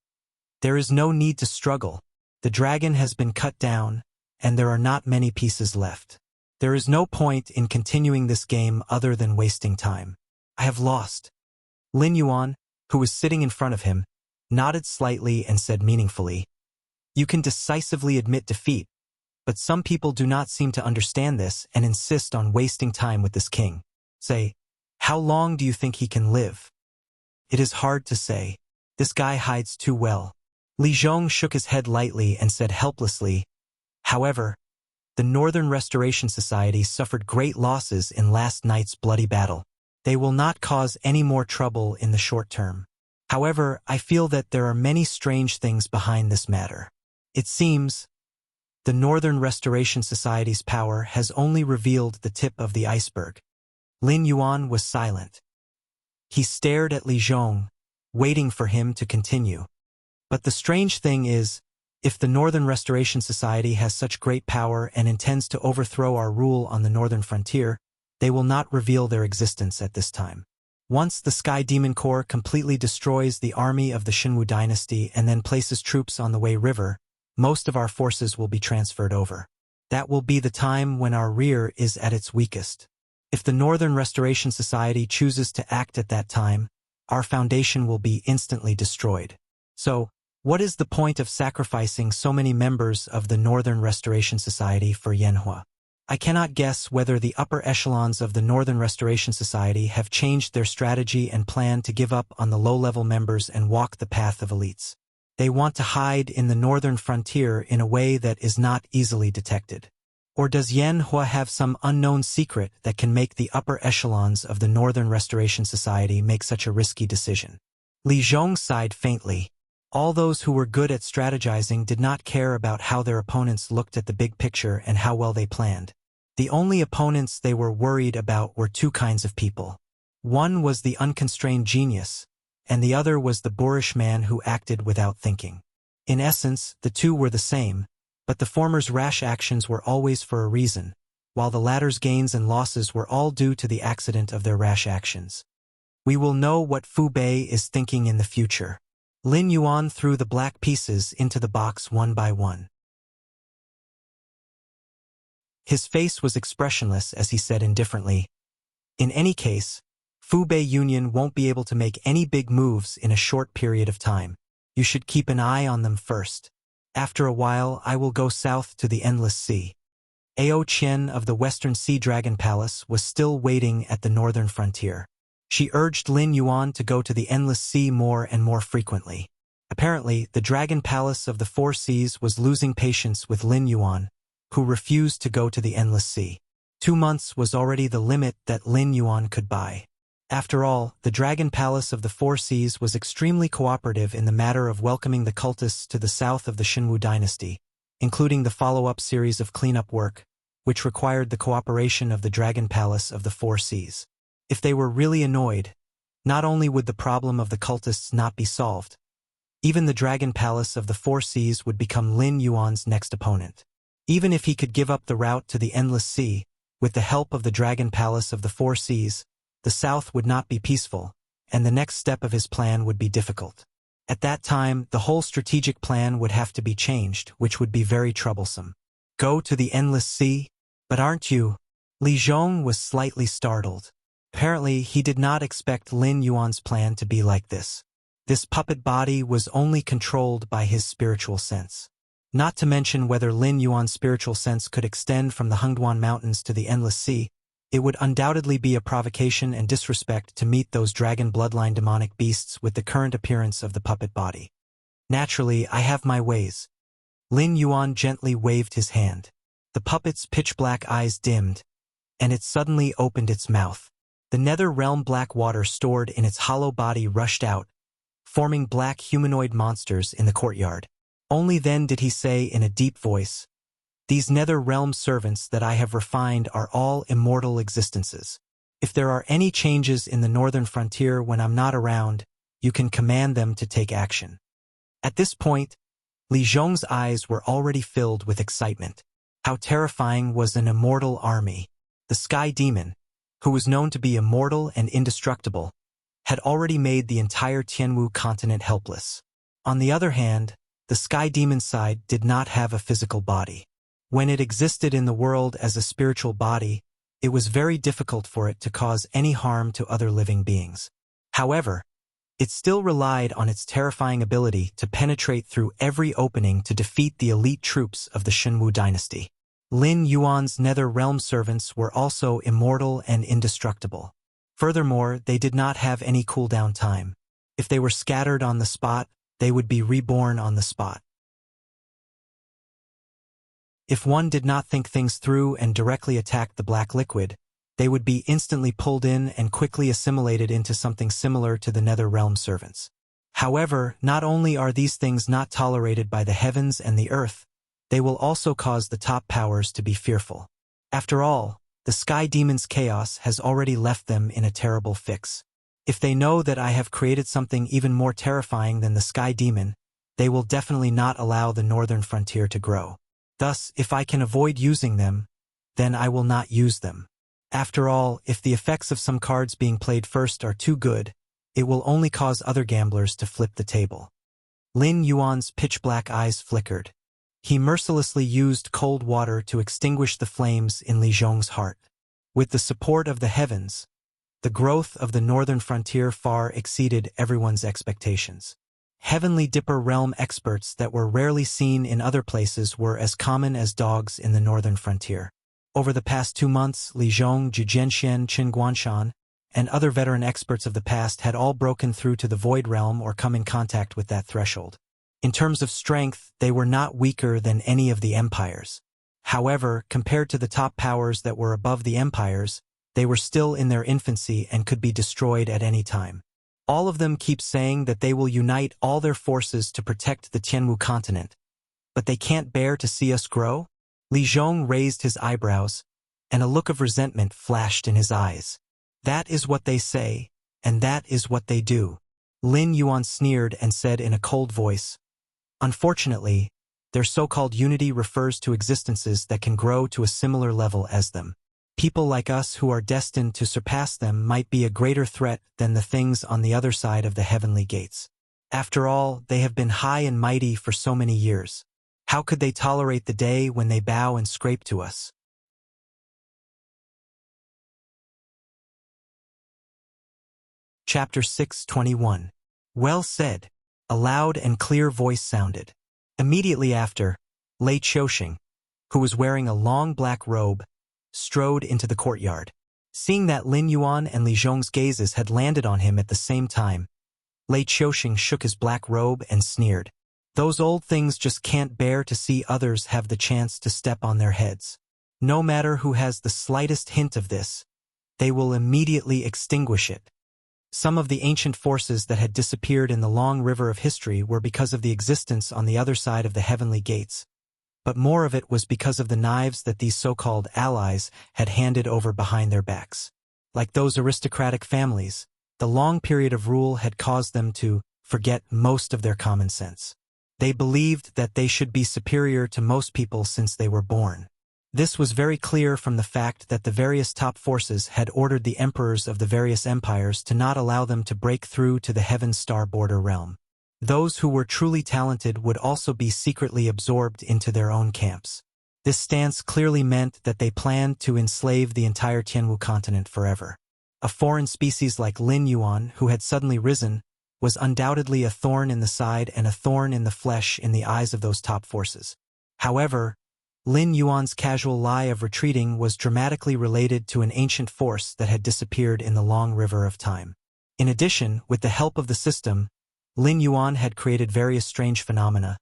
"There is no need to struggle. The dragon has been cut down, and there are not many pieces left. There is no point in continuing this game other than wasting time. I have lost." Lin Yuan, who was sitting in front of him, nodded slightly and said meaningfully, "You can decisively admit defeat, but some people do not seem to understand this and insist on wasting time with this king. Say, how long do you think he can live? It is hard to say. This guy hides too well." Li Zhong shook his head lightly and said helplessly, "However, the Northern Restoration Society suffered great losses in last night's bloody battle. They will not cause any more trouble in the short term. However, I feel that there are many strange things behind this matter. It seems the Northern Restoration Society's power has only revealed the tip of the iceberg." Lin Yuan was silent. He stared at Li Zhong, waiting for him to continue. "But the strange thing is, if the Northern Restoration Society has such great power and intends to overthrow our rule on the northern frontier, they will not reveal their existence at this time. Once the Sky Demon Corps completely destroys the army of the Shinwu dynasty and then places troops on the Wei River, most of our forces will be transferred over. That will be the time when our rear is at its weakest. If the Northern Restoration Society chooses to act at that time, our foundation will be instantly destroyed. So, what is the point of sacrificing so many members of the Northern Restoration Society for Yanhua? I cannot guess whether the upper echelons of the Northern Restoration Society have changed their strategy and plan to give up on the low-level members and walk the path of elites. They want to hide in the northern frontier in a way that is not easily detected. Or does Yanhua have some unknown secret that can make the upper echelons of the Northern Restoration Society make such a risky decision?" Li Zhong sighed faintly. All those who were good at strategizing did not care about how their opponents looked at the big picture and how well they planned. The only opponents they were worried about were two kinds of people: One was the unconstrained genius, and the other was the boorish man who acted without thinking. In essence, the two were the same, but the former's rash actions were always for a reason, while the latter's gains and losses were all due to the accident of their rash actions. We will know what Fu Bei is thinking in the future. Lin Yuan threw the black pieces into the box one by one. His face was expressionless as he said indifferently, "In any case, Fu Bei Union won't be able to make any big moves in a short period of time. You should keep an eye on them first. After a while, I will go south to the Endless Sea." Ao Qian of the Western Sea Dragon Palace was still waiting at the northern frontier. She urged Lin Yuan to go to the Endless Sea more and more frequently. Apparently, the Dragon Palace of the Four Seas was losing patience with Lin Yuan, who refused to go to the Endless Sea. 2 months was already the limit that Lin Yuan could buy. After all, the Dragon Palace of the Four Seas was extremely cooperative in the matter of welcoming the cultists to the south of the Xinwu dynasty, including the follow-up series of cleanup work, which required the cooperation of the Dragon Palace of the Four Seas. If they were really annoyed, not only would the problem of the cultists not be solved, even the Dragon Palace of the Four Seas would become Lin Yuan's next opponent. Even if he could give up the route to the Endless Sea, with the help of the Dragon Palace of the Four Seas, the south would not be peaceful, and the next step of his plan would be difficult. At that time, the whole strategic plan would have to be changed, which would be very troublesome. Go to the Endless Sea? But aren't you? Li Zhong was slightly startled. Apparently, he did not expect Lin Yuan's plan to be like this. This puppet body was only controlled by his spiritual sense. Not to mention whether Lin Yuan's spiritual sense could extend from the Hengduan Mountains to the Endless Sea, it would undoubtedly be a provocation and disrespect to meet those dragon bloodline demonic beasts with the current appearance of the puppet body. Naturally, I have my ways. Lin Yuan gently waved his hand. The puppet's pitch-black eyes dimmed, and it suddenly opened its mouth. The nether realm black water stored in its hollow body rushed out, forming black humanoid monsters in the courtyard. Only then did he say in a deep voice, "These nether realm servants that I have refined are all immortal existences. If there are any changes in the northern frontier when I'm not around, you can command them to take action." At this point, Li Zhong's eyes were already filled with excitement. How terrifying was an immortal army! The Sky Demon, who was known to be immortal and indestructible, had already made the entire Tianwu continent helpless. On the other hand, the Sky Demon's side did not have a physical body. When it existed in the world as a spiritual body, it was very difficult for it to cause any harm to other living beings. However, it still relied on its terrifying ability to penetrate through every opening to defeat the elite troops of the Xinwu dynasty. Lin Yuan's nether realm servants were also immortal and indestructible. Furthermore, they did not have any cooldown time. If they were scattered on the spot, they would be reborn on the spot. If one did not think things through and directly attacked the black liquid, they would be instantly pulled in and quickly assimilated into something similar to the nether realm servants. However, not only are these things not tolerated by the heavens and the earth, they will also cause the top powers to be fearful. After all, the Sky Demon's chaos has already left them in a terrible fix. If they know that I have created something even more terrifying than the Sky Demon, they will definitely not allow the northern frontier to grow. Thus, if I can avoid using them, then I will not use them. After all, if the effects of some cards being played first are too good, it will only cause other gamblers to flip the table. Lin Yuan's pitch-black eyes flickered. He mercilessly used cold water to extinguish the flames in Li Zhong's heart. With the support of the heavens, the growth of the northern frontier far exceeded everyone's expectations. Heavenly Dipper realm experts that were rarely seen in other places were as common as dogs in the northern frontier. Over the past 2 months, Li Zhong, Zhu Jianxian, Qin Guanshan, and other veteran experts of the past had all broken through to the void realm or come in contact with that threshold. In terms of strength, they were not weaker than any of the empires. However, compared to the top powers that were above the empires, they were still in their infancy and could be destroyed at any time. All of them keep saying that they will unite all their forces to protect the Tianwu continent. But they can't bear to see us grow? Li Zhong raised his eyebrows, and a look of resentment flashed in his eyes. That is what they say, and that is what they do. Lin Yuan sneered and said in a cold voice, unfortunately, their so-called unity refers to existences that can grow to a similar level as them. People like us who are destined to surpass them might be a greater threat than the things on the other side of the heavenly gates. After all, they have been high and mighty for so many years. How could they tolerate the day when they bow and scrape to us? Chapter 6:21. Well said. A loud and clear voice sounded. Immediately after, Lei Qiuxing, who was wearing a long black robe, strode into the courtyard. Seeing that Lin Yuan and Li Zhong's gazes had landed on him at the same time, Lei Qiuxing shook his black robe and sneered. Those old things just can't bear to see others have the chance to step on their heads. No matter who has the slightest hint of this, they will immediately extinguish it. Some of the ancient forces that had disappeared in the long river of history were because of the existence on the other side of the heavenly gates, but more of it was because of the knives that these so-called allies had handed over behind their backs. Like those aristocratic families, the long period of rule had caused them to forget most of their common sense. They believed that they should be superior to most people since they were born. This was very clear from the fact that the various top forces had ordered the emperors of the various empires to not allow them to break through to the Heaven Star border realm. Those who were truly talented would also be secretly absorbed into their own camps. This stance clearly meant that they planned to enslave the entire Tianwu continent forever. A foreign species like Lin Yuan, who had suddenly risen, was undoubtedly a thorn in the side and a thorn in the flesh in the eyes of those top forces. However, Lin Yuan's casual lie of retreating was dramatically related to an ancient force that had disappeared in the long river of time. In addition, with the help of the system, Lin Yuan had created various strange phenomena,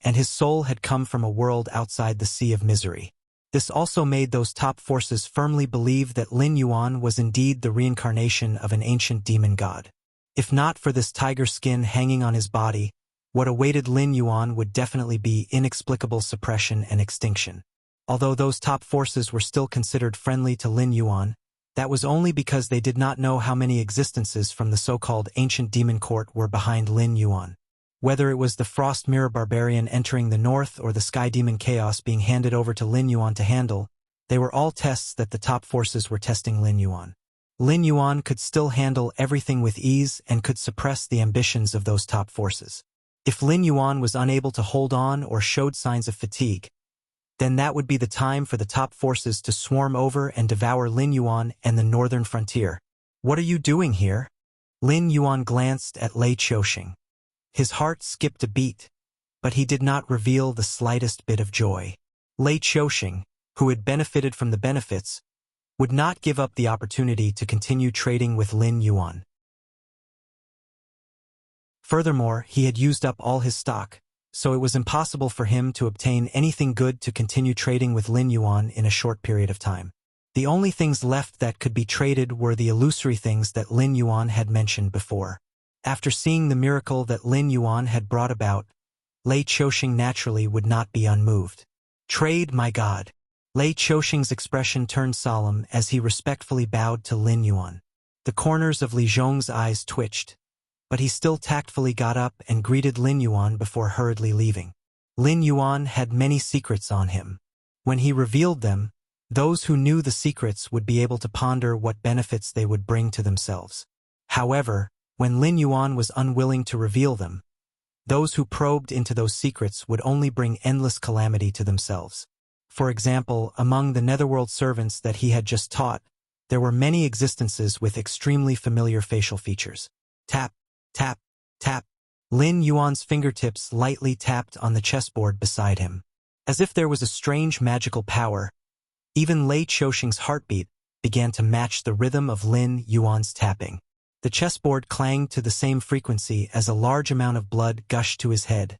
and his soul had come from a world outside the sea of misery. This also made those top forces firmly believe that Lin Yuan was indeed the reincarnation of an ancient demon god. If not for this tiger skin hanging on his body, what awaited Lin Yuan would definitely be inexplicable suppression and extinction. Although those top forces were still considered friendly to Lin Yuan, that was only because they did not know how many existences from the so-called ancient demon court were behind Lin Yuan. Whether it was the Frost Mirror Barbarian entering the north or the Sky Demon Chaos being handed over to Lin Yuan to handle, they were all tests that the top forces were testing Lin Yuan. Lin Yuan could still handle everything with ease and could suppress the ambitions of those top forces. If Lin Yuan was unable to hold on or showed signs of fatigue, then that would be the time for the top forces to swarm over and devour Lin Yuan and the northern frontier. What are you doing here? Lin Yuan glanced at Lei Qiuxing. His heart skipped a beat, but he did not reveal the slightest bit of joy. Lei Qiuxing, who had benefited from the benefits, would not give up the opportunity to continue trading with Lin Yuan. Furthermore, he had used up all his stock, so it was impossible for him to obtain anything good to continue trading with Lin Yuan in a short period of time. The only things left that could be traded were the illusory things that Lin Yuan had mentioned before. After seeing the miracle that Lin Yuan had brought about, Lei Qiuxing naturally would not be unmoved. Trade, my god. Lei Qiuxing's expression turned solemn as he respectfully bowed to Lin Yuan. The corners of Li Zhong's eyes twitched, but he still tactfully got up and greeted Lin Yuan before hurriedly leaving. Lin Yuan had many secrets on him. When he revealed them, those who knew the secrets would be able to ponder what benefits they would bring to themselves. However, when Lin Yuan was unwilling to reveal them, those who probed into those secrets would only bring endless calamity to themselves. For example, among the netherworld servants that he had just taught, there were many existences with extremely familiar facial features. Tap, tap, tap. Lin Yuan's fingertips lightly tapped on the chessboard beside him. As if there was a strange magical power, even Lei Qiuxing's heartbeat began to match the rhythm of Lin Yuan's tapping. The chessboard clanged to the same frequency as a large amount of blood gushed to his head,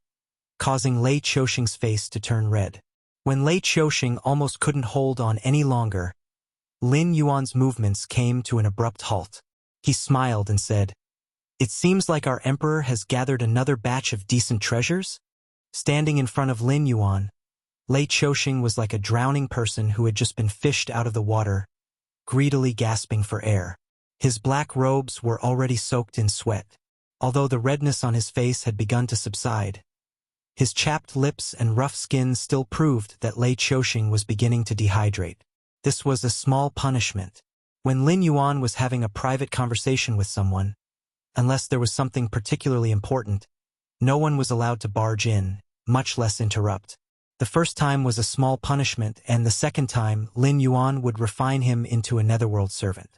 causing Lei Qiuxing's face to turn red. When Lei Qiuxing almost couldn't hold on any longer, Lin Yuan's movements came to an abrupt halt. He smiled and said, "It seems like our emperor has gathered another batch of decent treasures?" Standing in front of Lin Yuan, Lei Qiuxing was like a drowning person who had just been fished out of the water, greedily gasping for air. His black robes were already soaked in sweat. Although the redness on his face had begun to subside, his chapped lips and rough skin still proved that Lei Chouxing was beginning to dehydrate. This was a small punishment. When Lin Yuan was having a private conversation with someone, unless there was something particularly important, no one was allowed to barge in, much less interrupt. The first time was a small punishment, and the second time Lin Yuan would refine him into a netherworld servant.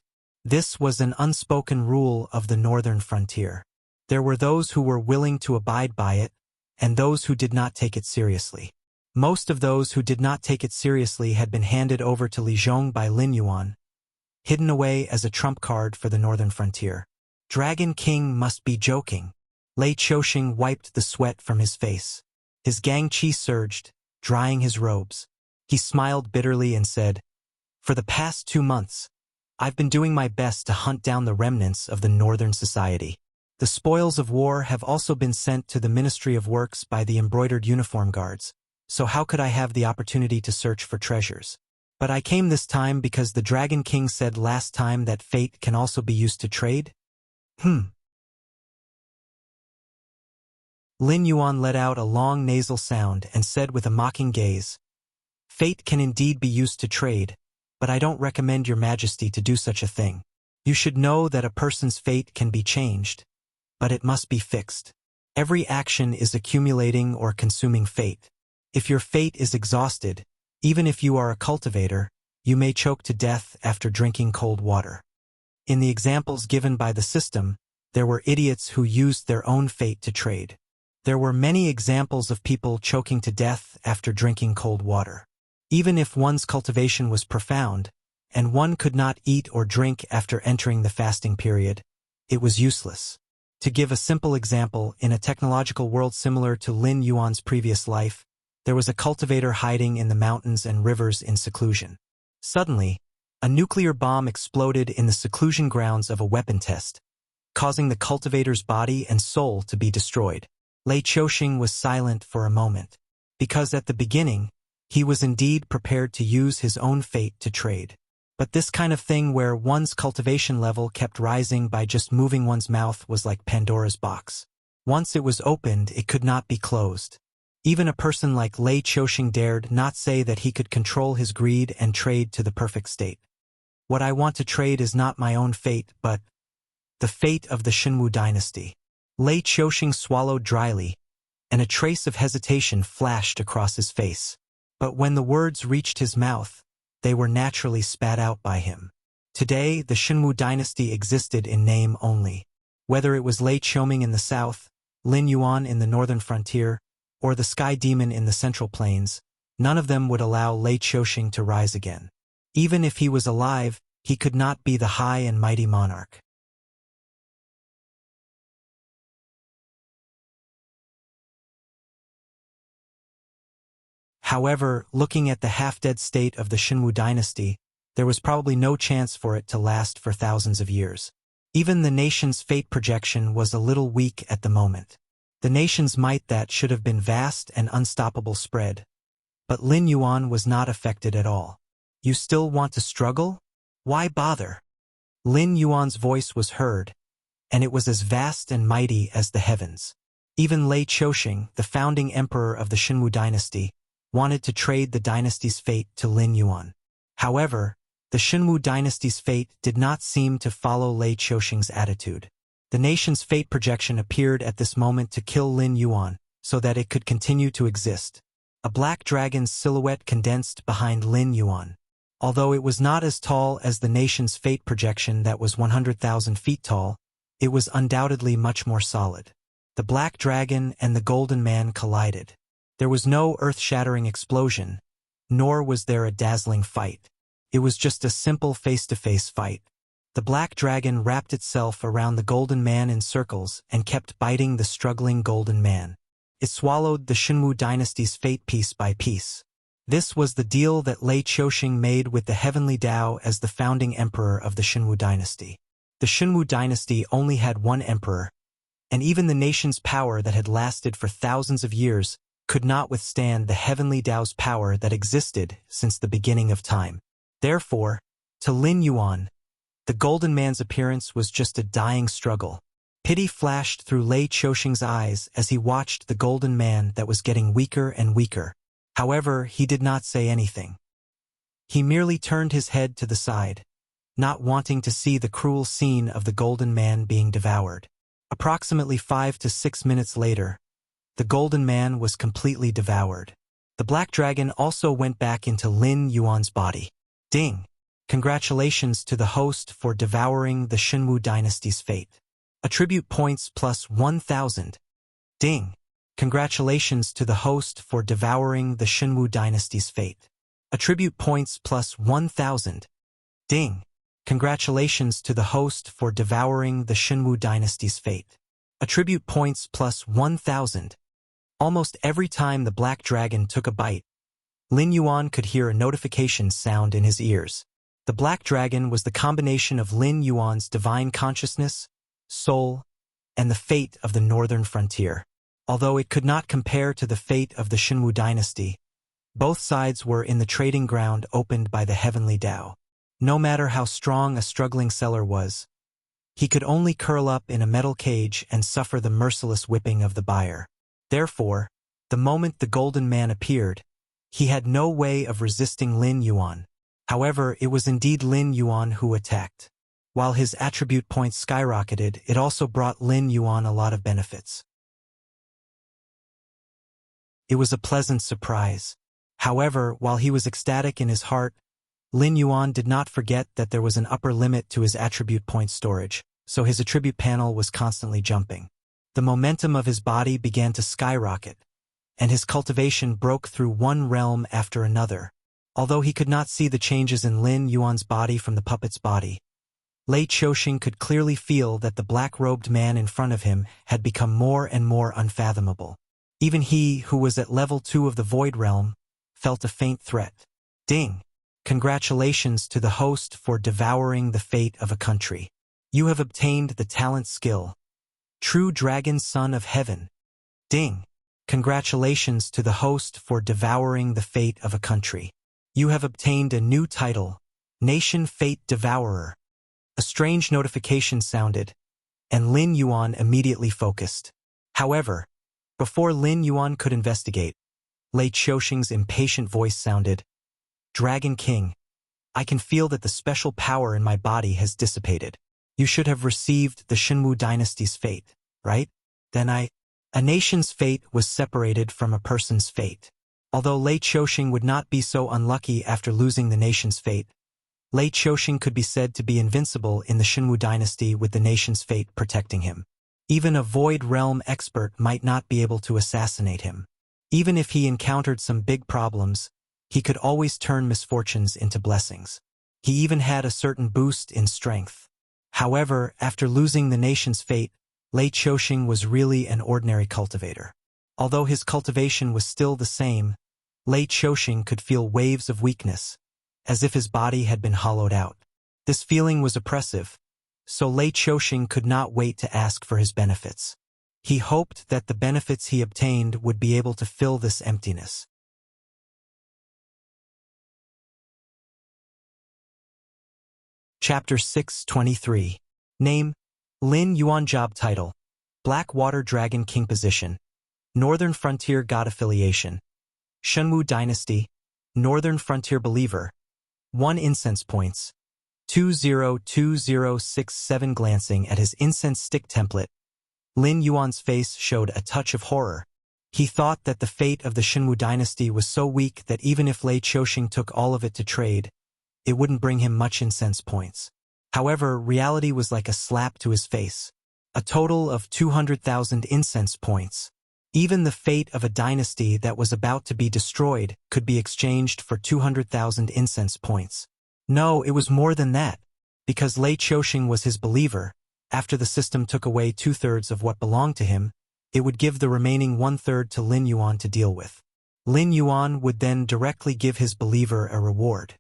This was an unspoken rule of the northern frontier. There were those who were willing to abide by it, and those who did not take it seriously. Most of those who did not take it seriously had been handed over to Li Zhong by Lin Yuan, hidden away as a trump card for the northern frontier. Dragon King must be joking. Lei Chouxing wiped the sweat from his face. His gang chi surged, drying his robes. He smiled bitterly and said, "For the past 2 months, I've been doing my best to hunt down the remnants of the northern society. The spoils of war have also been sent to the Ministry of Works by the embroidered uniform guards, so how could I have the opportunity to search for treasures? But I came this time because the Dragon King said last time that fate can also be used to trade." Lin Yuan let out a long nasal sound and said with a mocking gaze, "Fate can indeed be used to trade, but I don't recommend your majesty to do such a thing. You should know that a person's fate can be changed, but it must be fixed. Every action is accumulating or consuming fate. If your fate is exhausted, even if you are a cultivator, you may choke to death after drinking cold water." In the examples given by the system, there were idiots who used their own fate to trade. There were many examples of people choking to death after drinking cold water. Even if one's cultivation was profound, and one could not eat or drink after entering the fasting period, it was useless. To give a simple example, in a technological world similar to Lin Yuan's previous life, there was a cultivator hiding in the mountains and rivers in seclusion. Suddenly, a nuclear bomb exploded in the seclusion grounds of a weapon test, causing the cultivator's body and soul to be destroyed. Lei Chouxing was silent for a moment, because at the beginning, he was indeed prepared to use his own fate to trade. But this kind of thing where one's cultivation level kept rising by just moving one's mouth was like Pandora's box. Once it was opened, it could not be closed. Even a person like Lei Chouxing dared not say that he could control his greed and trade to the perfect state. What I want to trade is not my own fate, but the fate of the Shenwu dynasty. Lei Chouxing swallowed dryly, and a trace of hesitation flashed across his face. But when the words reached his mouth, they were naturally spat out by him. Today, the Shenwu dynasty existed in name only. Whether it was Lei Chouxing in the south, Lin Yuan in the northern frontier, or the Sky Demon in the central plains, none of them would allow Lei Chouxing to rise again. Even if he was alive, he could not be the high and mighty monarch. However, looking at the half-dead state of the Shenwu dynasty, there was probably no chance for it to last for thousands of years. Even the nation's fate projection was a little weak at the moment. The nation's might that should have been vast and unstoppable spread. But Lin Yuan was not affected at all. "You still want to struggle? Why bother?" Lin Yuan's voice was heard, and it was as vast and mighty as the heavens. Even Lei Chouxing, the founding emperor of the Shenwu dynasty, wanted to trade the dynasty's fate to Lin Yuan. However, the Shenwu dynasty's fate did not seem to follow Lei Chouxing's attitude. The nation's fate projection appeared at this moment to kill Lin Yuan, so that it could continue to exist. A black dragon's silhouette condensed behind Lin Yuan. Although it was not as tall as the nation's fate projection that was 100,000 feet tall, it was undoubtedly much more solid. The black dragon and the golden man collided. There was no earth-shattering explosion, nor was there a dazzling fight. It was just a simple face-to-face fight. The black dragon wrapped itself around the golden man in circles and kept biting the struggling golden man. It swallowed the Shenwu dynasty's fate piece by piece. This was the deal that Lei Chouxing made with the heavenly Tao as the founding emperor of the Shenwu dynasty. The Shenwu dynasty only had one emperor, and even the nation's power that had lasted for thousands of years could not withstand the heavenly Tao's power that existed since the beginning of time. Therefore, to Lin Yuan, The Golden Man's appearance was just a dying struggle. Pity flashed through Lei Chouxing's eyes as he watched the Golden Man that was getting weaker and weaker. However, he did not say anything. He merely turned his head to the side, not wanting to see the cruel scene of the Golden Man being devoured. Approximately 5 to 6 minutes later, the Golden Man was completely devoured. The Black Dragon also went back into Lin Yuan's body. Ding! Congratulations to the host for devouring the Shenwu dynasty's fate. Attribute points plus 1,000. Ding! Congratulations to the host for devouring the Shenwu dynasty's fate. Attribute points plus 1,000. Ding! Congratulations to the host for devouring the Shenwu dynasty's fate. Attribute points plus 1,000. Almost every time the Black Dragon took a bite, Lin Yuan could hear a notification sound in his ears. The Black Dragon was the combination of Lin Yuan's divine consciousness, soul, and the fate of the northern frontier. Although it could not compare to the fate of the Shenwu dynasty, both sides were in the trading ground opened by the heavenly Tao. No matter how strong a struggling seller was, he could only curl up in a metal cage and suffer the merciless whipping of the buyer. Therefore, the moment the Golden Man appeared, he had no way of resisting Lin Yuan. However, it was indeed Lin Yuan who attacked. While his attribute points skyrocketed, it also brought Lin Yuan a lot of benefits. It was a pleasant surprise. However, while he was ecstatic in his heart, Lin Yuan did not forget that there was an upper limit to his attribute point storage, so his attribute panel was constantly jumping. The momentum of his body began to skyrocket, and his cultivation broke through one realm after another. Although he could not see the changes in Lin Yuan's body from the puppet's body, Lei Chouxing could clearly feel that the black-robed man in front of him had become more and more unfathomable. Even he, who was at level 2 of the Void Realm, felt a faint threat. Ding! Congratulations to the host for devouring the fate of a country. You have obtained the talent skill, True Dragon Son of Heaven. Ding! Congratulations to the host for devouring the fate of a country. You have obtained a new title, Nation Fate Devourer. A strange notification sounded, and Lin Yuan immediately focused. However, before Lin Yuan could investigate, Lei Chouxing's impatient voice sounded, Dragon King, I can feel that the special power in my body has dissipated. You should have received the Shenwu dynasty's fate, right? Then a nation's fate was separated from a person's fate. Although Lei Chouxing would not be so unlucky after losing the nation's fate, Lei Chouxing could be said to be invincible in the Shenwu dynasty with the nation's fate protecting him. Even a Void Realm expert might not be able to assassinate him. Even if he encountered some big problems, he could always turn misfortunes into blessings. He even had a certain boost in strength. However, after losing the nation's fate, Lei Chouxing was really an ordinary cultivator. Although his cultivation was still the same, Lei Chouxing could feel waves of weakness, as if his body had been hollowed out. This feeling was oppressive, so Lei Chouxing could not wait to ask for his benefits. He hoped that the benefits he obtained would be able to fill this emptiness. Chapter 623. Name, Lin Yuan. Job title, Blackwater Dragon King. Position, Northern Frontier God. Affiliation, Shenwu Dynasty, Northern Frontier Believer. 1 incense points. 202067. Glancing at his incense stick template, Lin Yuan's face showed a touch of horror. He thought that the fate of the Shenwu dynasty was so weak that even if Lei Chouxing took all of it to trade, it wouldn't bring him much incense points. However, reality was like a slap to his face. A total of 200,000 incense points. Even the fate of a dynasty that was about to be destroyed could be exchanged for 200,000 incense points. No, it was more than that. Because Lei Chouxing was his believer, after the system took away 2/3 of what belonged to him, it would give the remaining 1/3 to Lin Yuan to deal with. Lin Yuan would then directly give his believer a reward.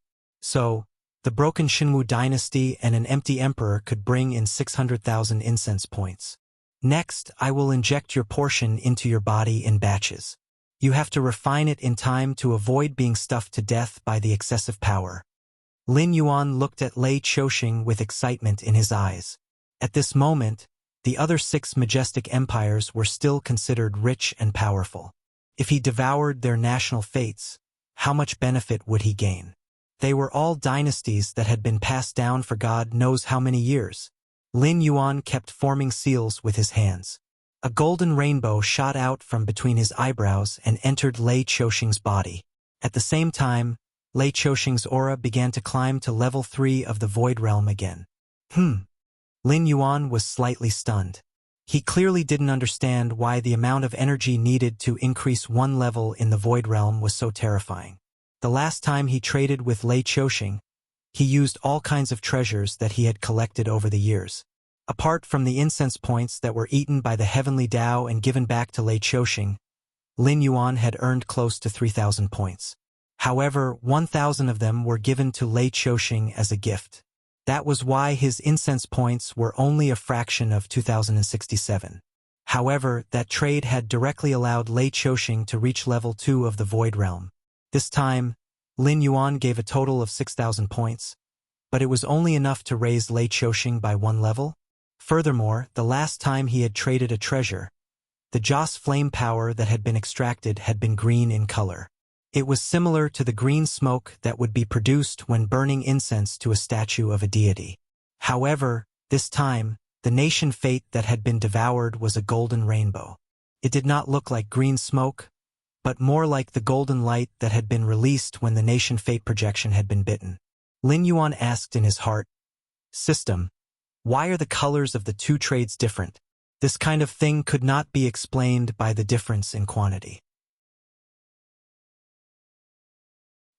So, the broken Shenwu dynasty and an empty emperor could bring in 600,000 incense points. Next, I will inject your portion into your body in batches. You have to refine it in time to avoid being stuffed to death by the excessive power. Lin Yuan looked at Lei Qiuxing with excitement in his eyes. At this moment, the other 6 majestic empires were still considered rich and powerful. If he devoured their national fates, how much benefit would he gain? They were all dynasties that had been passed down for God knows how many years. Lin Yuan kept forming seals with his hands. A golden rainbow shot out from between his eyebrows and entered Lei Qiuxing's body. At the same time, Lei Qiuxing's aura began to climb to level 3 of the Void Realm again. Lin Yuan was slightly stunned. He clearly didn't understand why the amount of energy needed to increase one level in the Void Realm was so terrifying. The last time he traded with Lei Qiuxing, he used all kinds of treasures that he had collected over the years. Apart from the incense points that were eaten by the heavenly Tao and given back to Lei Qiuxing, Lin Yuan had earned close to 3,000 points. However, 1,000 of them were given to Lei Qiuxing as a gift. That was why his incense points were only a fraction of 2,067. However, that trade had directly allowed Lei Qiuxing to reach level 2 of the Void Realm. This time, Lin Yuan gave a total of 6,000 points, but it was only enough to raise Lei Qiuxing by 1 level. Furthermore, the last time he had traded a treasure, the Joss flame power that had been extracted had been green in color. It was similar to the green smoke that would be produced when burning incense to a statue of a deity. However, this time, the nation fate that had been devoured was a golden rainbow. It did not look like green smoke, but more like the golden light that had been released when the nation fate projection had been bitten. Lin Yuan asked in his heart, "System, why are the colors of the 2 trades different? This kind of thing could not be explained by the difference in quantity."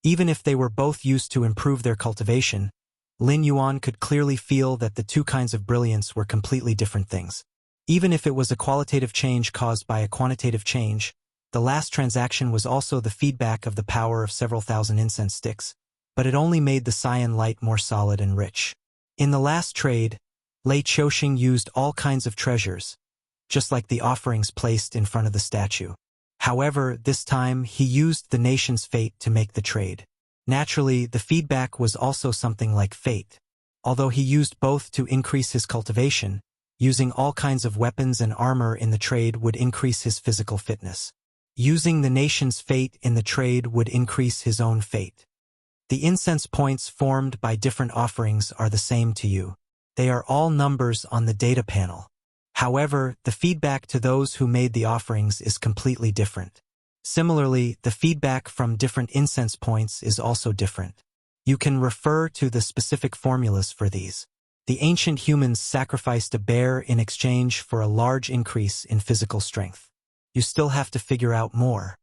Even if they were both used to improve their cultivation, Lin Yuan could clearly feel that the 2 kinds of brilliance were completely different things. Even if it was a qualitative change caused by a quantitative change, the last transaction was also the feedback of the power of several thousand incense sticks, but it only made the cyan light more solid and rich. In the last trade, Lei Qiuxing used all kinds of treasures, just like the offerings placed in front of the statue. However, this time he used the nation's fate to make the trade. Naturally, the feedback was also something like fate. Although he used both to increase his cultivation, using all kinds of weapons and armor in the trade would increase his physical fitness. Using the nation's fate in the trade would increase his own fate. The incense points formed by different offerings are the same to you. They are all numbers on the data panel. However, the feedback to those who made the offerings is completely different. Similarly, the feedback from different incense points is also different. You can refer to the specific formulas for these. The ancient humans sacrificed a bear in exchange for a large increase in physical strength. You still have to figure out more.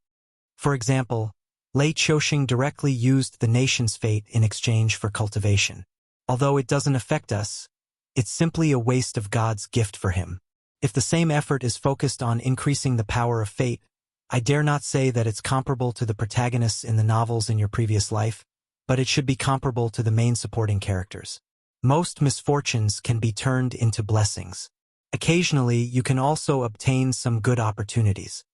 For example, Lei Qiuxing directly used the nation's fate in exchange for cultivation. Although it doesn't affect us, it's simply a waste of God's gift for him. If the same effort is focused on increasing the power of fate, I dare not say that it's comparable to the protagonists in the novels in your previous life, but it should be comparable to the main supporting characters. Most misfortunes can be turned into blessings. Occasionally, you can also obtain some good opportunities.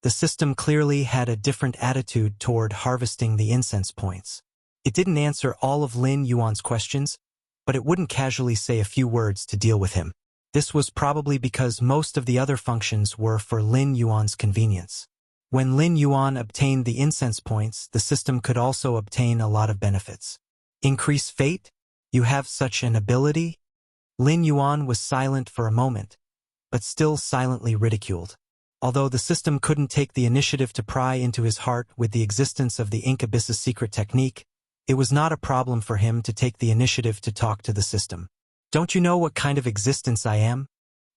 The system clearly had a different attitude toward harvesting the incense points. It didn't answer all of Lin Yuan's questions, but it wouldn't casually say a few words to deal with him. This was probably because most of the other functions were for Lin Yuan's convenience. When Lin Yuan obtained the incense points, the system could also obtain a lot of benefits. Increase fate? You have such an ability? Lin Yuan was silent for a moment, but still silently ridiculed. Although the system couldn't take the initiative to pry into his heart with the existence of the Ink Abyss's secret technique, it was not a problem for him to take the initiative to talk to the system. "Don't you know what kind of existence I am?"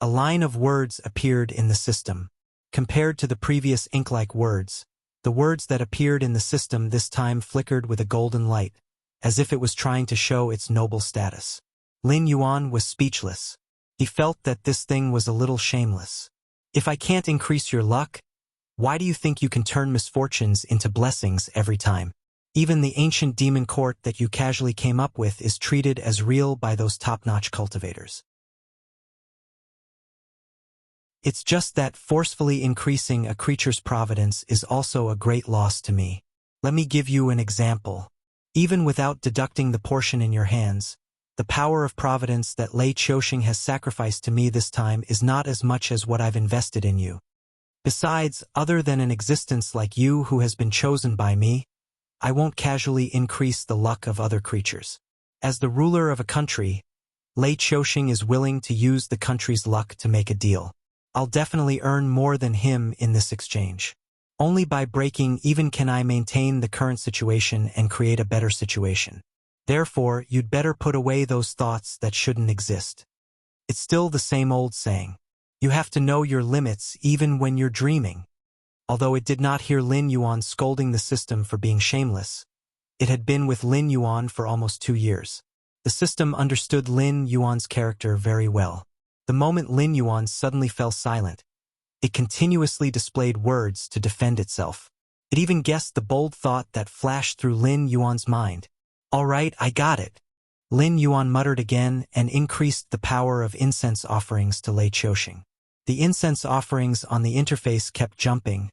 A line of words appeared in the system. Compared to the previous ink-like words, the words that appeared in the system this time flickered with a golden light, as if it was trying to show its noble status. Lin Yuan was speechless. He felt that this thing was a little shameless. If I can't increase your luck, why do you think you can turn misfortunes into blessings every time? Even the ancient demon court that you casually came up with is treated as real by those top-notch cultivators. It's just that forcefully increasing a creature's providence is also a great loss to me. Let me give you an example. Even without deducting the portion in your hands, the power of providence that Lei Chouxing has sacrificed to me this time is not as much as what I've invested in you. Besides, other than an existence like you who has been chosen by me, I won't casually increase the luck of other creatures. As the ruler of a country, Lei Chouxing is willing to use the country's luck to make a deal. I'll definitely earn more than him in this exchange. Only by breaking even can I maintain the current situation and create a better situation. Therefore, you'd better put away those thoughts that shouldn't exist. It's still the same old saying. You have to know your limits even when you're dreaming. Although it did not hear Lin Yuan scolding the system for being shameless, it had been with Lin Yuan for almost 2 years. The system understood Lin Yuan's character very well. The moment Lin Yuan suddenly fell silent, it continuously displayed words to defend itself. It even guessed the bold thought that flashed through Lin Yuan's mind. All right, I got it. Lin Yuan muttered again and increased the power of incense offerings to Lei Chouxing. The incense offerings on the interface kept jumping,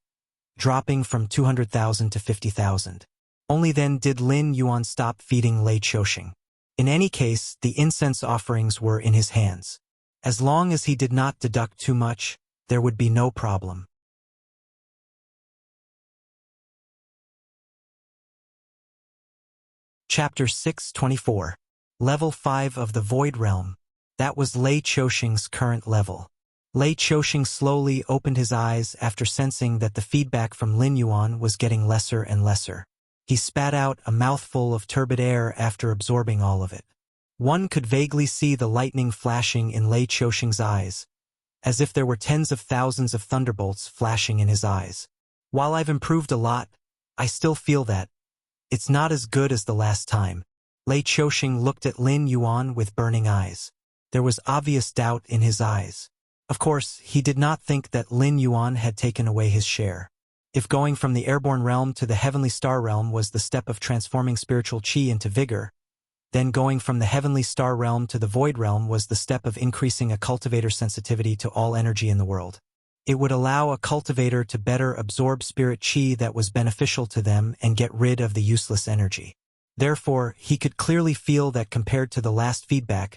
dropping from 200,000 to 50,000. Only then did Lin Yuan stop feeding Lei Chouxing. In any case, the incense offerings were in his hands. As long as he did not deduct too much, there would be no problem. Chapter 624. Level 5 of the Void Realm. That was Lei Chouxing's current level. Lei Chouxing slowly opened his eyes after sensing that the feedback from Lin Yuan was getting lesser and lesser. He spat out a mouthful of turbid air after absorbing all of it. One could vaguely see the lightning flashing in Lei Chouxing's eyes, as if there were tens of thousands of thunderbolts flashing in his eyes. While I've improved a lot, I still feel that it's not as good as the last time. Lei Chouxing looked at Lin Yuan with burning eyes. There was obvious doubt in his eyes. Of course, he did not think that Lin Yuan had taken away his share. If going from the airborne realm to the heavenly star realm was the step of transforming spiritual qi into vigor, then going from the heavenly star realm to the void realm was the step of increasing a cultivator's sensitivity to all energy in the world. It would allow a cultivator to better absorb spirit qi that was beneficial to them and get rid of the useless energy. Therefore, he could clearly feel that compared to the last feedback,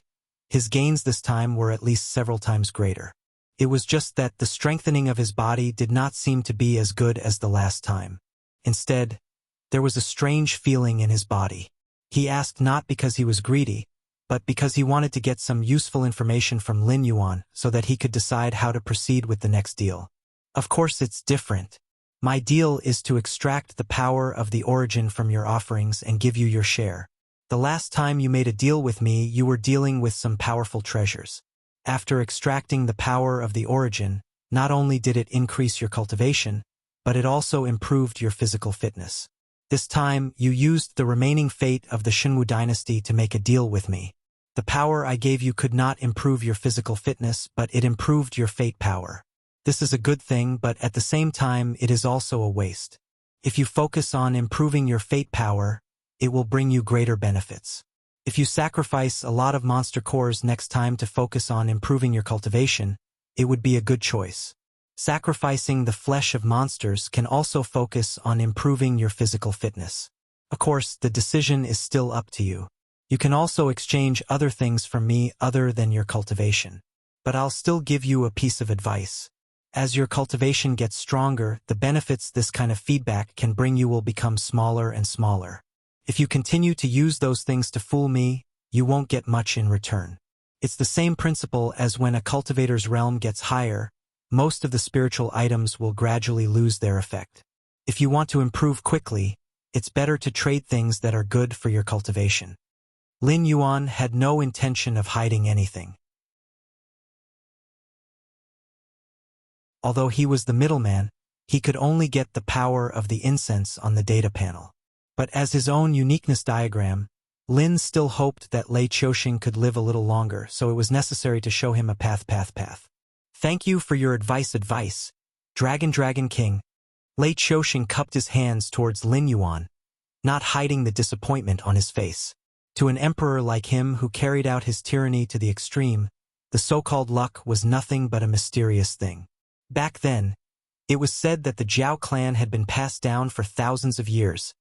his gains this time were at least several times greater. It was just that the strengthening of his body did not seem to be as good as the last time. Instead, there was a strange feeling in his body. He asked not because he was greedy, but because he wanted to get some useful information from Lin Yuan so that he could decide how to proceed with the next deal. Of course it's different. My deal is to extract the power of the origin from your offerings and give you your share. The last time you made a deal with me, you were dealing with some powerful treasures. After extracting the power of the origin, not only did it increase your cultivation, but it also improved your physical fitness. This time, you used the remaining fate of the Shenwu dynasty to make a deal with me. The power I gave you could not improve your physical fitness, but it improved your fate power. This is a good thing, but at the same time, it is also a waste. If you focus on improving your fate power, it will bring you greater benefits. If you sacrifice a lot of monster cores next time to focus on improving your cultivation, it would be a good choice. Sacrificing the flesh of monsters can also focus on improving your physical fitness. Of course, the decision is still up to you. You can also exchange other things from me other than your cultivation. But I'll still give you a piece of advice. As your cultivation gets stronger, the benefits this kind of feedback can bring you will become smaller and smaller. If you continue to use those things to fool me, you won't get much in return. It's the same principle as when a cultivator's realm gets higher, most of the spiritual items will gradually lose their effect. If you want to improve quickly, it's better to trade things that are good for your cultivation. Lin Yuan had no intention of hiding anything. Although he was the middleman, he could only get the power of the incense on the data panel. But as his own uniqueness diagram, Lin still hoped that Lei Chouxing could live a little longer, so it was necessary to show him a path. Thank you for your advice, Dragon King. Lei Chouxing cupped his hands towards Lin Yuan, not hiding the disappointment on his face. To an emperor like him who carried out his tyranny to the extreme, the so-called luck was nothing but a mysterious thing. Back then, it was said that the Zhao clan had been passed down for thousands of years,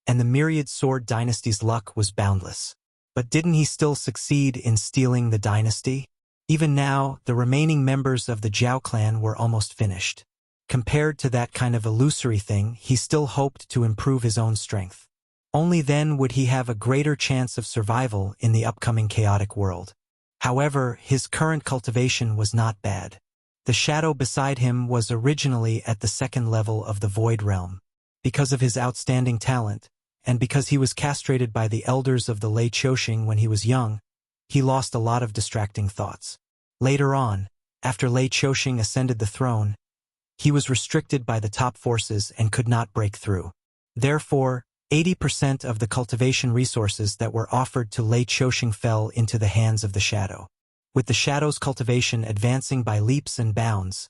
and the myriad sword dynasty's luck was boundless. But didn't he still succeed in stealing the dynasty? Even now, the remaining members of the Zhao clan were almost finished. Compared to that kind of illusory thing, he still hoped to improve his own strength. Only then would he have a greater chance of survival in the upcoming chaotic world. However, his current cultivation was not bad. The shadow beside him was originally at the second level of the Void Realm. Because of his outstanding talent, and because he was castrated by the elders of the Lei Chouxing when he was young, he lost a lot of distracting thoughts. Later on, after Lei Chouxing ascended the throne, he was restricted by the top forces and could not break through. Therefore, 80% of the cultivation resources that were offered to Lei Chouxing fell into the hands of the shadow. With the shadow's cultivation advancing by leaps and bounds,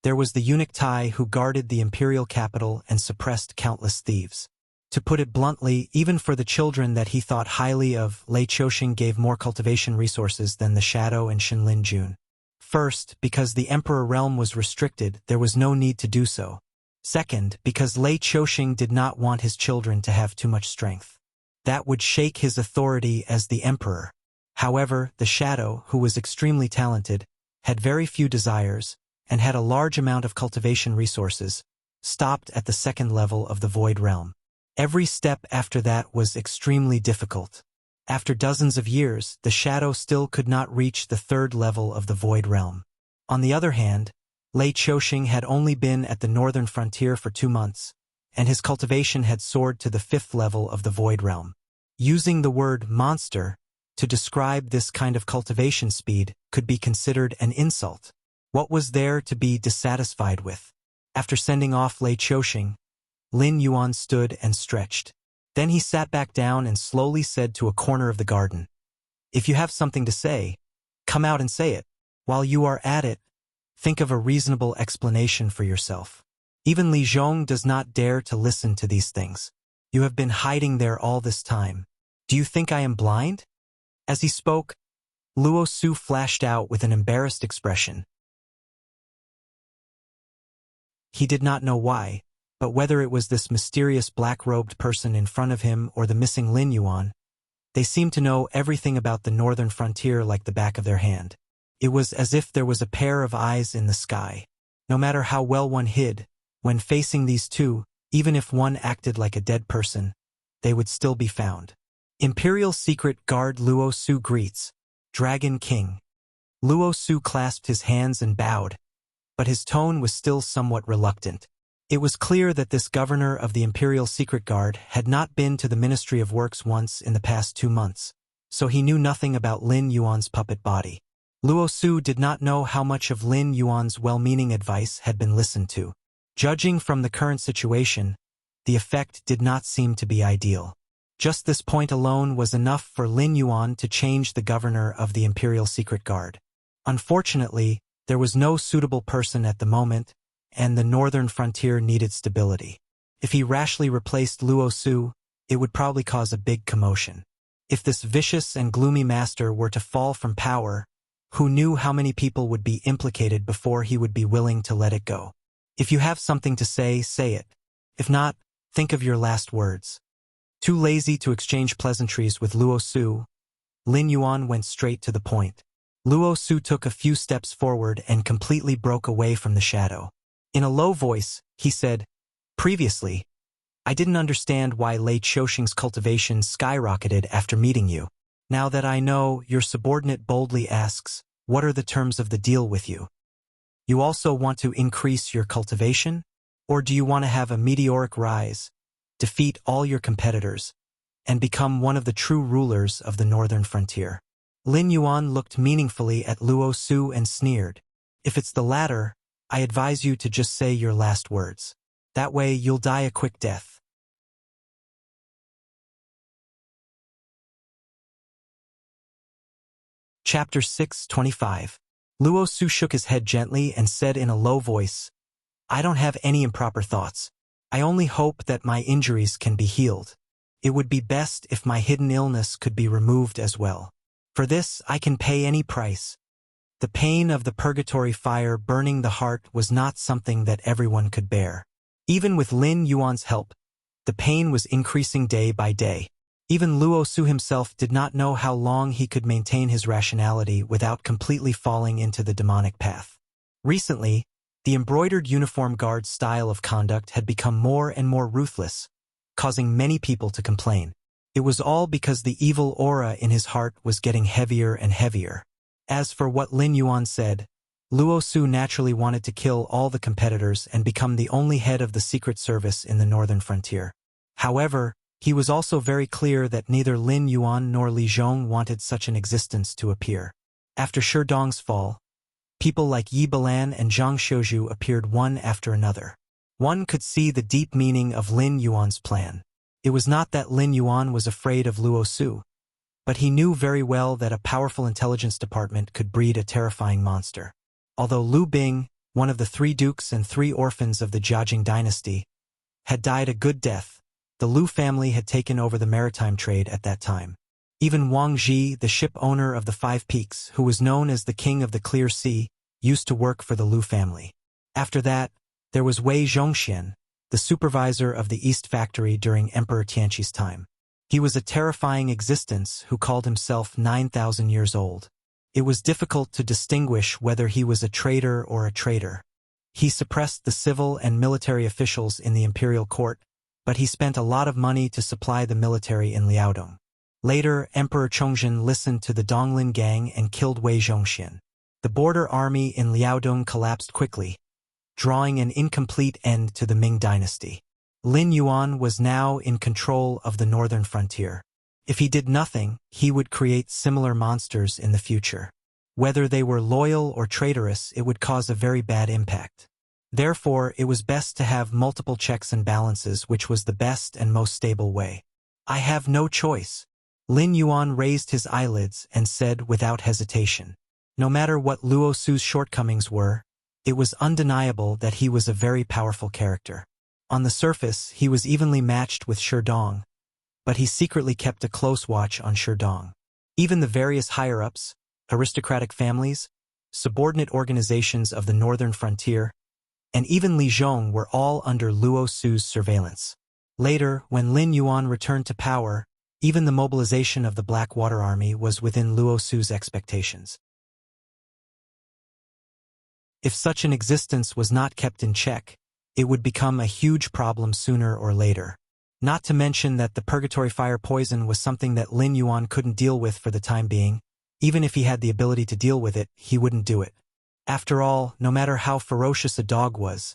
there was the eunuch Tai who guarded the imperial capital and suppressed countless thieves. To put it bluntly, even for the children that he thought highly of, Lei Chouxing gave more cultivation resources than the shadow and Shenlin Jun. First, because the Emperor realm was restricted, there was no need to do so. Second, because Lei Chouxing did not want his children to have too much strength. That would shake his authority as the emperor. However, the shadow, who was extremely talented, had very few desires, and had a large amount of cultivation resources, stopped at the second level of the Void Realm. Every step after that was extremely difficult. After dozens of years, the shadow still could not reach the third level of the Void Realm. On the other hand, Lei Chouxing had only been at the northern frontier for 2 months, and his cultivation had soared to the 5th level of the Void Realm. Using the word monster to describe this kind of cultivation speed could be considered an insult. What was there to be dissatisfied with? After sending off Lei Chouxing, Lin Yuan stood and stretched. Then he sat back down and slowly said to a corner of the garden, "If you have something to say, come out and say it. While you are at it, think of a reasonable explanation for yourself. Even Li Zhong does not dare to listen to these things. You have been hiding there all this time. Do you think I am blind?" As he spoke, Luo Su flashed out with an embarrassed expression. He did not know why, but whether it was this mysterious black-robed person in front of him or the missing Lin Yuan, they seemed to know everything about the northern frontier like the back of their hand. It was as if there was a pair of eyes in the sky. No matter how well one hid, when facing these two, even if one acted like a dead person, they would still be found. Imperial Secret Guard Luo Su greets, Dragon King. Luo Su clasped his hands and bowed, but his tone was still somewhat reluctant. It was clear that this governor of the Imperial Secret Guard had not been to the Ministry of Works once in the past 2 months, so he knew nothing about Lin Yuan's puppet body. Luo Su did not know how much of Lin Yuan's well-meaning advice had been listened to. Judging from the current situation, the effect did not seem to be ideal. Just this point alone was enough for Lin Yuan to change the governor of the Imperial Secret Guard. Unfortunately, there was no suitable person at the moment, and the northern frontier needed stability. If he rashly replaced Luo Su, it would probably cause a big commotion. If this vicious and gloomy master were to fall from power, who knew how many people would be implicated before he would be willing to let it go? If you have something to say, say it. If not, think of your last words. Too lazy to exchange pleasantries with Luo Su, Lin Yuan went straight to the point. Luo Su took a few steps forward and completely broke away from the shadow. In a low voice, he said, "Previously, I didn't understand why Lei Chouxing's cultivation skyrocketed after meeting you. Now that I know, your subordinate boldly asks, what are the terms of the deal with you? You also want to increase your cultivation? Or do you want to have a meteoric rise, defeat all your competitors, and become one of the true rulers of the northern frontier?" Lin Yuan looked meaningfully at Luo Su and sneered. "If it's the latter, I advise you to just say your last words. That way you'll die a quick death." Chapter 6:25. Luo Su shook his head gently and said in a low voice, "I don't have any improper thoughts. I only hope that my injuries can be healed. It would be best if my hidden illness could be removed as well. For this, I can pay any price." The pain of the purgatory fire burning the heart was not something that everyone could bear. Even with Lin Yuan's help, The pain was increasing day by day. Even Luo Su himself did not know how long he could maintain his rationality without completely falling into the demonic path. Recently, the embroidered uniform guard's style of conduct had become more and more ruthless, causing many people to complain. It was all because the evil aura in his heart was getting heavier and heavier. As for what Lin Yuan said, Luo Su naturally wanted to kill all the competitors and become the only head of the secret service in the northern frontier. However, he was also very clear that neither Lin Yuan nor Li Zhong wanted such an existence to appear. After Shi Dong's fall, people like Yi Balan and Zhang Shouju appeared one after another. One could see the deep meaning of Lin Yuan's plan. It was not that Lin Yuan was afraid of Luo Su, but he knew very well that a powerful intelligence department could breed a terrifying monster. Although Lu Bing, one of the 3 dukes and 3 orphans of the Jiajing dynasty, had died a good death, the Lu family had taken over the maritime trade at that time. Even Wang Ji, the ship owner of the 5 Peaks, who was known as the King of the Clear Sea, used to work for the Lu family. After that, there was Wei Zhongxian, the supervisor of the East Factory during Emperor Tianqi's time. He was a terrifying existence who called himself 9,000 years old. It was difficult to distinguish whether he was a traitor or a traitor. He suppressed the civil and military officials in the imperial court, but he spent a lot of money to supply the military in Liaodong. Later, Emperor Chongzhen listened to the Donglin gang and killed Wei Zhongxian. The border army in Liaodong collapsed quickly, drawing an incomplete end to the Ming dynasty. Lin Yuan was now in control of the northern frontier. If he did nothing, he would create similar monsters in the future. Whether they were loyal or traitorous, it would cause a very bad impact. Therefore, it was best to have multiple checks and balances, which was the best and most stable way. I have no choice. Lin Yuan raised his eyelids and said without hesitation. No matter what Luo Su's shortcomings were, it was undeniable that he was a very powerful character. On the surface, he was evenly matched with Shi Dong, but he secretly kept a close watch on Shi Dong. Even the various higher-ups, aristocratic families, subordinate organizations of the northern frontier, and even Li Zhong were all under Luo Su's surveillance. Later, when Lin Yuan returned to power, even the mobilization of the Blackwater Army was within Luo Su's expectations. If such an existence was not kept in check, it would become a huge problem sooner or later. Not to mention that the purgatory fire poison was something that Lin Yuan couldn't deal with for the time being. Even if he had the ability to deal with it, he wouldn't do it. After all, no matter how ferocious a dog was,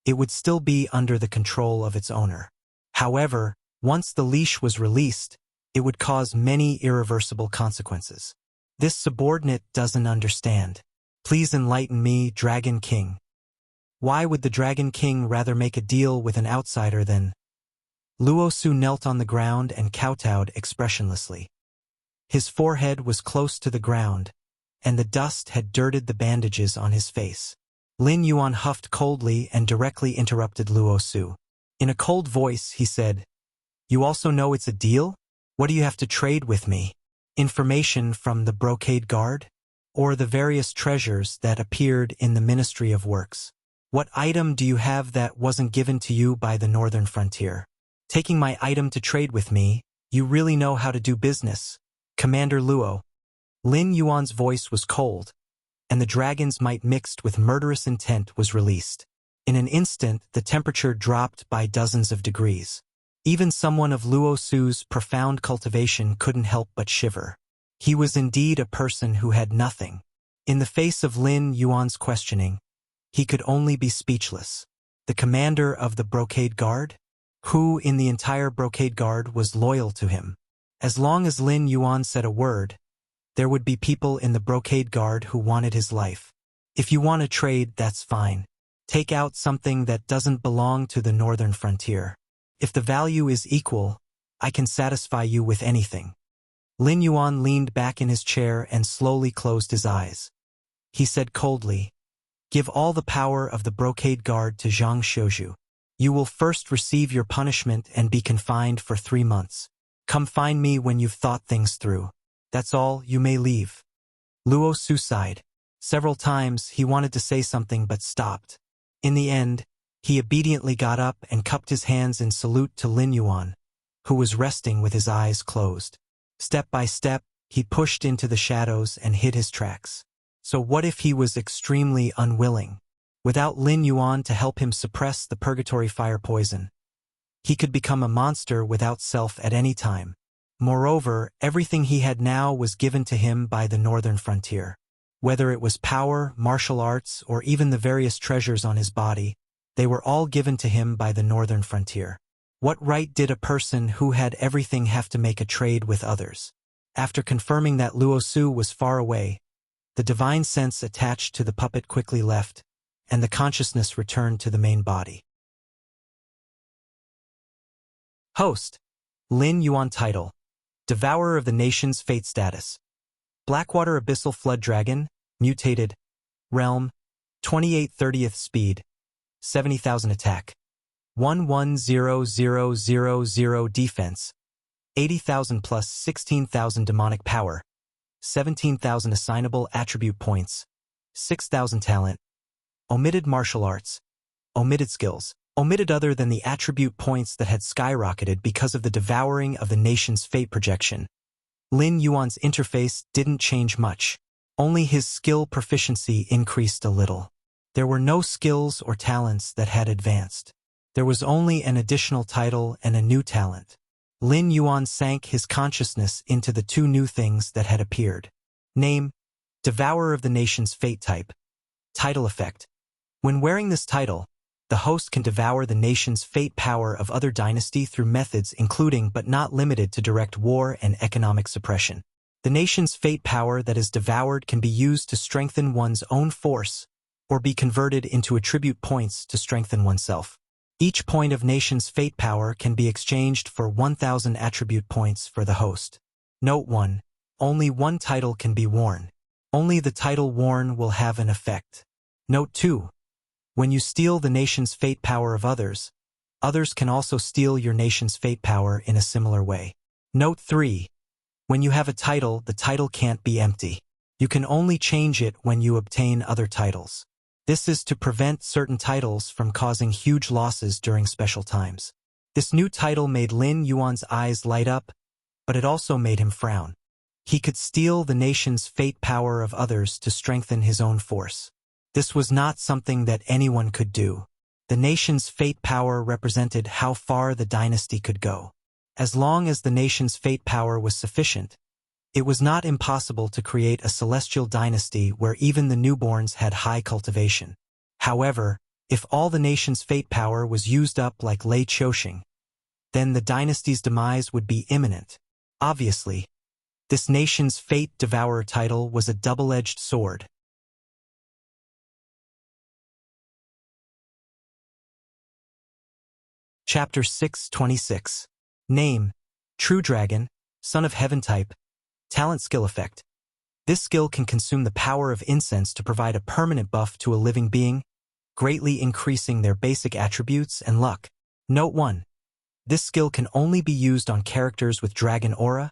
it would still be under the control of its owner. However, once the leash was released, it would cause many irreversible consequences. This subordinate doesn't understand. Please enlighten me, Dragon King. Why would the Dragon King rather make a deal with an outsider than... Luo Su knelt on the ground and kowtowed expressionlessly. His forehead was close to the ground, and the dust had dirted the bandages on his face. Lin Yuan huffed coldly and directly interrupted Luo Su. In a cold voice, he said, "You also know it's a deal? What do you have to trade with me? Information from the Brocade Guard? Or the various treasures that appeared in the Ministry of Works? What item do you have that wasn't given to you by the northern frontier? Taking my item to trade with me, you really know how to do business, Commander Luo." Lin Yuan's voice was cold, and the dragon's might mixed with murderous intent was released. In an instant, the temperature dropped by dozens of degrees. Even someone of Luo Su's profound cultivation couldn't help but shiver. He was indeed a person who had nothing. In the face of Lin Yuan's questioning, he could only be speechless. The commander of the Brocade Guard? Who in the entire Brocade Guard was loyal to him? As long as Lin Yuan said a word, there would be people in the Brocade Guard who wanted his life. If you want to trade, that's fine. Take out something that doesn't belong to the northern frontier. If the value is equal, I can satisfy you with anything. Lin Yuan leaned back in his chair and slowly closed his eyes. He said coldly, "Give all the power of the Brocade Guard to Zhang Shouju. You will first receive your punishment and be confined for 3 months. Come find me when you've thought things through. That's all, you may leave." Luo Su sighed. Several times he wanted to say something but stopped. In the end, He obediently got up and cupped his hands in salute to Lin Yuan, who was resting with his eyes closed. Step by step, he pushed into the shadows and hid his tracks. So what if he was extremely unwilling? Without Lin Yuan to help him suppress the purgatory fire poison, he could become a monster without self at any time. Moreover, everything he had now was given to him by the northern frontier. Whether it was power, martial arts, or even the various treasures on his body, they were all given to him by the northern frontier. What right did a person who had everything have to make a trade with others? After confirming that Luo Su was far away, the divine sense attached to the puppet quickly left, and the consciousness returned to the main body. Host: Lin Yuan. Title: Devourer of the Nation's Fate. Status: Blackwater Abyssal Flood Dragon, Mutated. Realm: 28/30th Speed, 70,000 Attack, 110000 Defense, 80,000 plus 16,000 Demonic Power, 17,000 Assignable Attribute Points, 6,000 Talent. Omitted Martial Arts. Omitted Skills. Omitted other than the attribute points that had skyrocketed because of the devouring of the nation's fate projection. Lin Yuan's interface didn't change much. Only his skill proficiency increased a little. There were no skills or talents that had advanced. There was only an additional title and a new talent. Lin Yuan sank his consciousness into the two new things that had appeared. Name: Devourer of the Nation's Fate. Type: Title Effect. When wearing this title, the host can devour the nation's fate power of other dynasty through methods including but not limited to direct war and economic suppression. The nation's fate power that is devoured can be used to strengthen one's own force or be converted into attribute points to strengthen oneself. Each point of nation's fate power can be exchanged for 1,000 attribute points for the host. Note 1. Only one title can be worn. Only the title worn will have an effect. Note 2. When you steal the nation's fate power of others, others can also steal your nation's fate power in a similar way. Note 3. When you have a title, the title can't be empty. You can only change it when you obtain other titles. This is to prevent certain titles from causing huge losses during special times. This new title made Lin Yuan's eyes light up, but it also made him frown. He could steal the nation's fate power of others to strengthen his own force. This was not something that anyone could do. The nation's fate power represented how far the dynasty could go. As long as the nation's fate power was sufficient, it was not impossible to create a celestial dynasty where even the newborns had high cultivation. However, if all the nation's fate power was used up like Lei Chouxing, then the dynasty's demise would be imminent. Obviously, this nation's fate devourer title was a double-edged sword. Chapter 626. Name: True Dragon, Son of Heaven. Type: Talent. Skill Effect. This skill can consume the power of incense to provide a permanent buff to a living being, greatly increasing their basic attributes and luck. Note 1. This skill can only be used on characters with dragon aura,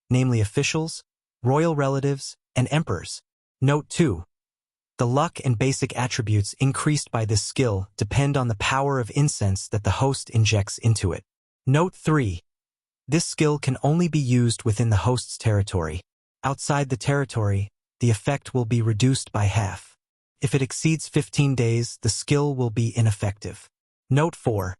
namely officials, royal relatives, and emperors. Note 2. The luck and basic attributes increased by this skill depend on the power of incense that the host injects into it. Note 3. This skill can only be used within the host's territory. Outside the territory, the effect will be reduced by half. If it exceeds 15 days, the skill will be ineffective. Note 4.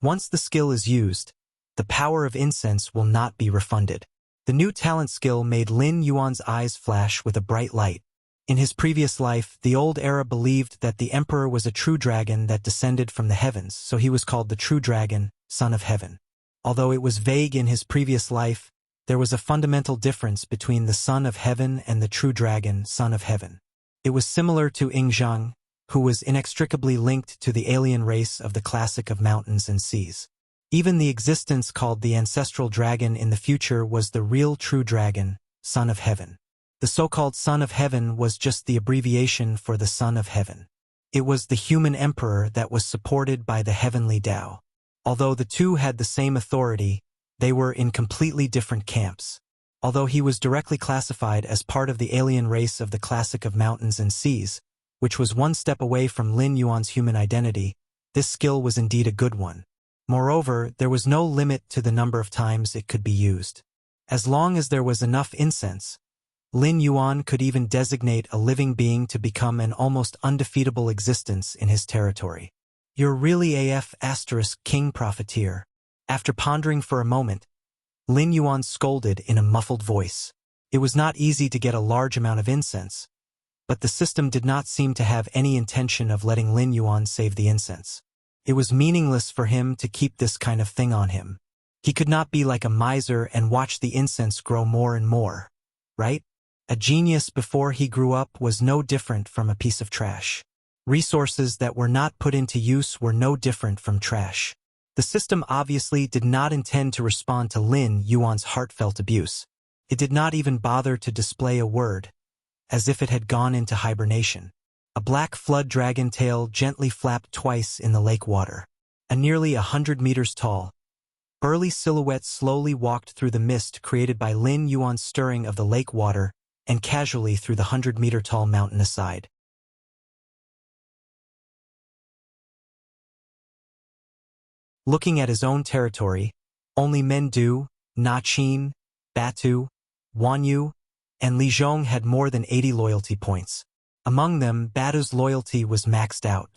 Once the skill is used, the power of incense will not be refunded. The new talent skill made Lin Yuan's eyes flash with a bright light. In his previous life, the old era believed that the emperor was a true dragon that descended from the heavens, so he was called the True Dragon, Son of Heaven. Although it was vague in his previous life, there was a fundamental difference between the Son of Heaven and the True Dragon, Son of Heaven. It was similar to Zhang, who was inextricably linked to the alien race of the classic of mountains and seas. Even the existence called the ancestral dragon in the future was the real True Dragon, Son of Heaven. The so-called Son of Heaven was just the abbreviation for the Son of Heaven. It was the human emperor that was supported by the heavenly Tao. Although the two had the same authority, they were in completely different camps. Although he was directly classified as part of the alien race of the classic of mountains and seas, which was one step away from Lin Yuan's human identity, This skill was indeed a good one. Moreover, there was no limit to the number of times it could be used. As long as there was enough incense, Lin Yuan could even designate a living being to become an almost undefeatable existence in his territory. You're really AF * King Profiteer. After pondering for a moment, Lin Yuan scolded in a muffled voice. It was not easy to get a large amount of incense, but the system did not seem to have any intention of letting Lin Yuan save the incense. It was meaningless for him to keep this kind of thing on him. He could not be like a miser and watch the incense grow more and more, right? A genius before he grew up was no different from a piece of trash. Resources that were not put into use were no different from trash. The system obviously did not intend to respond to Lin Yuan's heartfelt abuse. It did not even bother to display a word, as if it had gone into hibernation. A black flood dragon tail gently flapped twice in the lake water. A nearly 100 meters tall, burly silhouette slowly walked through the mist created by Lin Yuan's stirring of the lake water and casually through the 100-meter-tall mountain aside. Looking at his own territory, only Mendu, Na Qin, Batu, Wanyu, and Li Zhong had more than 80 loyalty points. Among them, Batu's loyalty was maxed out.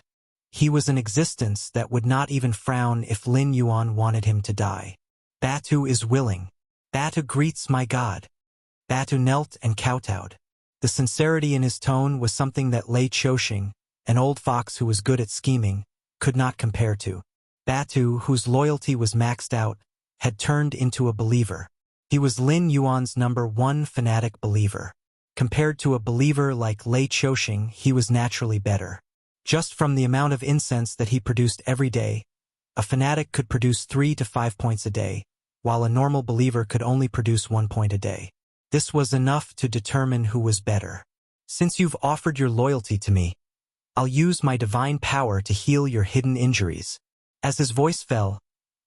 He was an existence that would not even frown if Lin Yuan wanted him to die. Batu is willing. Batu greets my god. Batu knelt and kowtowed. The sincerity in his tone was something that Lei Chouxing, an old fox who was good at scheming, could not compare to. Batu, whose loyalty was maxed out, had turned into a believer. He was Lin Yuan's #1 fanatic believer. Compared to a believer like Lei Chouxing, he was naturally better. Just from the amount of incense that he produced every day, a fanatic could produce 3 to 5 points a day, while a normal believer could only produce 1 point a day. This was enough to determine who was better. Since you've offered your loyalty to me, I'll use my divine power to heal your hidden injuries. As his voice fell,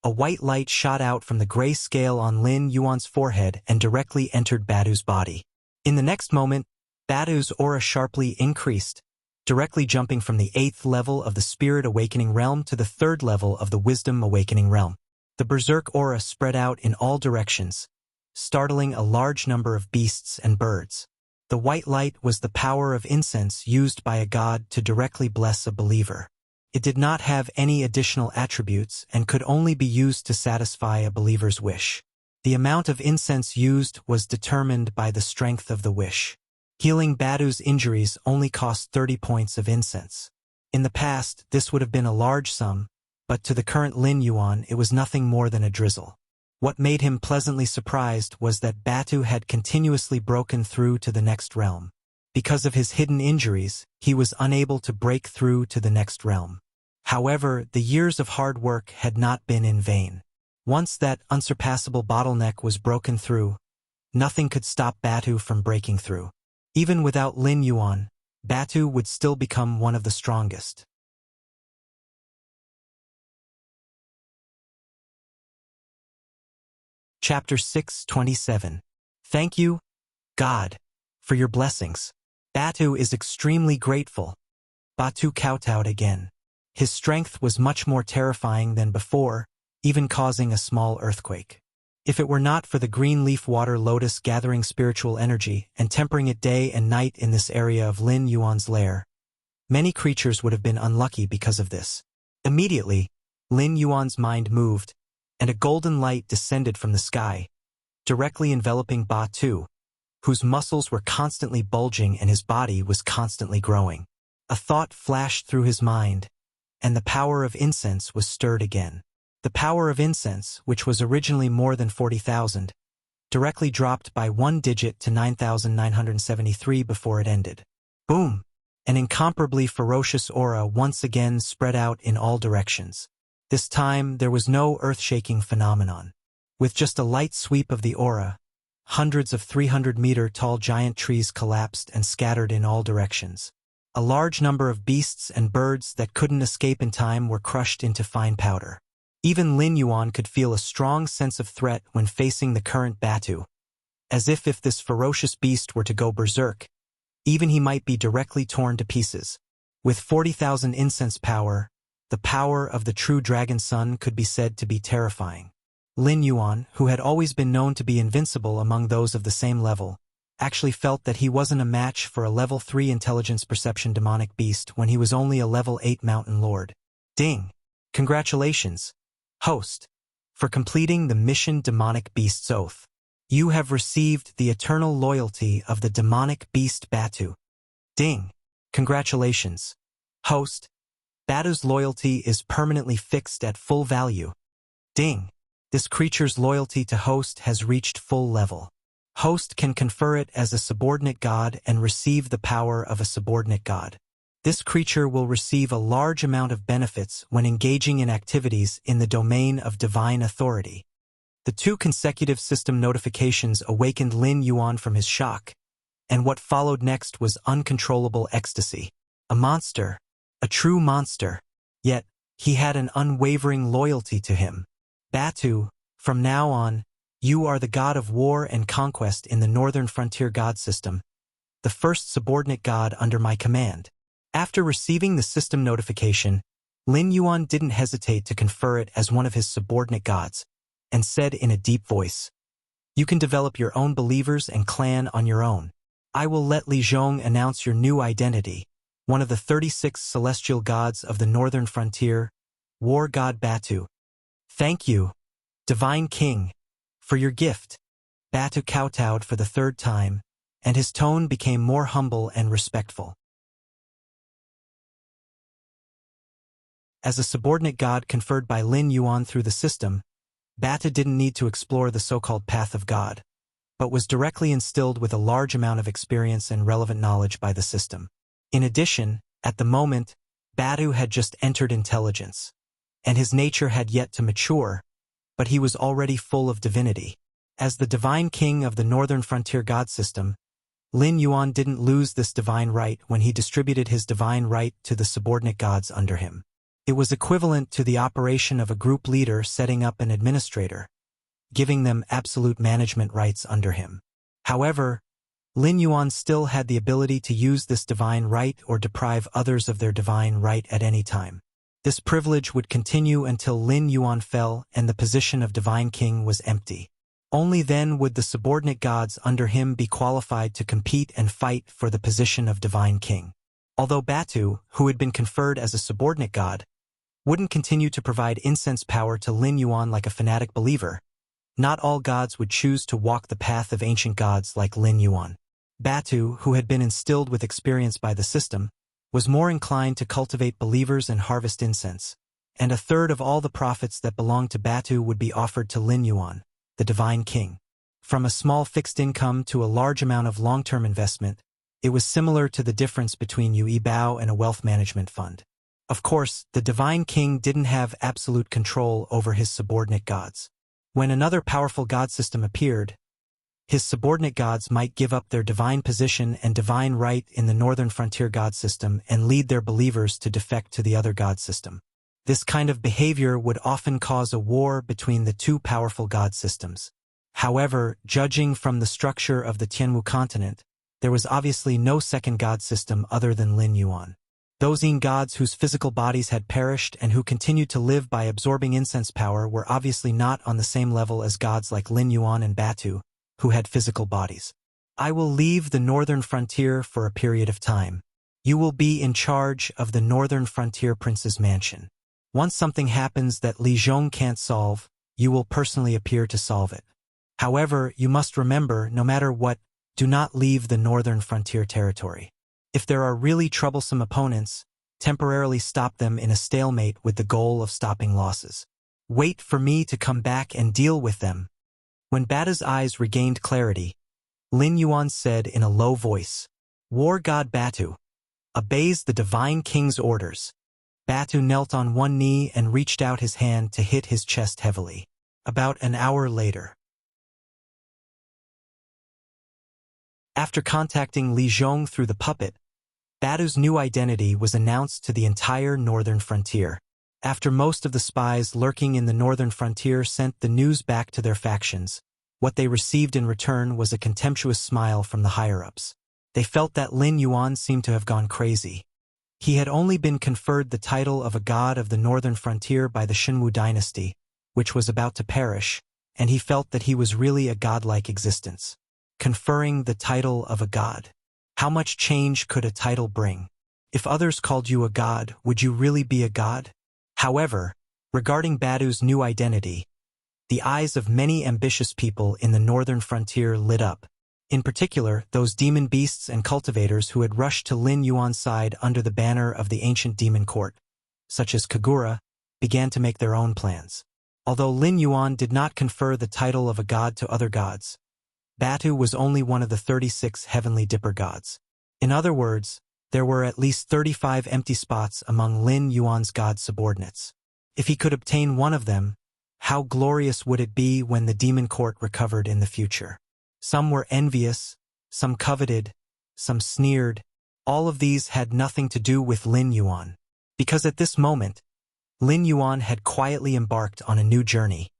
a white light shot out from the gray scale on Lin Yuan's forehead and directly entered Batu's body. In the next moment, Batu's aura sharply increased, directly jumping from the 8th level of the Spirit Awakening Realm to the 3rd level of the Wisdom Awakening Realm. The Berserk aura spread out in all directions, startling a large number of beasts and birds. The white light was the power of incense used by a god to directly bless a believer. It did not have any additional attributes and could only be used to satisfy a believer's wish. The amount of incense used was determined by the strength of the wish. Healing Batu's injuries only cost 30 points of incense. In the past, this would have been a large sum, but to the current Lin Yuan it was nothing more than a drizzle. What made him pleasantly surprised was that Batu had continuously broken through to the next realm. Because of his hidden injuries, he was unable to break through to the next realm. However, the years of hard work had not been in vain. Once that unsurpassable bottleneck was broken through, nothing could stop Batu from breaking through. Even without Lin Yuan, Batu would still become one of the strongest. Chapter 627. Thank you, God, for your blessings. Batu is extremely grateful. Batu kowtowed again. His strength was much more terrifying than before, even causing a small earthquake. If it were not for the green leaf water lotus gathering spiritual energy and tempering it day and night in this area of Lin Yuan's lair, many creatures would have been unlucky because of this. Immediately, Lin Yuan's mind moved, and a golden light descended from the sky, directly enveloping Batu, whose muscles were constantly bulging and his body was constantly growing. A thought flashed through his mind, and the power of incense was stirred again. The power of incense, which was originally more than 40,000, directly dropped by 1 digit to 9,973 before it ended. Boom! An incomparably ferocious aura once again spread out in all directions. This time, there was no earth-shaking phenomenon. With just a light sweep of the aura, hundreds of 300-meter-tall giant trees collapsed and scattered in all directions. A large number of beasts and birds that couldn't escape in time were crushed into fine powder. Even Lin Yuan could feel a strong sense of threat when facing the current Batu, as if this ferocious beast were to go berserk, even he might be directly torn to pieces. With 40,000 incense power, the power of the true dragon son could be said to be terrifying. Lin Yuan, who had always been known to be invincible among those of the same level, actually felt that he wasn't a match for a level 3 intelligence perception demonic beast when he was only a level 8 mountain lord. Ding! Congratulations, host, for completing the mission Demonic Beast's Oath. You have received the eternal loyalty of the demonic beast Batu. Ding! Congratulations, host. Batu's loyalty is permanently fixed at full value. Ding! This creature's loyalty to host has reached full level. Host can confer it as a subordinate god and receive the power of a subordinate god. This creature will receive a large amount of benefits when engaging in activities in the domain of divine authority. The 2 consecutive system notifications awakened Lin Yuan from his shock, and what followed next was uncontrollable ecstasy. A monster, a true monster, yet he had an unwavering loyalty to him. Batu, from now on, you are the god of war and conquest in the Northern Frontier god system, the first subordinate god under my command. After receiving the system notification, Lin Yuan didn't hesitate to confer it as one of his subordinate gods, and said in a deep voice, "You can develop your own believers and clan on your own. I will let Li Zhong announce your new identity, one of the 36 celestial gods of the Northern Frontier, War God Batu. Thank you, Divine King, for your gift." Batu kowtowed for the 3rd time, and his tone became more humble and respectful. As a subordinate god conferred by Lin Yuan through the system, Batu didn't need to explore the so-called path of God, but was directly instilled with a large amount of experience and relevant knowledge by the system. In addition, at the moment, Batu had just entered intelligence, and his nature had yet to mature, but he was already full of divinity. As the divine king of the Northern Frontier god system, Lin Yuan didn't lose this divine right when he distributed his divine right to the subordinate gods under him. It was equivalent to the operation of a group leader setting up an administrator, giving them absolute management rights under him. However, Lin Yuan still had the ability to use this divine right or deprive others of their divine right at any time. This privilege would continue until Lin Yuan fell and the position of divine king was empty. Only then would the subordinate gods under him be qualified to compete and fight for the position of divine king. Although Batu, who had been conferred as a subordinate god, wouldn't continue to provide incense power to Lin Yuan like a fanatic believer, not all gods would choose to walk the path of ancient gods like Lin Yuan. Batu, who had been instilled with experience by the system, was more inclined to cultivate believers and harvest incense, and 1/3 of all the profits that belonged to Batu would be offered to Lin Yuan, the divine king. From a small fixed income to a large amount of long-term investment, it was similar to the difference between Yue Bao and a wealth management fund. Of course, the divine king didn't have absolute control over his subordinate gods. When another powerful god system appeared, his subordinate gods might give up their divine position and divine right in the Northern Frontier god system and lead their believers to defect to the other god system. This kind of behavior would often cause a war between the 2 powerful god systems. However, judging from the structure of the Tianwu continent, there was obviously no second god system other than Lin Yuan. Those gods whose physical bodies had perished and who continued to live by absorbing incense power were obviously not on the same level as gods like Lin Yuan and Batu, who had physical bodies. I will leave the Northern Frontier for a period of time. You will be in charge of the Northern Frontier Prince's mansion. Once something happens that Li Zhong can't solve, you will personally appear to solve it. However, you must remember, no matter what, do not leave the Northern Frontier territory. If there are really troublesome opponents, temporarily stop them in a stalemate with the goal of stopping losses. Wait for me to come back and deal with them. When Batu's eyes regained clarity, Lin Yuan said in a low voice, "War God Batu obeys the divine king's orders." Batu knelt on one knee and reached out his hand to hit his chest heavily. About an hour later, after contacting Li Zhong through the puppet, Batu's new identity was announced to the entire Northern Frontier. After most of the spies lurking in the Northern Frontier sent the news back to their factions, what they received in return was a contemptuous smile from the higher-ups. They felt that Lin Yuan seemed to have gone crazy. He had only been conferred the title of a god of the northern frontier by the Shinwu dynasty, which was about to perish, and he felt that he was really a godlike existence. Conferring the title of a god. How much change could a title bring? If others called you a god, would you really be a god? However, regarding Badu's new identity, the eyes of many ambitious people in the northern frontier lit up. In particular, those demon beasts and cultivators who had rushed to Lin Yuan's side under the banner of the ancient demon court, such as Kagura, began to make their own plans. Although Lin Yuan did not confer the title of a god to other gods, Batu was only one of the 36 heavenly dipper gods. In other words, there were at least 35 empty spots among Lin Yuan's god subordinates. If he could obtain one of them, how glorious would it be when the demon court recovered in the future? Some were envious, some coveted, some sneered. All of these had nothing to do with Lin Yuan, because at this moment, Lin Yuan had quietly embarked on a new journey.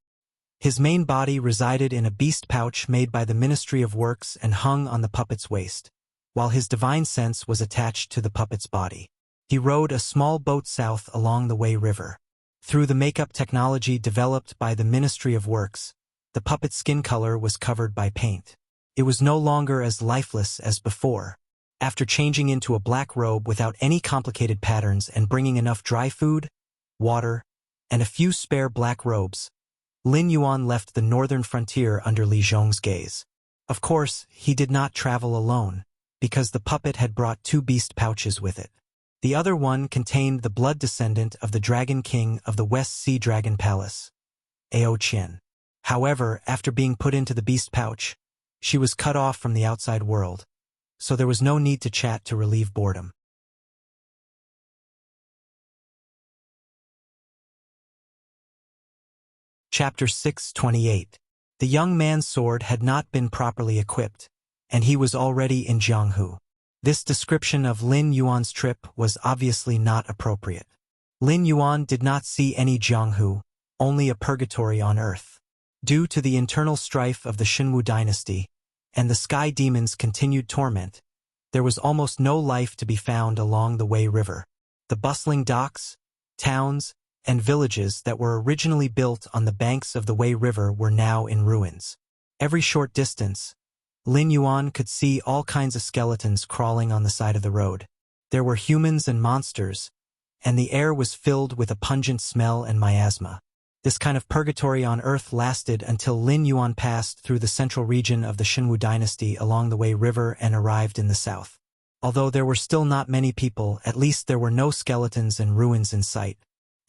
His main body resided in a beast pouch made by the Ministry of Works and hung on the puppet's waist, while his divine sense was attached to the puppet's body. He rowed a small boat south along the Wei River. Through the makeup technology developed by the Ministry of Works, the puppet's skin color was covered by paint. It was no longer as lifeless as before. After changing into a black robe without any complicated patterns and bringing enough dry food, water, and a few spare black robes, Lin Yuan left the northern frontier under Li Zhong's gaze. Of course, he did not travel alone, because the puppet had brought 2 beast pouches with it. The other one contained the blood descendant of the Dragon King of the West Sea Dragon Palace, Ao Qian. However, after being put into the beast pouch, she was cut off from the outside world, so there was no need to chat to relieve boredom. Chapter 628. The young man's sword had not been properly equipped, and he was already in Jianghu. This description of Lin Yuan's trip was obviously not appropriate. Lin Yuan did not see any Jianghu, only a purgatory on earth. Due to the internal strife of the Shinwu dynasty, and the sky demon's continued torment, there was almost no life to be found along the Wei River. The bustling docks, towns, and villages that were originally built on the banks of the Wei River were now in ruins. Every short distance, Lin Yuan could see all kinds of skeletons crawling on the side of the road. There were humans and monsters, and the air was filled with a pungent smell and miasma. This kind of purgatory on earth lasted until Lin Yuan passed through the central region of the Shinwu dynasty along the Wei River and arrived in the south. Although there were still not many people, at least there were no skeletons and ruins in sight.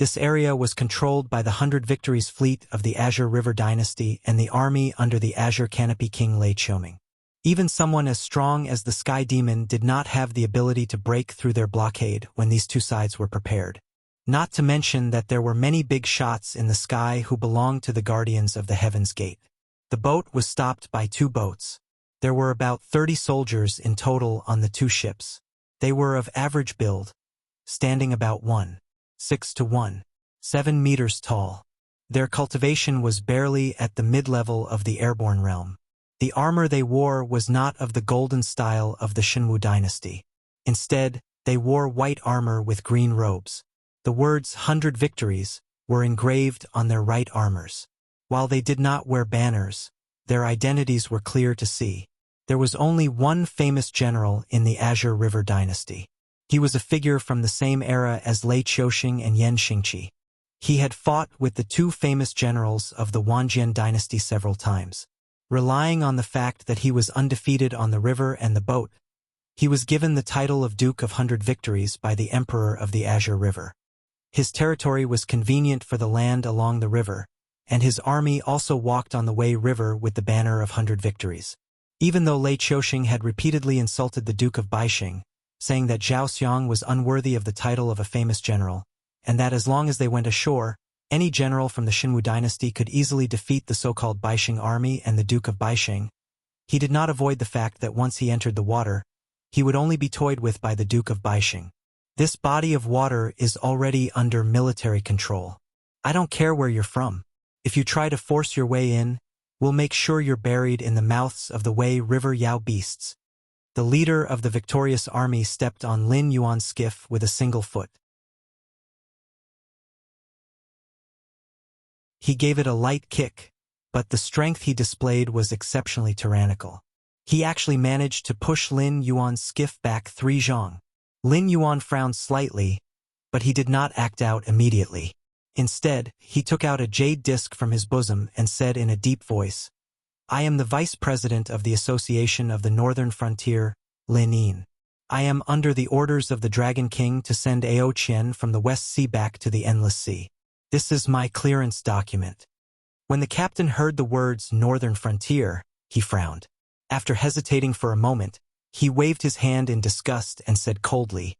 This area was controlled by the 100 Victories fleet of the Azure River dynasty and the army under the Azure Canopy King Lei Qiuming. Even someone as strong as the Sky Demon did not have the ability to break through their blockade when these two sides were prepared. Not to mention that there were many big shots in the sky who belonged to the Guardians of the Heaven's Gate. The boat was stopped by 2 boats. There were about 30 soldiers in total on the 2 ships. They were of average build, standing about 1.6 to 1.7 meters tall. Their cultivation was barely at the mid-level of the airborne realm. The armor they wore was not of the golden style of the Shinwu dynasty. Instead, they wore white armor with green robes. The words 100 Victories were engraved on their right armors. While they did not wear banners, their identities were clear to see. There was only one famous general in the Azure River dynasty. He was a figure from the same era as Lei Qiushing and Yan Xingqi. He had fought with the 2 famous generals of the Wanjian dynasty several times. Relying on the fact that he was undefeated on the river and the boat, he was given the title of Duke of 100 Victories by the Emperor of the Azure River. His territory was convenient for the land along the river, and his army also walked on the Wei River with the banner of 100 Victories. Even though Lei Qiushing had repeatedly insulted the Duke of Baixing, saying that Zhao Xiang was unworthy of the title of a famous general, and that as long as they went ashore, any general from the Shinwu dynasty could easily defeat the so-called Baixing army and the Duke of Baixing, he did not avoid the fact that once he entered the water, he would only be toyed with by the Duke of Baixing. This body of water is already under military control. I don't care where you're from. If you try to force your way in, we'll make sure you're buried in the mouths of the Wei River Yao beasts. The leader of the victorious army stepped on Lin Yuan's skiff with a single foot. He gave it a light kick, but the strength he displayed was exceptionally tyrannical. He actually managed to push Lin Yuan's skiff back 3 zhang. Lin Yuan frowned slightly, but he did not act out immediately. Instead, he took out a jade disc from his bosom and said in a deep voice, "I am the vice president of the Association of the Northern Frontier, Lin Yin. I am under the orders of the Dragon King to send Ao Qian from the West Sea back to the Endless Sea. This is my clearance document." When the captain heard the words Northern Frontier, he frowned. After hesitating for a moment, he waved his hand in disgust and said coldly,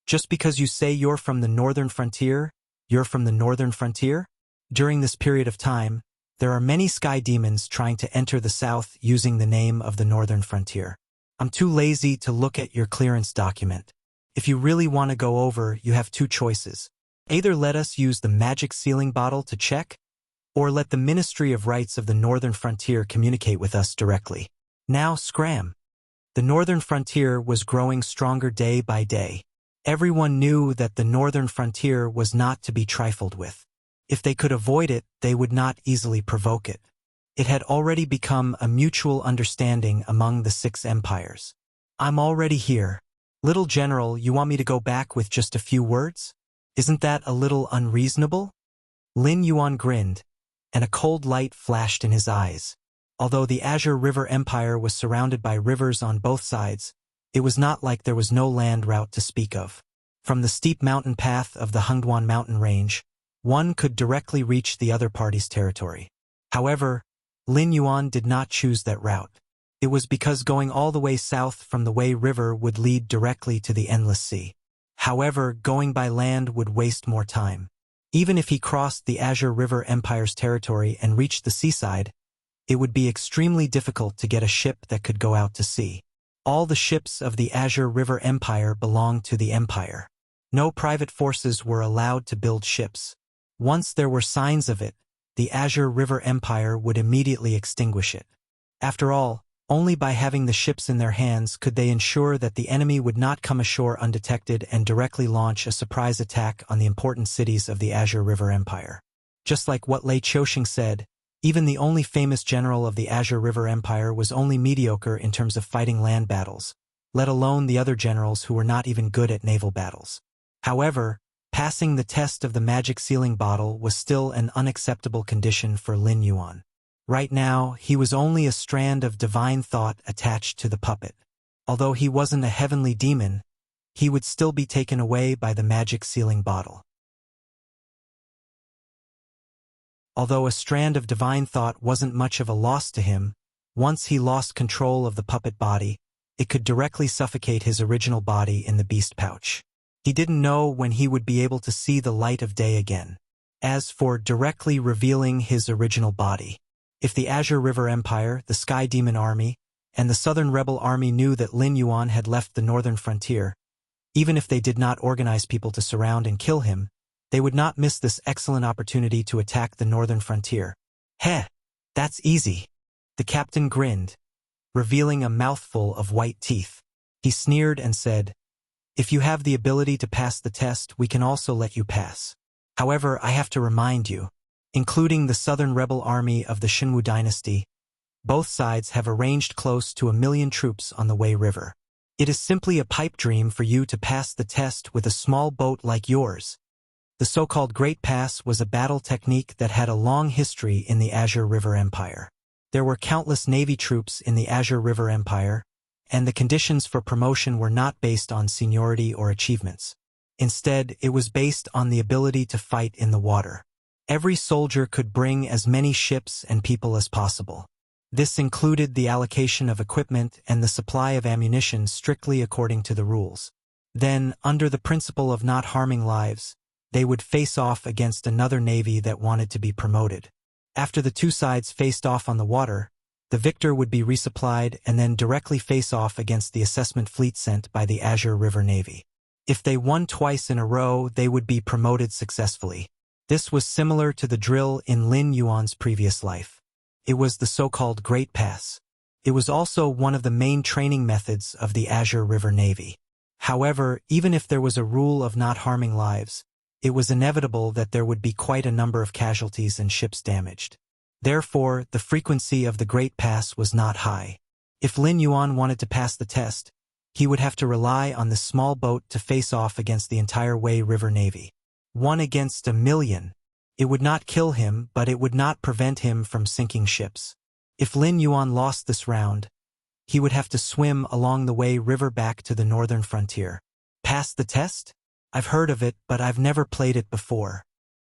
"Just because you say you're from the Northern Frontier, you're from the Northern Frontier? During this period of time, there are many sky demons trying to enter the south using the name of the Northern Frontier. I'm too lazy to look at your clearance document. If you really want to go over, you have 2 choices. Either let us use the magic sealing bottle to check, or let the Ministry of Rights of the Northern Frontier communicate with us directly. Now scram." The Northern Frontier was growing stronger day by day. Everyone knew that the Northern Frontier was not to be trifled with. If they could avoid it, they would not easily provoke it. It had already become a mutual understanding among the 6 empires. "I'm already here. Little General, you want me to go back with just a few words? Isn't that a little unreasonable?" Lin Yuan grinned, and a cold light flashed in his eyes. Although the Azure River Empire was surrounded by rivers on both sides, it was not like there was no land route to speak of. From the steep mountain path of the Hengduan mountain range, one could directly reach the other party's territory. However, Lin Yuan did not choose that route. It was because going all the way south from the Wei River would lead directly to the Endless Sea. However, going by land would waste more time. Even if he crossed the Azure River Empire's territory and reached the seaside, it would be extremely difficult to get a ship that could go out to sea. All the ships of the Azure River Empire belonged to the Empire. No private forces were allowed to build ships. Once there were signs of it, the Azure River Empire would immediately extinguish it. After all, only by having the ships in their hands could they ensure that the enemy would not come ashore undetected and directly launch a surprise attack on the important cities of the Azure River Empire. Just like what Lei Qiuxing said, even the only famous general of the Azure River Empire was only mediocre in terms of fighting land battles, let alone the other generals who were not even good at naval battles. However, passing the test of the magic sealing bottle was still an unacceptable condition for Lin Yuan. Right now, he was only a strand of divine thought attached to the puppet. Although he wasn't a heavenly demon, he would still be taken away by the magic sealing bottle. Although a strand of divine thought wasn't much of a loss to him, once he lost control of the puppet body, it could directly suffocate his original body in the beast pouch. He didn't know when he would be able to see the light of day again. As for directly revealing his original body, if the Azure River Empire, the Sky Demon Army, and the Southern Rebel Army knew that Lin Yuan had left the Northern Frontier, even if they did not organize people to surround and kill him, they would not miss this excellent opportunity to attack the Northern Frontier. "Heh, that's easy." The captain grinned, revealing a mouthful of white teeth. He sneered and said, "If you have the ability to pass the test, we can also let you pass. However, I have to remind you, including the Southern Rebel Army of the Xinwu Dynasty, both sides have arranged close to 1 million troops on the Wei River. It is simply a pipe dream for you to pass the test with a small boat like yours." The so-called Great Pass was a battle technique that had a long history in the Azure River Empire. There were countless Navy troops in the Azure River Empire, and the conditions for promotion were not based on seniority or achievements. Instead, it was based on the ability to fight in the water. Every soldier could bring as many ships and people as possible. This included the allocation of equipment and the supply of ammunition strictly according to the rules. Then, under the principle of not harming lives, they would face off against another navy that wanted to be promoted. After the 2 sides faced off on the water, the victor would be resupplied and then directly face off against the assessment fleet sent by the Azure River Navy. If they won twice in a row, they would be promoted successfully. This was similar to the drill in Lin Yuan's previous life. It was the so-called Great Pass. It was also one of the main training methods of the Azure River Navy. However, even if there was a rule of not harming lives, it was inevitable that there would be quite a number of casualties and ships damaged. Therefore, the frequency of the Great Pass was not high. If Lin Yuan wanted to pass the test, he would have to rely on this small boat to face off against the entire Wei River Navy. 1 against 1,000,000. It would not kill him, but it would not prevent him from sinking ships. If Lin Yuan lost this round, he would have to swim along the Wei River back to the northern frontier. Pass the test? I've heard of it, but I've never played it before.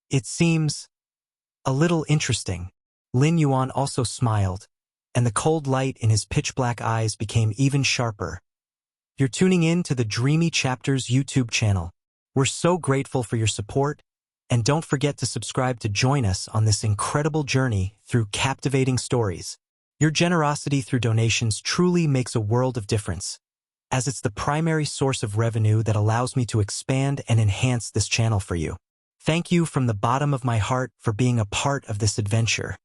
It seems a little interesting. Lin Yuan also smiled, and the cold light in his pitch-black eyes became even sharper. You're tuning in to the Dreamy Chapters YouTube channel. We're so grateful for your support, and don't forget to subscribe to join us on this incredible journey through captivating stories. Your generosity through donations truly makes a world of difference, as it's the primary source of revenue that allows me to expand and enhance this channel for you. Thank you from the bottom of my heart for being a part of this adventure.